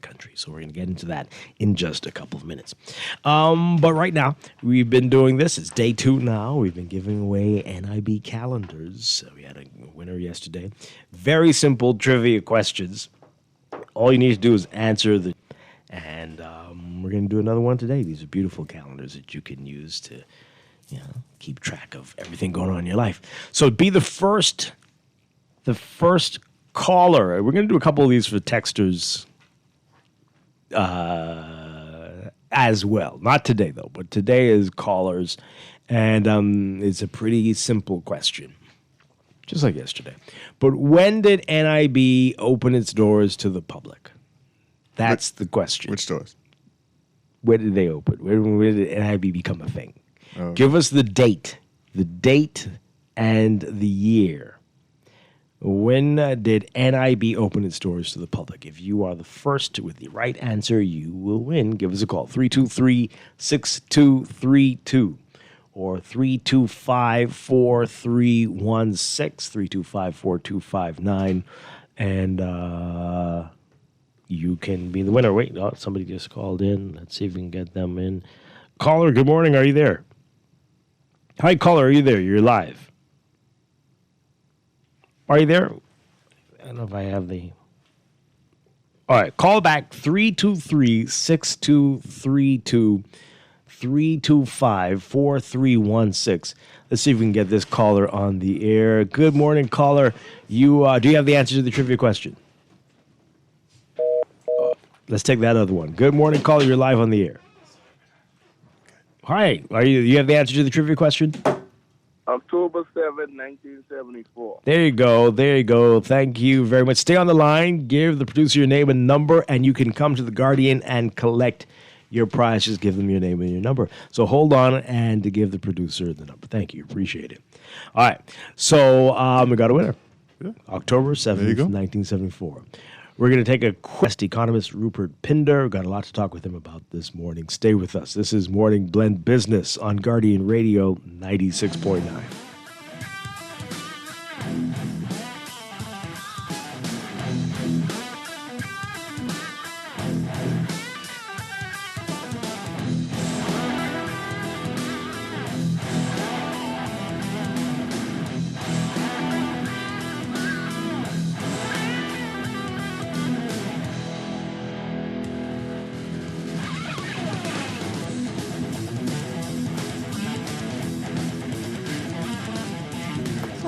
country. So we're going to get into that in just a couple of minutes. But right now, we've been doing this. It's day 2 now. We've been giving away NIB calendars. We had a winner yesterday. Very simple trivia questions. All you need to do is answer the... And we're going to do another one today. These are beautiful calendars that you can use to keep track of everything going on in your life. So be the first caller. We're going to do a couple of these for texters as well. Not today, though, but today is callers. And it's a pretty simple question, just like yesterday. But when did NIB open its doors to the public? That's the question. Which doors? Where did they open? Where did NIB become a thing? Oh. Give us the date and the year. When did NIB open its doors to the public? If you are the first with the right answer, you will win. Give us a call, 323-6232 or 325-4316, 325-4259, and you can be the winner. Wait, somebody just called in. Let's see if we can get them in. Caller, good morning. Are you there? Hi, caller. Are you there? You're live. Are you there? I don't know if I have the... All right, call back 323-6232, 325-4316. Let's see if we can get this caller on the air. Good morning, caller. Do you have the answer to the trivia question? Let's take that other one. Good morning, caller. You're live on the air. Hi. You have the answer to the trivia question? October 7, 1974. There you go. Thank you very much. Stay on the line. Give the producer your name and number, and you can come to the Guardian and collect your prize. Just give them your name and your number. So hold on and to give the producer the number. Thank you. Appreciate it. All right. So we got a winner. Yeah. October 7th, 1974. We're going to take a quest. Economist Rupert Pinder. Got a lot to talk with him about this morning. Stay with us. This is Morning Blend Business on Guardian Radio 96.9.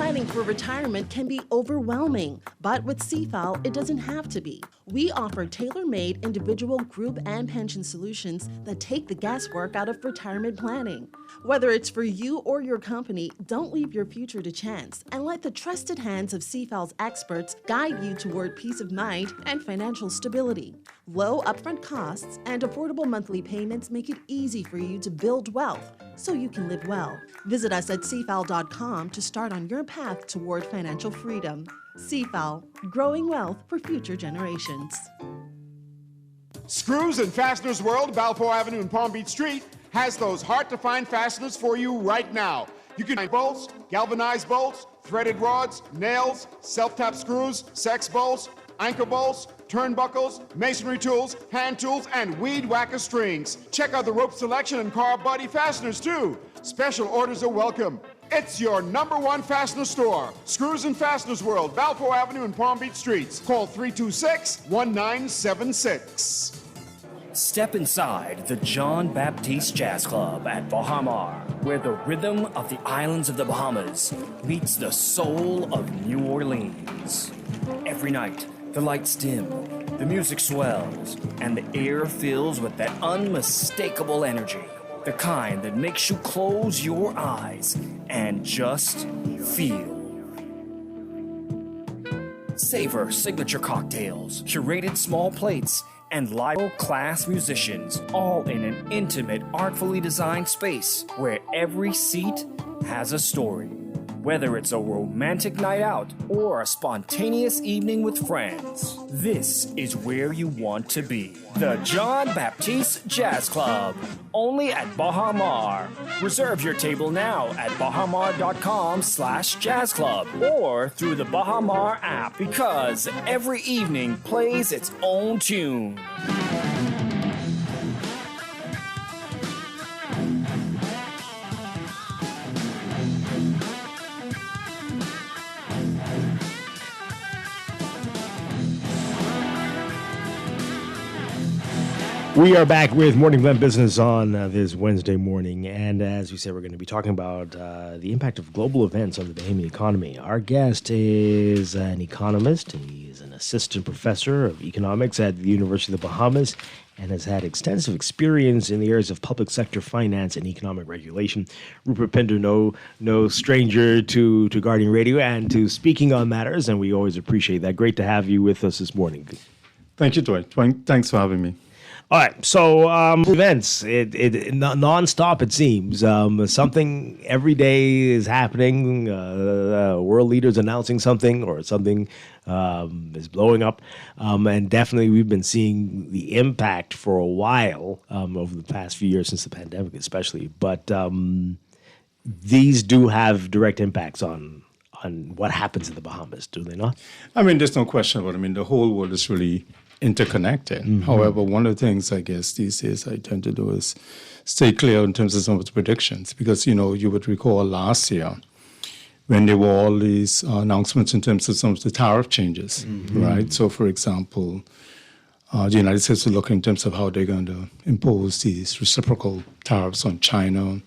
Planning for retirement can be overwhelming, but with CFAL, it doesn't have to be. We offer tailor-made individual, group, and pension solutions that take the guesswork out of retirement planning. Whether it's for you or your company, don't leave your future to chance and let the trusted hands of CFAL's experts guide you toward peace of mind and financial stability. Low upfront costs and affordable monthly payments make it easy for you to build wealth so you can live well. Visit us at cfal.com to start on your path toward financial freedom. CFAL, growing wealth for future generations. Screws and Fasteners World, Balfour Avenue and Palm Beach Street, has those hard-to-find fasteners for you right now. You can find bolts, galvanized bolts, threaded rods, nails, self-tap screws, sex bolts, anchor bolts, turnbuckles, masonry tools, hand tools, and weed whacker strings. Check out the rope selection and car body fasteners, too. Special orders are welcome. It's your #1 fastener store. Screws and Fasteners World, Balfour Avenue and Palm Beach Streets. Call 326-1976. Step inside the John Baptiste Jazz Club at Bahamar, where the rhythm of the islands of the Bahamas meets the soul of New Orleans. Every night, the lights dim, the music swells, and the air fills with that unmistakable energy, the kind that makes you close your eyes and just feel. Savor signature cocktails, curated small plates, and live class musicians, all in an intimate, artfully designed space where every seat has a story. Whether it's a romantic night out or a spontaneous evening with friends, this is where you want to be. The John Baptiste Jazz Club, only at Bahamar. Reserve your table now at bahamar.com/jazz club or through the Bahamar app, because every evening plays its own tune. We are back with Morning Blend Business on this Wednesday morning. And as we said, we're going to be talking about the impact of global events on the Bahamian economy. Our guest is an economist. He is an assistant professor of economics at the University of the Bahamas and has had extensive experience in the areas of public sector finance and economic regulation. Rupert Pinder, no stranger to Guardian Radio and to speaking on matters, and we always appreciate that. Great to have you with us this morning. Thank you, Dwight. Thanks for having me. All right, so events, it nonstop, it seems. Something every day is happening. World leaders announcing something, or something is blowing up. And definitely we've been seeing the impact for a while over the past few years, since the pandemic especially. But these do have direct impacts on what happens in the Bahamas, do they not? I mean, there's no question about it. I mean, the whole world is really interconnected. Mm-hmm. However, one of the things I guess these days I tend to do is stay clear in terms of some of the predictions, because, you would recall last year when there were all these announcements in terms of some of the tariff changes, mm-hmm. right? So, for example, the United States will look in terms of how they're going to impose these reciprocal tariffs on China.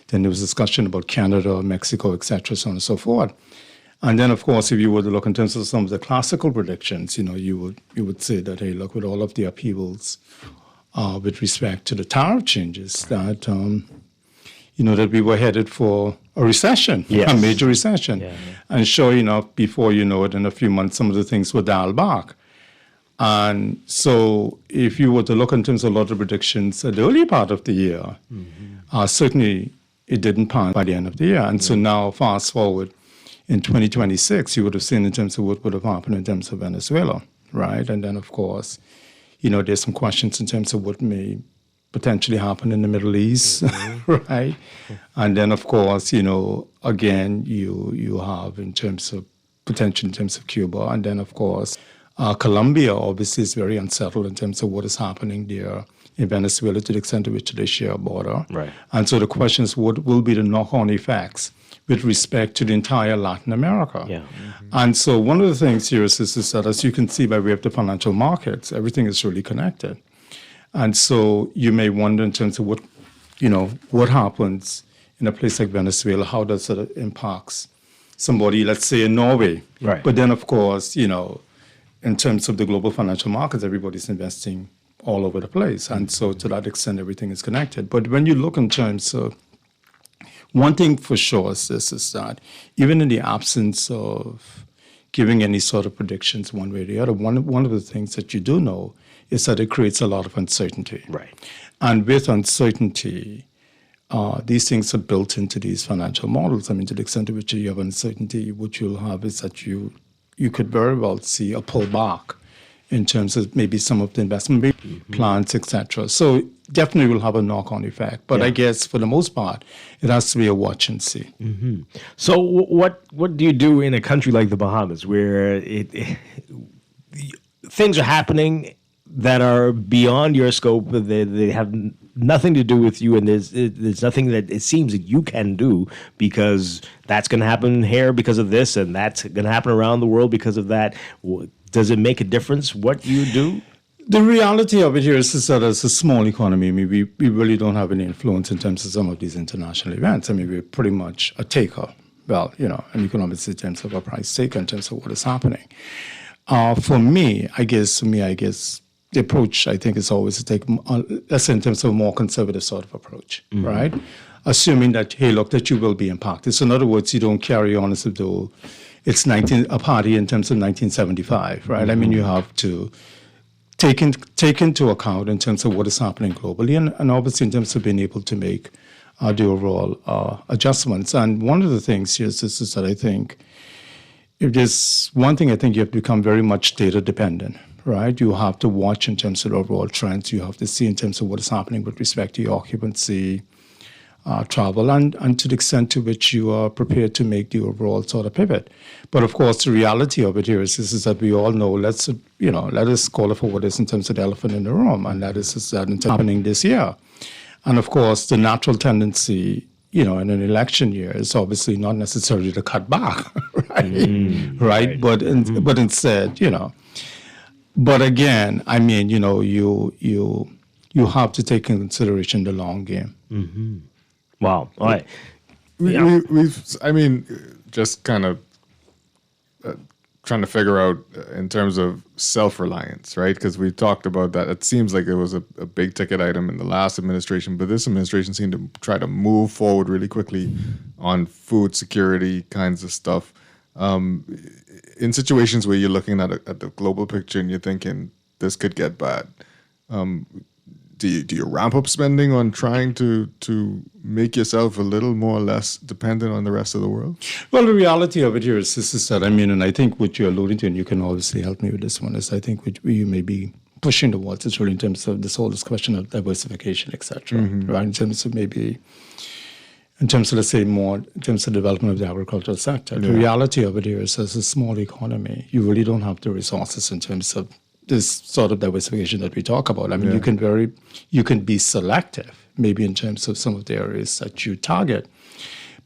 Then there was discussion about Canada, Mexico, etc., so on and so forth. And then, of course, if you were to look in terms of some of the classical predictions, you would say that, hey, look, with all of the upheavals with respect to the tariff changes, that that we were headed for a recession, yes. a major recession. Yeah. And sure enough, before you know it, in a few months, some of the things were dialed back. And so, if you were to look in terms of a lot of predictions at the early part of the year, mm-hmm. Certainly it didn't pan by the end of the year. And so now, fast forward, in 2026, you would have seen in terms of what would have happened in terms of Venezuela, right? And then, of course, there's some questions in terms of what may potentially happen in the Middle East, mm-hmm. right? And then, of course, again, you have in terms of potential in terms of Cuba. And then, of course, Colombia obviously is very unsettled in terms of what is happening there in Venezuela to the extent to which they share a border. Right. And so the question is, what will be the knock-on effects with respect to the entire Latin America? Yeah. Mm-hmm. And so one of the things here is that, as you can see by way of the financial markets, everything is really connected. And so you may wonder in terms of what happens in a place like Venezuela, how does it impacts somebody, let's say in Norway. Right. But then, of course, in terms of the global financial markets, everybody's investing all over the place. And so to that extent, everything is connected. But when you look in terms of, one thing for sure is that even in the absence of giving any sort of predictions one way or the other, one of the things that you do know is that it creates a lot of uncertainty. Right. And with uncertainty, these things are built into these financial models. I mean, to the extent to which you have uncertainty, what you'll have is that you could very well see a pullback in terms of maybe some of the investment plans, etc. So definitely will have a knock-on effect. But I guess for the most part, it has to be a watch and see. Mm-hmm. So what do you do in a country like the Bahamas where things are happening that are beyond your scope? They have nothing to do with you, and there's nothing that it seems that you can do because that's going to happen here because of this, and that's going to happen around the world because of that. Does it make a difference what you do? The reality of it here is that as a small economy, I mean, we really don't have any influence in terms of some of these international events. I mean, we're pretty much a taker. Well, an economist in terms of a price taker in terms of what is happening. For me, I guess the approach, I think, is always to take, let's say, in terms of a more conservative sort of approach, right? Assuming that, hey, look, that you will be impacted. So in other words, you don't carry on as though it's a party in terms of 1975, right? I mean, you have to take into account in terms of what is happening globally and obviously in terms of being able to make the overall adjustments. And one of the things here is that I think if there's one thing, I think you have to become very much data dependent, right? You have to watch in terms of overall trends. You have to see in terms of what is happening with respect to your occupancy, travel, and to the extent to which you are prepared to make the overall sort of pivot. But of course, the reality of it here is that we all know, let us call it for what is in terms of the elephant in the room, and that is that it's happening this year. And of course, the natural tendency, in an election year is obviously not necessarily to cut back, right? Right? But instead, but again, I mean, you have to take into consideration the long game. Mm-hmm. Wow. All right. We've just kind of trying to figure out in terms of self-reliance, right? Because we talked about that. It seems like it was a big ticket item in the last administration, but this administration seemed to try to move forward really quickly on food security kinds of stuff. In situations where you're looking at the global picture and you're thinking this could get bad, do you ramp up spending on trying to make yourself a little more or less dependent on the rest of the world? Well, the reality of it here is that, and I think what you're alluding to, and you can obviously help me with this one, is I think what you may be pushing towards is really in terms of this whole question of diversification, et cetera, right? In terms of, let's say, more in terms of development of the agricultural sector. Yeah. The reality of it here is as a small economy, you really don't have the resources in terms of this sort of diversification that we talk about. I mean, you can be selective, maybe in terms of some of the areas that you target.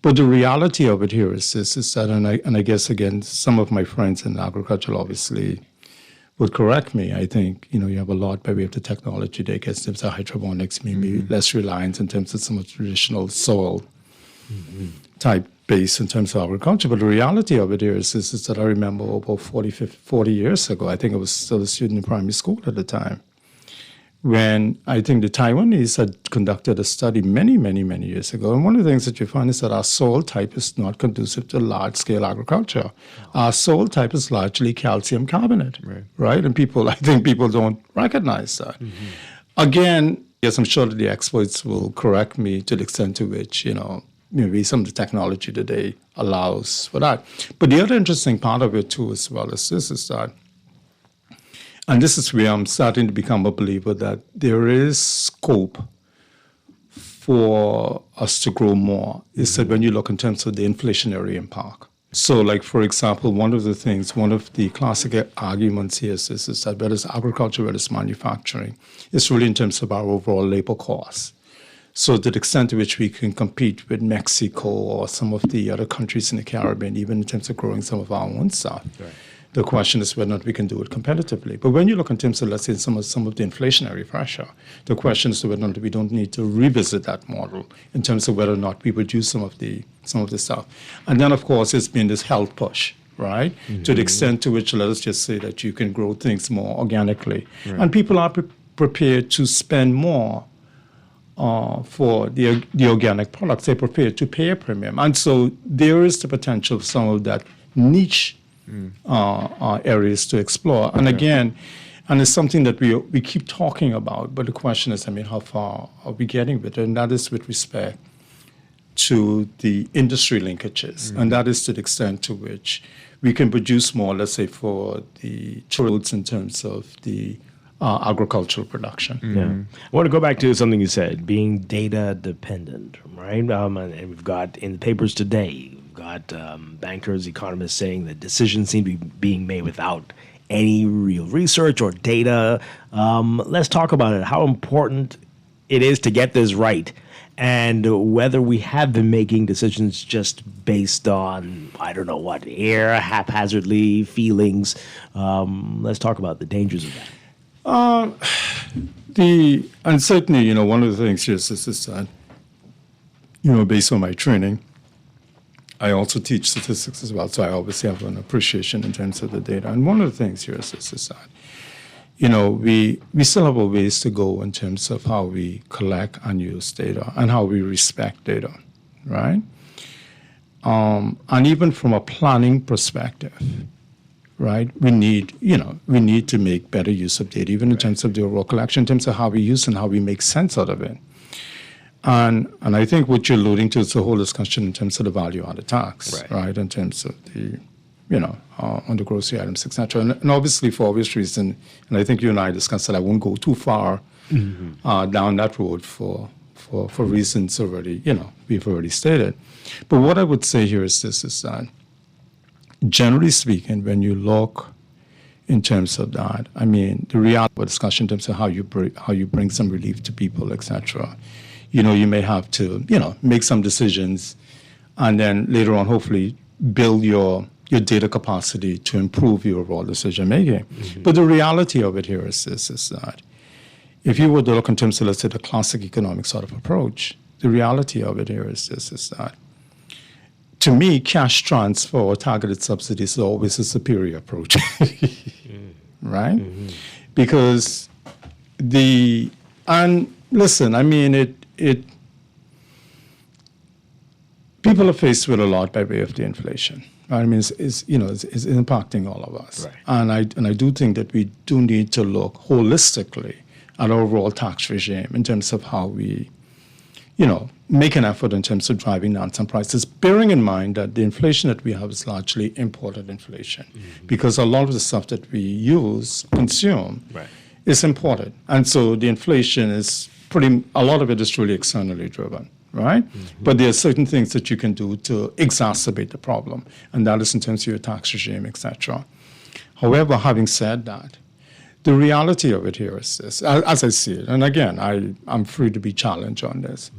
But the reality of it here is that, and I guess, again, some of my friends in agriculture obviously would correct me. I think, you have a lot by way of the technology that gets in terms of hydroponics, maybe less reliance in terms of some of the traditional soil type base in terms of agriculture. But the reality of it here is that I remember about 40 years ago, I think I was still a student in primary school at the time, when I think the Taiwanese had conducted a study many, many, many years ago. And one of the things that you find is that our soil type is not conducive to large-scale agriculture. Our soil type is largely calcium carbonate, right? And I think people don't recognize that. Again, yes, I'm sure that the experts will correct me to the extent to which, maybe some of the technology today allows for that. But the other interesting part of it, too, as well as this, is that, and this is where I'm starting to become a believer, that there is scope for us to grow more, is that when you look in terms of the inflationary impact. So, like, for example, one of the classic arguments here is that whether it's agriculture, whether it's manufacturing, it's really in terms of our overall labor costs. So to the extent to which we can compete with Mexico or some of the other countries in the Caribbean, even in terms of growing some of our own stuff, The question is whether or not we can do it competitively. But when you look in terms of, let's say, some of the inflationary pressure, the question is whether or not we don't need to revisit that model in terms of whether or not we reduce some of the stuff. And then, of course, it's been this health push, right? To the extent to which, let us just say that you can grow things more organically. Right. And people are prepared to spend more for the organic products. They're prepared to pay a premium. And so there is the potential for some of that niche areas to explore. And again, and it's something that we keep talking about, but the question is, how far are we getting with it? And that is with respect to the industry linkages. And that is to the extent to which we can produce more, let's say, for the roads in terms of the agricultural production. Yeah. I want to go back to something you said, being data dependent, right? And we've got in the papers today, we've got bankers, economists saying that decisions seem to be being made without any real research or data. Let's talk about it, how important it is to get this right, and whether we have been making decisions just based on, I don't know what, air, haphazardly, feelings. Let's talk about the dangers of that. And certainly, one of the things here is that, based on my training, I also teach statistics as well, so I obviously have an appreciation in terms of the data. And one of the things here is that, we still have a ways to go in terms of how we collect and use data and how we respect data, right? And even from a planning perspective, right? We need to make better use of data, even in terms of the overall collection, in terms of how we use and how we make sense out of it. And I think what you're alluding to is the whole discussion in terms of the value-added tax, right? In terms of the, on the grocery items, et cetera. And obviously, for obvious reason, and I think you and I discussed that I won't go too far down that road for reasons already, we've already stated. But what I would say here is this, is that generally speaking, when you look in terms of that, the reality of a discussion in terms of how you bring some relief to people, et cetera, you may have to, make some decisions and then later on, hopefully, build your data capacity to improve your overall decision making. But the reality of it here is this, is that if you were to look in terms of, let's say, the classic economic sort of approach, the reality of it here is this, is that to me, cash transfer or targeted subsidies is always a superior approach, right? Because and listen, people are faced with a lot by way of the inflation. It's impacting all of us. Right. And I do think that we do need to look holistically at our overall tax regime in terms of how we, make an effort in terms of driving down some prices, bearing in mind that the inflation that we have is largely imported inflation, because a lot of the stuff that we consume, is imported. And so the inflation is a lot of it is really externally driven, right? But there are certain things that you can do to exacerbate the problem, and that is in terms of your tax regime, et cetera. However, having said that, the reality of it here is this, as I see it, and again, I'm free to be challenged on this.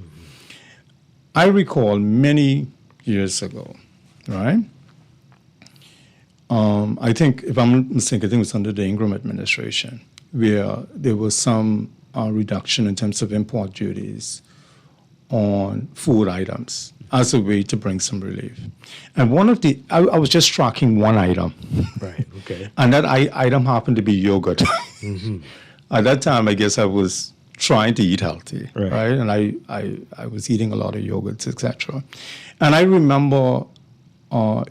I recall many years ago, right? I think, if I'm not mistaken, I think it was under the Ingram administration, where there was some reduction in terms of import duties on food items as a way to bring some relief. And I was just tracking one item. Right, okay. And that item happened to be yogurt. At that time, I guess I was trying to eat healthy, right? And I was eating a lot of yogurts, etc. And I remember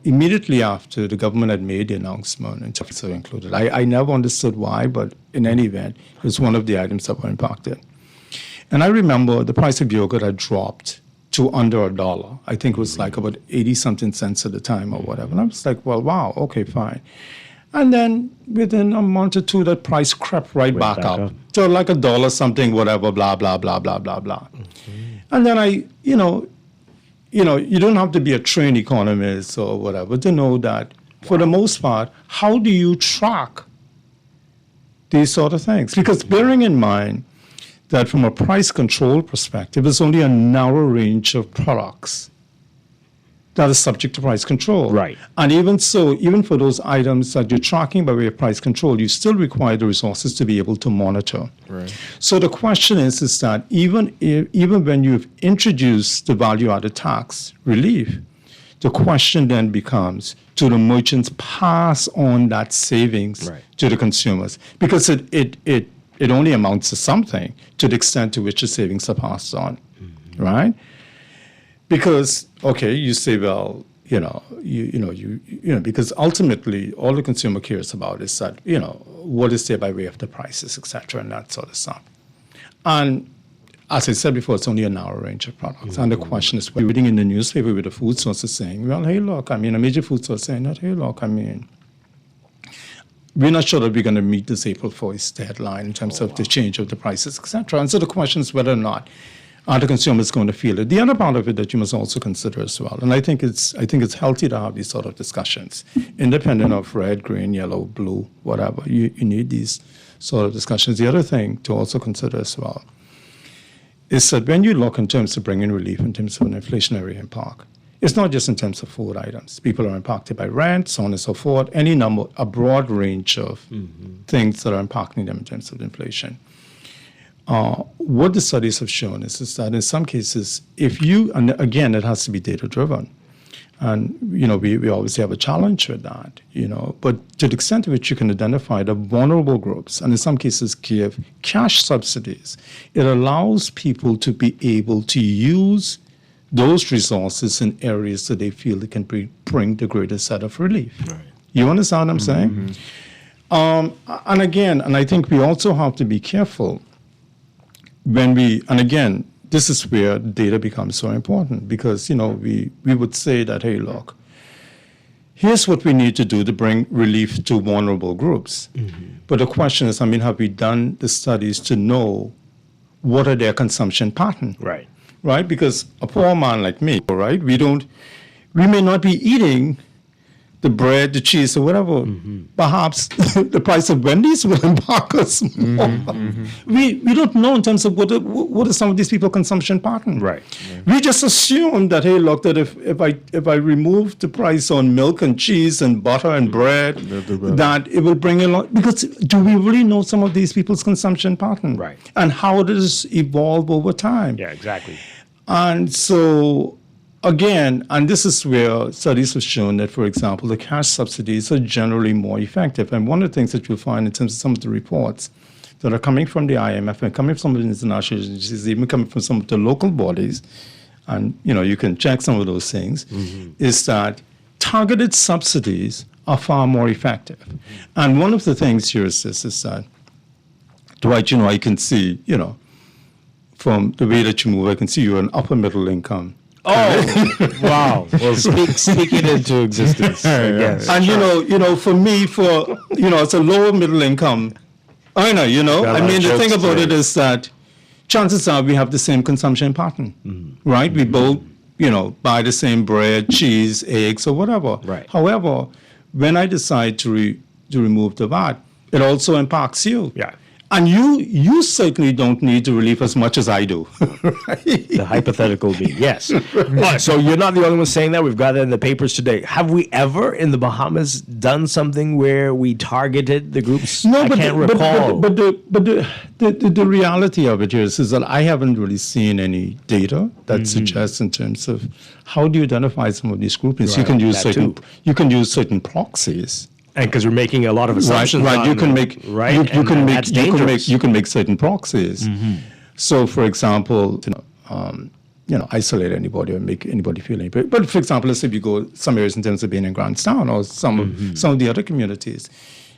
immediately after the government had made the announcement, and so included, I never understood why, but in any event, it was one of the items that were impacted. And I remember the price of yogurt had dropped to under $1. I think it was like about 80-something cents at the time or whatever. And I was like, well, wow, okay, fine. And then within a month or two, that price crept right back up to like $1 something, whatever, blah, blah, blah, blah, blah, blah. And then you don't have to be a trained economist or whatever to know that, for the most part, how do you track these sort of things? Because bearing in mind that from a price control perspective, there's only a narrow range of products that is subject to price control. Right. And even so, even for those items that you're tracking by way of price control, you still require the resources to be able to monitor. Right. So the question is that even when you've introduced the value-added tax relief, the question then becomes, do the merchants pass on that savings to the consumers? Because it only amounts to something to the extent to which the savings are passed on, right? Because, okay, you say, well, because ultimately all the consumer cares about is that, what is there by way of the prices, et cetera, and that sort of stuff. And as I said before, it's only a narrow range of products. And the question is, we're reading in the newspaper with the food sources saying, well, hey, look, a major food source saying that, hey, look, we're not sure that we're going to meet this April 1st deadline in terms of the change of the prices, et cetera. And so the question is whether or not are the consumers going to feel it. The other part of it that you must also consider as well, and I think it's healthy to have these sort of discussions, independent of red, green, yellow, blue, whatever. You need these sort of discussions. The other thing to also consider as well is that when you look in terms of bringing relief in terms of an inflationary impact, it's not just in terms of food items. People are impacted by rent, so on and so forth, a broad range of things that are impacting them in terms of inflation. What the studies have shown is that in some cases, and again, it has to be data-driven, and, we obviously have a challenge with that, but to the extent to which you can identify the vulnerable groups, and in some cases give cash subsidies, it allows people to be able to use those resources in areas that they feel they can bring the greatest set of relief. Right. You understand what I'm saying? And I think we also have to be careful and again, this is where data becomes so important because, we would say that, hey, look, here's what we need to do to bring relief to vulnerable groups. But the question is, have we done the studies to know what are their consumption patterns? Right. Right? Because a poor man like me, right, we may not be eating the bread, the cheese, or whatever. Perhaps the price of Wendy's will impact us more. We don't know in terms of what are some of these people's consumption patterns. Right. We just assume that, hey, look, that if I remove the price on milk and cheese and butter and bread, that it will bring a lot. Because do we really know some of these people's consumption pattern? Right. And how does it evolve over time? Yeah, exactly. And so, again, and this is where studies have shown that, for example, the cash subsidies are generally more effective. And one of the things that you'll find in terms of some of the reports that are coming from the IMF and coming from the international agencies, even coming from some of the local bodies, and you can check some of those things, is that targeted subsidies are far more effective. And one of the things here is this, is that, Dwight, I can see, from the way that you move, I can see you're an upper middle income. Oh, wow. Well, speak it into existence, I guess. And, for me, it's a lower middle income earner, the thing about it is that chances are we have the same consumption pattern, right? We both, buy the same bread, cheese, eggs, or whatever. Right. However, when I decide to remove the VAT, it also impacts you. Yeah. And you certainly don't need the relief as much as I do. Right? The hypothetical being, yes. So you're not the only one saying that. We've got it in the papers today. Have we ever in the Bahamas done something where we targeted the groups? No, I can't recall. But the reality of it is that I haven't really seen any data that suggests in terms of how do you identify some of these groupings. Right. You can use certain proxies. And because we're making a lot of assumptions, right? You can make you can make certain proxies. So, for example, isolate anybody or make anybody feel any. But for example, let's say if you go some areas in terms of being in Grandstown or some of the other communities,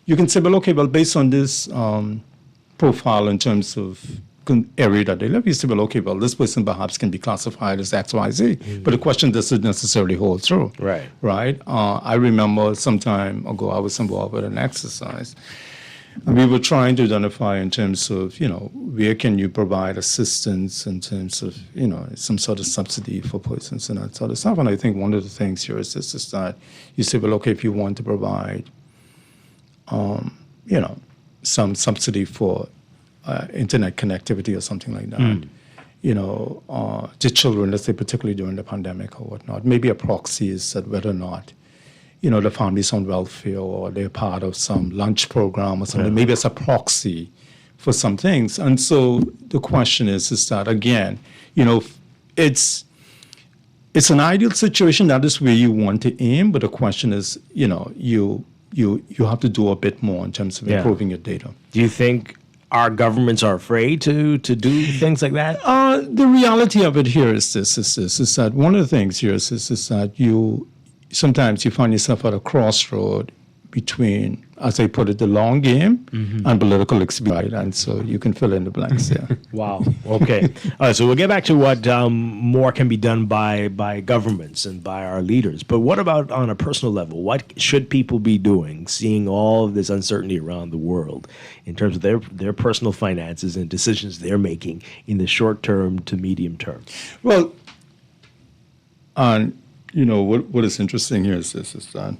you can say, based on this profile in terms of area that they live, you say, this person perhaps can be classified as X, Y, Z. But the question doesn't necessarily hold true. Right. Right? I remember some time ago I was involved with an exercise. And we were trying to identify in terms of, where can you provide assistance in terms of, some sort of subsidy for persons and that sort of stuff. And I think one of the things here is that you say, if you want to provide, some subsidy for internet connectivity or something like that, to children, let's say particularly during the pandemic or whatnot. Maybe a proxy is that whether or not, the family's on welfare or they're part of some lunch program or something. Yeah. Maybe it's a proxy for some things. And so the question is that, again, it's an ideal situation. That is where you want to aim. But the question is, you have to do a bit more in terms of improving your data. Do you think our governments are afraid to do things like that? The reality of it here is that one of the things here is that sometimes you find yourself at a crossroad between, as I put it, the long game and political experience, and so you can fill in the blanks there. Wow. Okay. All right. So we'll get back to what more can be done by governments and by our leaders. But what about on a personal level? What should people be doing, seeing all of this uncertainty around the world, in terms of their personal finances and decisions they're making in the short term to medium term? Well, what is interesting here is that.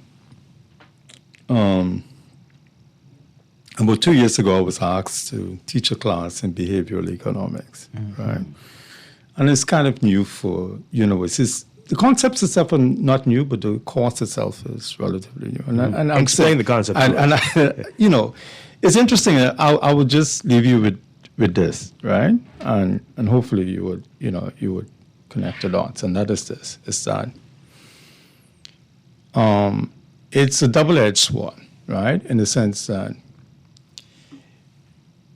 About 2 years ago, I was asked to teach a class in behavioral economics, right? And it's kind of new for universities. The concepts itself are not new, but the course itself is relatively new. And I'm explain the concept. And it's interesting. I would just leave you with this, right? And hopefully you would connect the dots. And that is this: is that it's a double-edged sword, right? In the sense that,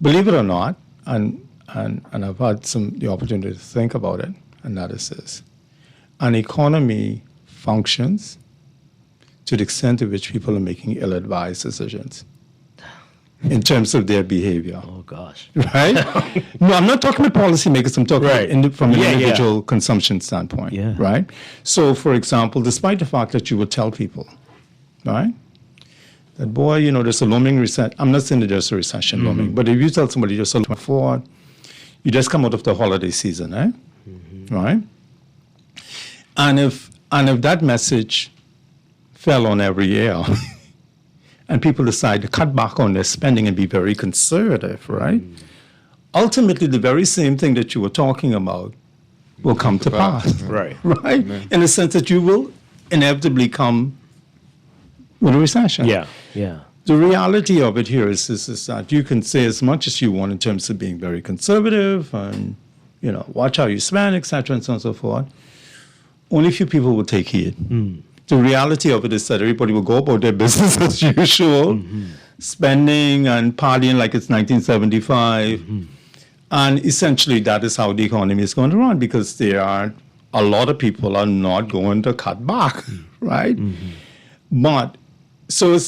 believe it or not, and I've had the opportunity to think about it, and that is this: an economy functions to the extent to which people are making ill-advised decisions in terms of their behavior. Oh, gosh. Right? No, I'm not talking about policymakers. I'm talking from an individual consumption standpoint. Yeah. Right? So, for example, despite the fact that you would tell people, right, that, boy, there's a looming recession. I'm not saying that there's a recession looming, but if you tell somebody you're selling forward, you just come out of the holiday season, eh? Right? And if that message fell on every ear, and people decide to cut back on their spending and be very conservative, right? Ultimately, the very same thing that you were talking about will come to pass. Right. Right? In the sense that you will inevitably come with a recession. Yeah. The reality of it here is that you can say as much as you want in terms of being very conservative and, watch how you spend, et cetera, and so on and so forth. Only a few people will take heed. The reality of it is that everybody will go about their business as usual, spending and partying like it's 1975. And essentially that is how the economy is going to run, because a lot of people are not going to cut back, right? But, so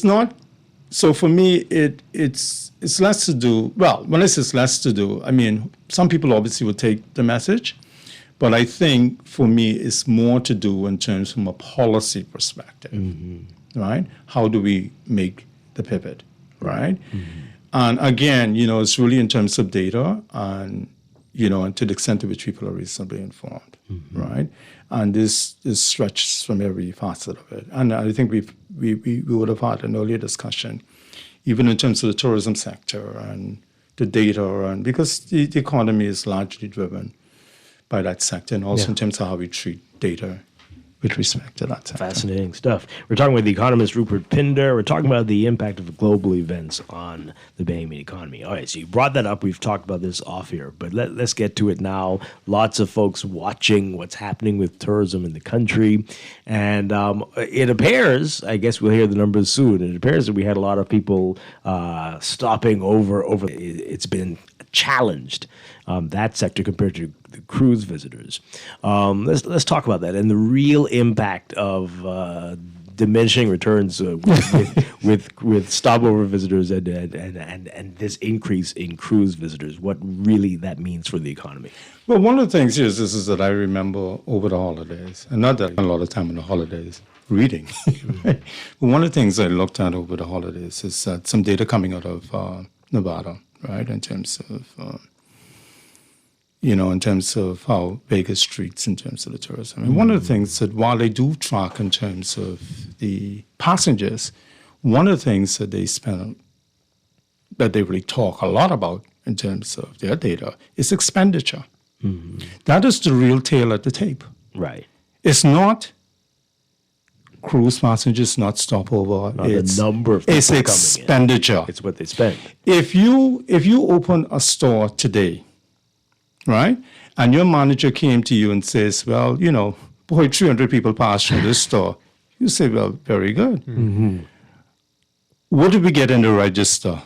for me, it's less to do, well, when I say it's less to do, I mean, some people obviously will take the message, but I think for me, it's more to do in terms from a policy perspective, right? How do we make the pivot, right? And again, it's really in terms of data and, and to the extent to which people are reasonably informed, right? And this stretches from every facet of it. And I think we would have had an earlier discussion, even in terms of the tourism sector and the data, and because the economy is largely driven by that sector, and also in terms of how we treat data with respect to that sector. Fascinating stuff. We're talking with the economist Rupert Pinder. We're talking about the impact of global events on the Bahamian economy. All right, so you brought that up. We've talked about this off here, but let's get to it now. Lots of folks watching what's happening with tourism in the country. And it appears, I guess we'll hear the numbers soon, it appears that we had a lot of people stopping over. It's been challenged, that sector compared to the cruise visitors. Let's talk about that and the real impact of diminishing returns with stopover visitors and this increase in cruise visitors. What really that means for the economy. Well, one of the things is that I remember over the holidays, and not that I spent a lot of time on the holidays reading, right? But one of the things I looked at over the holidays is some data coming out of Nevada, right, in terms of in terms of how Vegas treats in terms of the tourism. And one of the things that while they do track in terms of the passengers, one of the things that they really talk a lot about in terms of their data is expenditure, That is the real tail at the tape. Right. It's not cruise passengers, not stopover. Not the number of people it's coming expenditure. It's what they spend. If you open a store today, right, and your manager came to you and says, well, 300 people passed through this store, you say, well, very good. What did we get in the register?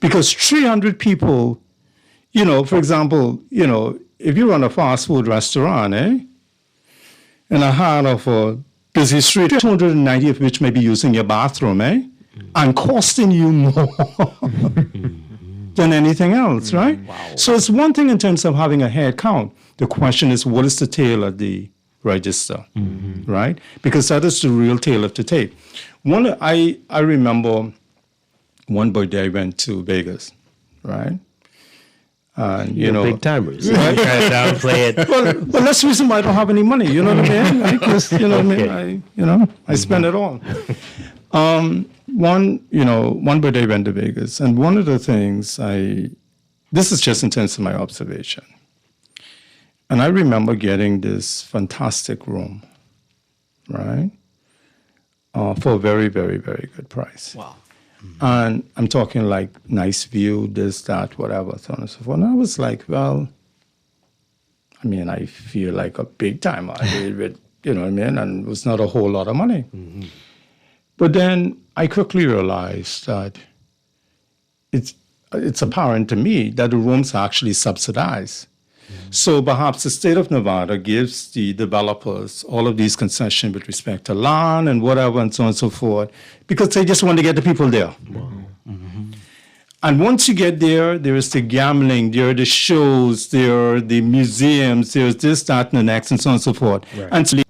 Because 300 people, for example, if you run a fast food restaurant, in a heart of a busy street, 290 of which may be using your bathroom, and costing you more than anything else, right? Wow. So it's one thing in terms of having a head count. The question is, what is the tail of the register, right? Because that is the real tail of the tape. I remember one birthday I went to Vegas, right? And You're big timers. Right? Downplay it. Well, that's the reason why I don't have any money. You know what I mean? Right? 'Cause, you know what I mean? I spend it all. One birthday I went to Vegas, and one of the things this is just in terms of my observation. And I remember getting this fantastic room, right, for a very, very, very good price. Wow. And I'm talking like nice view, this, that, whatever, so on and so forth. And I was like, well, I feel like a big timer. With, you know what I mean? And it was not a whole lot of money. But then I quickly realized that it's apparent to me that the rooms are actually subsidized. So perhaps the state of Nevada gives the developers all of these concessions with respect to land and whatever and so on and so forth, because they just want to get the people there. Wow. And once you get there, there is the gambling, there are the shows, there are the museums, there's this, that, and the next, and so on and so forth. Right. And so,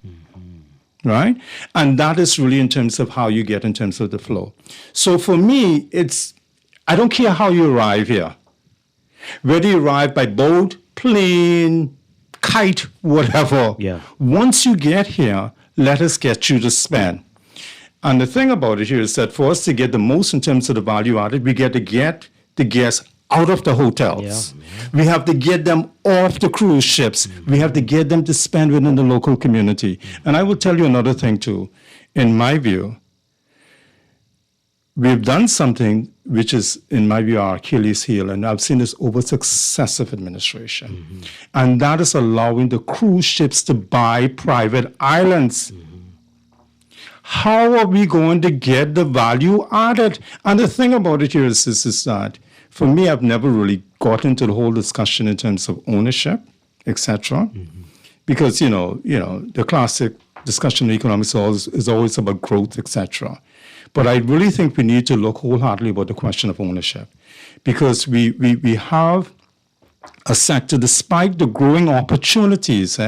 right? And that is really in terms of how you get in terms of the flow. So for me, I don't care how you arrive here. Whether you arrive by boat, plane, kite, whatever. Yeah. Once you get here, let us get you to spend. And the thing about it here is that for us to get the most in terms of the value added, we get to get the guests out of the hotels. We have to get them off the cruise ships. We have to get them to spend within the local community. And I will tell you another thing too. In my view, we've done something which is, in my view, our Achilles heel, and I've seen this over successive administration. And that is allowing the cruise ships to buy private islands. How are we going to get the value added? And the thing about it here is that, for me, I've never really got into the whole discussion in terms of ownership, etc. Because, the classic discussion in economics is always about growth, etc. But I really think we need to look wholeheartedly about the question of ownership, because we have a sector, despite the growing opportunities,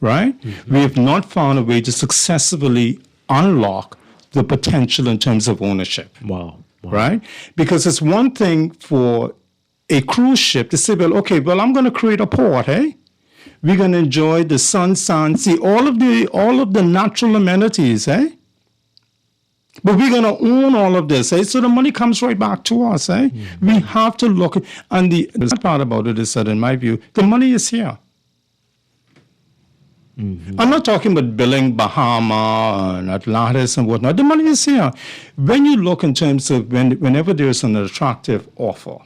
right? We have not found a way to successfully unlock the potential in terms of ownership. Wow. Right? Because it's one thing for a cruise ship to say, I'm going to create a port, We're going to enjoy the sun, sand, sea, all of the natural amenities, But we're going to own all of this, So the money comes right back to us, We have to look, and the sad part about it is that, in my view, the money is here. I'm not talking about billing Bahama and Atlantis and whatnot. The money is here. When you look in terms of whenever there's an attractive offer,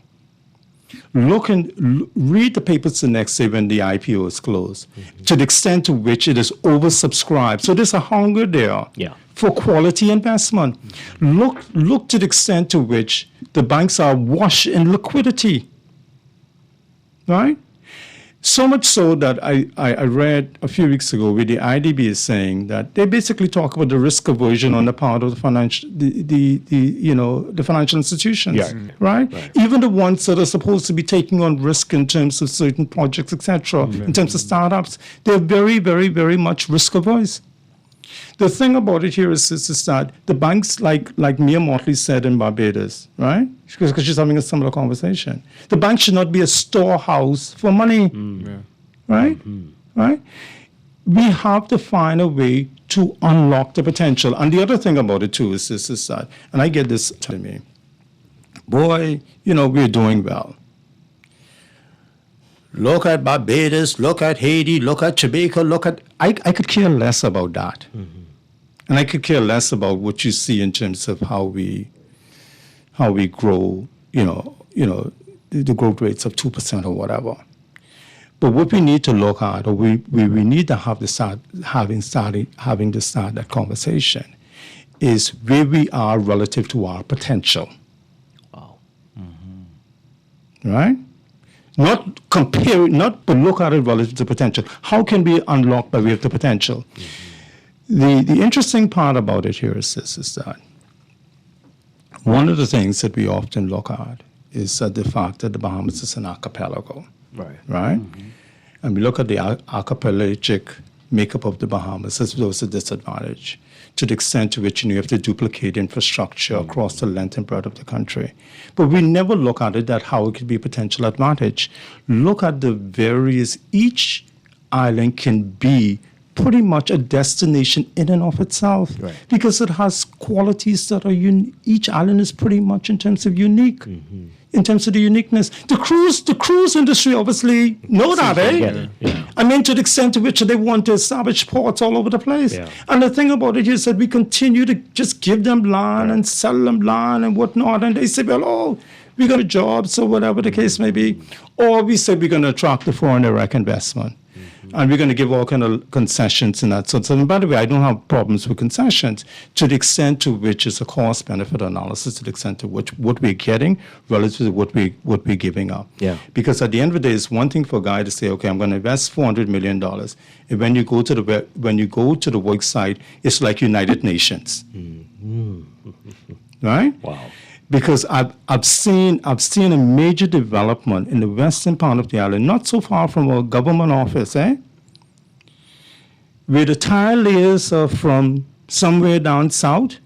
look and read the papers the next day when the IPO is closed, to the extent to which it is oversubscribed. So there's a hunger there for quality investment. Look to the extent to which the banks are awash in liquidity, right? So much so that I read a few weeks ago where the IDB is saying that they basically talk about the risk aversion on the part of the financial institutions, right? Even the ones that are supposed to be taking on risk in terms of certain projects, etc., in terms of startups, they're very, very, very much risk averse. The thing about it here is that the banks, like Mia Motley said in Barbados, right? Because she's having a similar conversation. The bank should not be a storehouse for money, right? Right? We have to find a way to unlock the potential. And the other thing about it too is that, and I get this to me, boy, we're doing well. look at Barbados, look at Haiti, look at Jamaica, I could care less about that. Mm-hmm. And I could care less about what you see in terms of how we grow, the growth rates of 2% or whatever. But what we need to look at, or we need to have having to start that conversation, is where we are relative to our potential. Wow. Mm-hmm. Right? Not compare, but look at it relative to potential. How can we unlock by way of the potential? Mm-hmm. The interesting part about it here is this, is that one of the things that we often look at is the fact that the Bahamas is an archipelago. Right. Right? Mm-hmm. And we look at the archipelagic makeup of the Bahamas as though it's a disadvantage to the extent to which you have to duplicate infrastructure across the length and breadth of the country. But we never look at it that how it could be a potential advantage. Look at the various, each island can be pretty much a destination in and of itself, right, because it has qualities that are each island is pretty much in terms of unique. Mm-hmm. In terms of the uniqueness, the cruise industry obviously know that, eh? Yeah. I mean, to the extent to which they want to establish ports all over the place. Yeah. And the thing about it is that we continue to just give them land and sell them land and whatnot, and they say, well, we're going to jobs or whatever the case may be, or we say we're going to attract the foreign direct investment. And we're going to give all kind of concessions and that sort of stuff. And by the way, I don't have problems with concessions to the extent to which it's a cost-benefit analysis, to the extent to which what we're getting relative to what we're giving up. Yeah. Because at the end of the day, it's one thing for a guy to say, okay, I'm going to invest $400 million. And when you go to the work site, it's like United Nations. Mm-hmm. Right? Wow. Because I've seen a major development in the western part of the island, not so far from a government office, where the tile layers are from somewhere down south,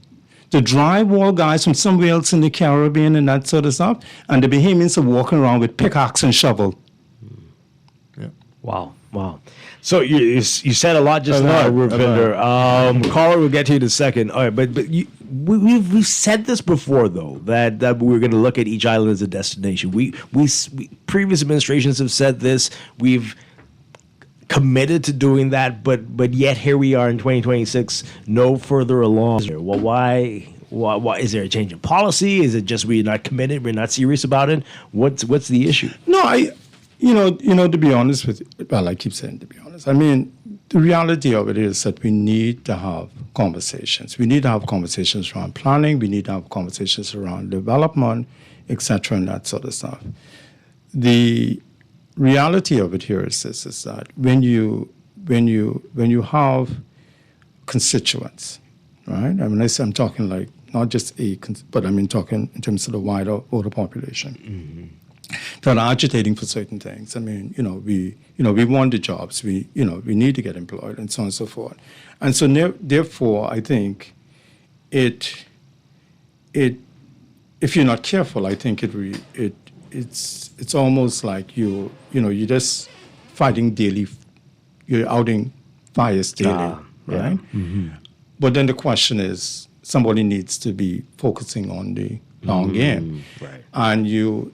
the drywall guys from somewhere else in the Caribbean and that sort of stuff, and the Bahamians are walking around with pickaxe and shovel. Yeah. Wow. So you said a lot just now, Rupinder. Carl, we'll get to you in a second. All right, but we've said this before, though, that we're going to look at each island as a destination. We previous administrations have said this. We've committed to doing that, but yet here we are in 2026, no further along. Well, why is there a change in policy? Is it just we're not committed, we're not serious about it? What's the issue? No, to be honest with you, well, I keep saying to be honest. I mean, the reality of it is that we need to have conversations. We need to have conversations around planning. We need to have conversations around development, etc., and that sort of stuff. The reality of it here is this: is that when you have constituents, right? I mean, I'm talking like not just but I mean talking in terms of the wider population. Mm-hmm. That are agitating for certain things. I mean, we want the jobs. We need to get employed and so on and so forth. And so therefore, I think it if you're not careful, I think it's almost like you're just fighting daily. You're outing fires daily, right? Yeah. Mm-hmm. But then the question is, somebody needs to be focusing on the long game. Right. And you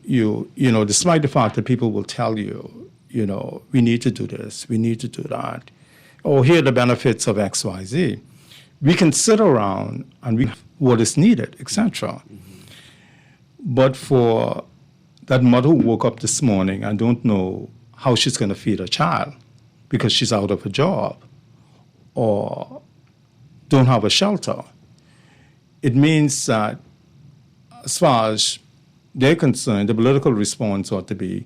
despite the fact that people will tell you, we need to do this, we need to do that, or here are the benefits of X, Y, Z. We can sit around and we what is needed, etc. Mm-hmm. But for that mother who woke up this morning and don't know how she's going to feed her child because she's out of a job or don't have a shelter, it means that as far as they're concerned, the political response ought to be,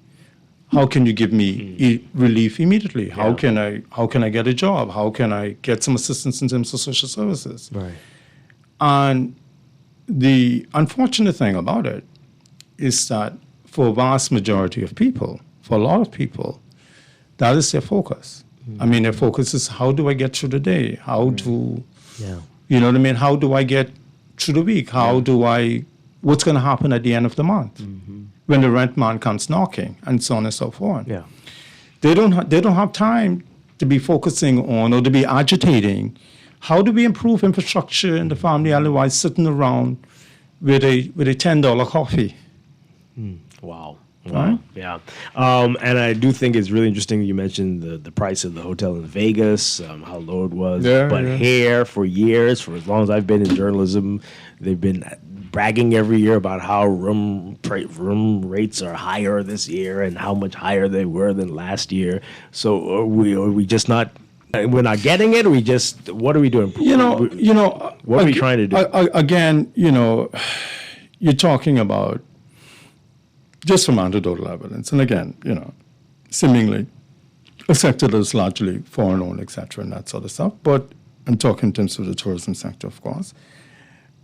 how can you give me relief immediately? How can I get a job? How can I get some assistance in terms of social services? Right. And the unfortunate thing about it is that for a vast majority of people, for a lot of people, that is their focus. Mm-hmm. I mean, their focus is, how do I get through the day? How do, you know what I mean? How do I get through the week? How do what's going to happen at the end of the month when the rent man comes knocking, and so on and so forth. Yeah. They don't have time to be focusing on or to be agitating. How do we improve infrastructure in the family otherwise sitting around with a $10 coffee? Wow. Wow. Yeah. And I do think it's really interesting you mentioned the price of the hotel in Vegas, how low it was. Yeah, but yeah. here, for years, for as long as I've been in journalism, they've been bragging every year about how room rates are higher this year and how much higher they were than last year. So are we just not... We're not getting it. We just... What are we doing? What are we trying to do? Again, you're talking about just from anecdotal evidence. And again, seemingly a sector that's largely foreign-owned, et cetera, and that sort of stuff. But I'm talking in terms of the tourism sector, of course.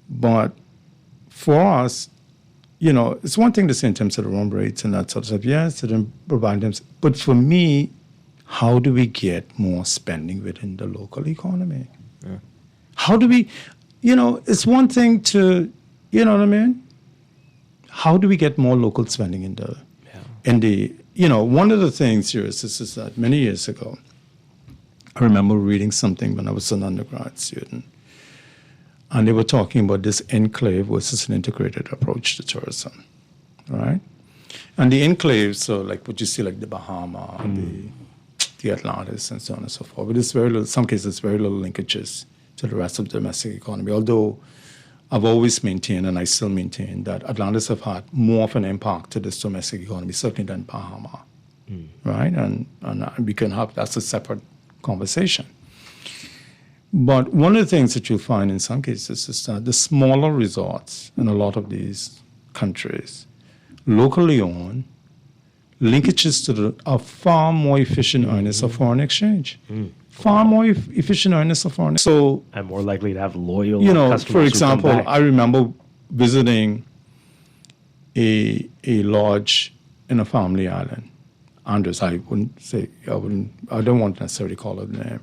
But for us, it's one thing to say in terms of the room rates and that sort of stuff. Yes, it didn't provide them. But for me, how do we get more spending within the local economy? Yeah. How do we, it's one thing to, you know what I mean? How do we get more local spending in the, one of the things here is that many years ago, I remember reading something when I was an undergrad student, and they were talking about this enclave versus an integrated approach to tourism, right? And the enclaves, so like what you see, like the Bahama, the Atlantis, and so on and so forth. But it's very little, some cases, very little linkages to the rest of the domestic economy. Although I've always maintained, and I still maintain, that Atlantis have had more of an impact to this domestic economy, certainly than Bahama, right? And we can have, that's a separate conversation. But one of the things that you'll find in some cases is that the smaller resorts in a lot of these countries, locally owned, linkages to are far more efficient earners of foreign exchange. Far more efficient earners of foreign exchange. So, I'm more likely to have loyal customers. For example, who come back. I remember visiting a lodge in a family island. Andres, I don't want to necessarily call it the name.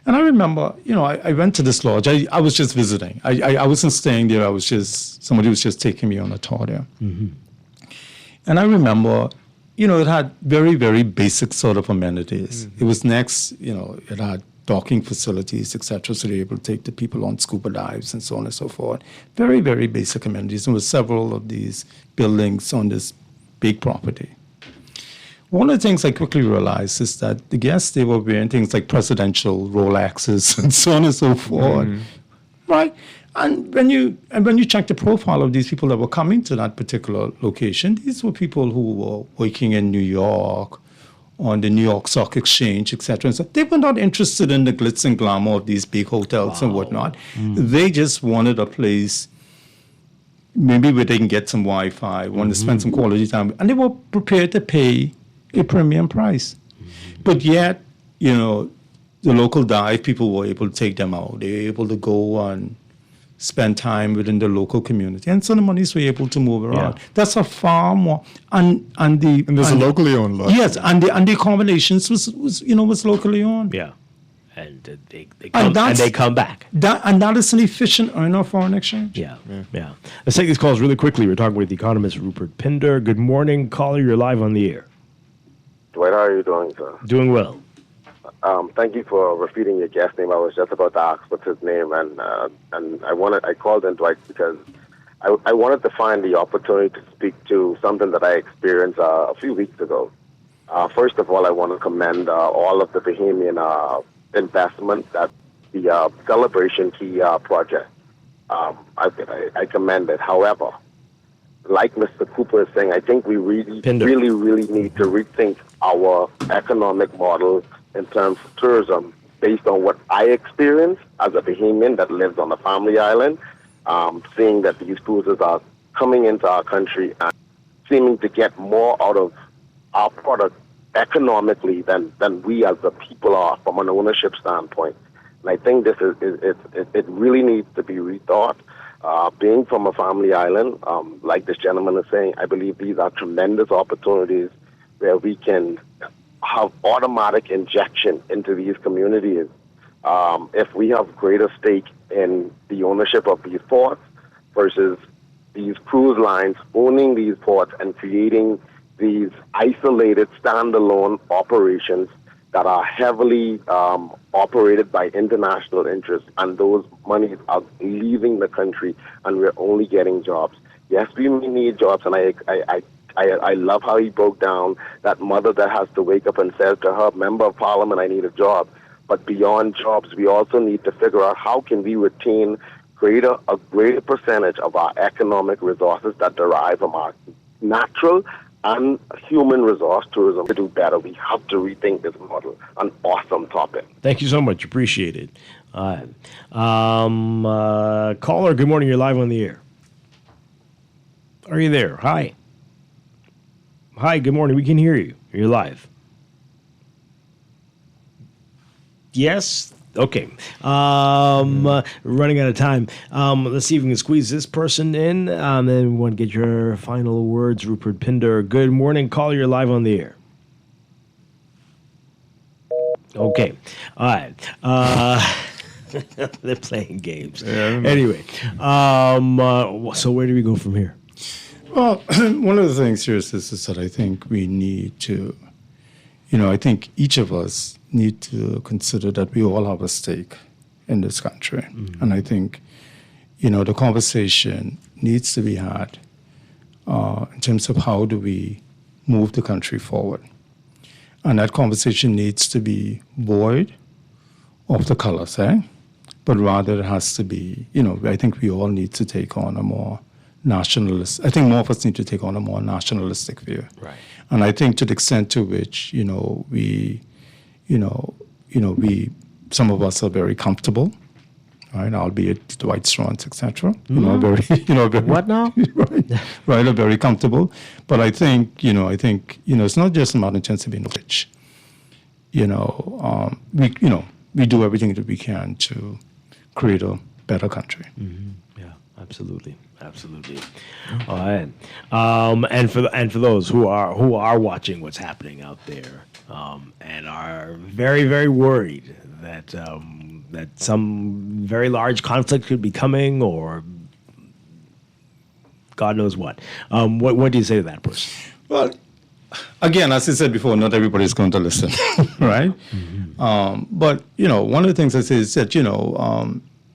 And I remember, I went to this lodge. I was just visiting. I wasn't staying there. Somebody was just taking me on a tour there. And I remember, it had very, very basic sort of amenities. It was next, it had docking facilities, etc. So they were able to take the people on scuba dives and so on and so forth. Very, very basic amenities. There were several of these buildings on this big property. One of the things I quickly realized is that the guests, they were wearing things like presidential Rolexes and so on and so forth, right? And when you check the profile of these people that were coming to that particular location, these were people who were working in New York, on the New York Stock Exchange, etc. And so they were not interested in the glitz and glamour of these big hotels and whatnot. They just wanted a place maybe where they can get some Wi-Fi, wanted to spend some quality time, and they were prepared to pay a premium price. But yet, the local dive people were able to take them out. They were able to go and spend time within the local community. And so the monies were able to move around. Yeah. That's a far more, and there's a locally owned lodge. Yes, and the accommodations was locally owned. Yeah. And they come back. That is an efficient earner of foreign exchange. Yeah. Let's take these calls really quickly. We're talking with the economist Rupert Pinder. Good morning, caller. You're live on the air. Dwight, how are you doing, sir? Doing well. Thank you for repeating your guest name. I was just about to ask what's his name, and I called in, Dwight, because I wanted to find the opportunity to speak to something that I experienced a few weeks ago. First of all, I want to commend all of the Bahamian investment that the Celebration Key project. I commend it. However, like Mr. Cooper is saying, I think we really need to rethink our economic model in terms of tourism based on what I experienced as a Bahamian that lives on a family island, seeing that these cruises are coming into our country and seeming to get more out of our product economically than we as the people are from an ownership standpoint. And I think this it really needs to be rethought. Being from a family island, like this gentleman is saying, I believe these are tremendous opportunities where we can have automatic injection into these communities. If we have greater stake in the ownership of these ports versus these cruise lines owning these ports and creating these isolated, standalone operations that are heavily operated by international interests, and those monies are leaving the country, and we're only getting jobs. Yes, we may need jobs, and I I love how he broke down that mother that has to wake up and says to her member of parliament, I need a job. But beyond jobs, we also need to figure out how can we retain a greater percentage of our economic resources that derive from our natural and human resource tourism to do better. We have to rethink this model. An awesome topic. Thank you so much. Appreciate it. Caller, good morning. You're live on the air. Are you there? Hi. Hi, good morning. We can hear you. You're live. Yes? Okay. Running out of time. Let's see if we can squeeze this person in. Then we want to get your final words. Rupert Pinder. Good morning. Caller, you're live on the air. Okay. All right. They're playing games. Yeah, anyway. So where do we go from here? Well, one of the things here is that I think we need to, I think each of us need to consider that we all have a stake in this country. Mm-hmm. And I think, the conversation needs to be had in terms of how do we move the country forward. And that conversation needs to be void of the colors, but rather it has to be, I think we all need to take on a more nationalist. I think more of us need to take on a more nationalistic view. Right. And I think to the extent to which, some of us are very comfortable, right? Albeit Dwight Strachan, etc. Very, what now? right, are very comfortable. But I think, it's not just about in terms of being rich. We do everything that we can to create a better country. Mm-hmm. Yeah, absolutely. All right. And for those who are watching what's happening out there, and are very, very worried that that some very large conflict could be coming, or God knows what. What do you say to that person? Well, again, as I said before, not everybody's going to listen, right? Mm-hmm. But one of the things I say is that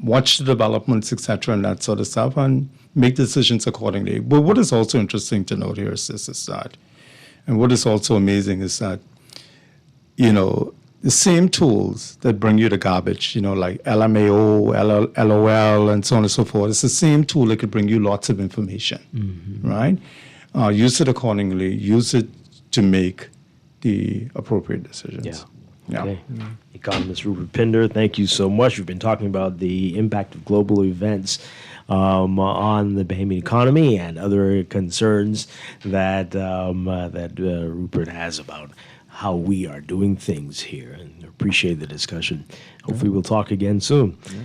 watch the developments, etc., and that sort of stuff, and make decisions accordingly. But what is also interesting to note here is that, and what is also amazing is that, the same tools that bring you the garbage, like LMAO, LOL, and so on and so forth, it's the same tool that could bring you lots of information, mm-hmm. right? Use it accordingly. Use it to make the appropriate decisions. Yeah. Okay. Mm-hmm. Economist Rupert Pinder, thank you so much. We've been talking about the impact of global events on the Bahamian economy and other concerns that Rupert has about how we are doing things here, and appreciate the discussion. Hopefully we'll talk again soon. Yeah.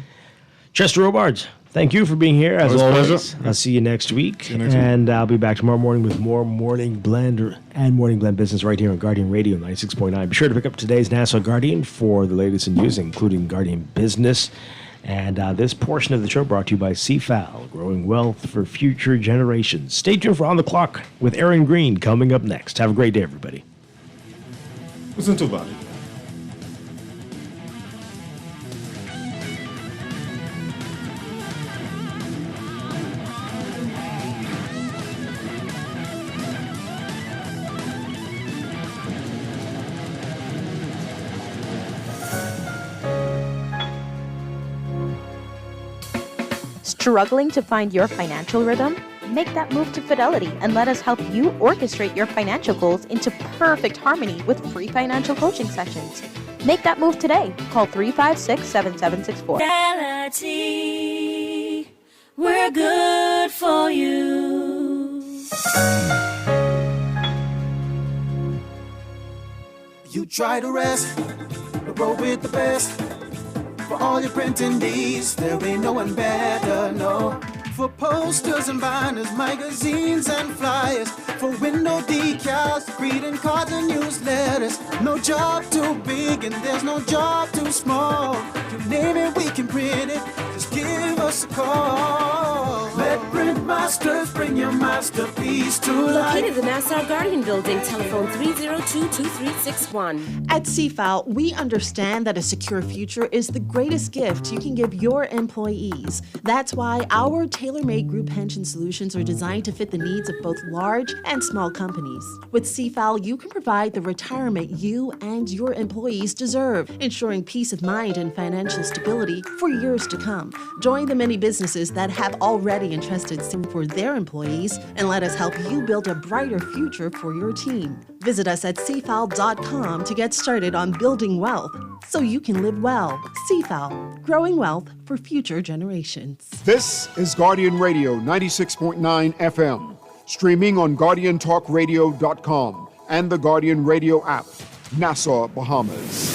Chester Robards, thank you for being here, as always. Pleasure. I'll see you next week. And I'll be back tomorrow morning with more Morning Blend and Morning Blend Business right here on Guardian Radio 96.9. Be sure to pick up today's Nassau Guardian for the latest in news, including Guardian Business. And this portion of the show brought to you by CFAL, growing wealth for future generations. Stay tuned for On the Clock with Aaron Green coming up next. Have a great day, everybody. Wasn't too bad. Struggling to find your financial rhythm? Make that move to Fidelity and let us help you orchestrate your financial goals into perfect harmony with free financial coaching sessions. Make that move today. Call 356-7764. Fidelity, we're good for you. You try to rest, roll with the best. For all your printing needs, there ain't no one better, no. For posters and banners, magazines and flyers, for window decals, greeting cards and newsletters. No job too big and there's no job too small. You name it, we can print it, just give us a call. Let Print Masters bring your masterpiece peace to life. Located in the Nassau Guardian Building, telephone 302-2361. At CFAL, we understand that a secure future is the greatest gift you can give your employees. That's why our tailor-made group pension solutions are designed to fit the needs of both large and small companies. With CFAL, you can provide the retirement you and your employees deserve, ensuring peace of mind and financial stability for years to come. Join the many businesses that have already entrusted SIM for their employees, and let us help you build a brighter future for your team. Visit us at cfal.com to get started on building wealth so you can live well. CFAL, growing wealth for future generations. This is Guardian Radio 96.9 FM, streaming on GuardianTalkRadio.com and the Guardian Radio app, Nassau, Bahamas.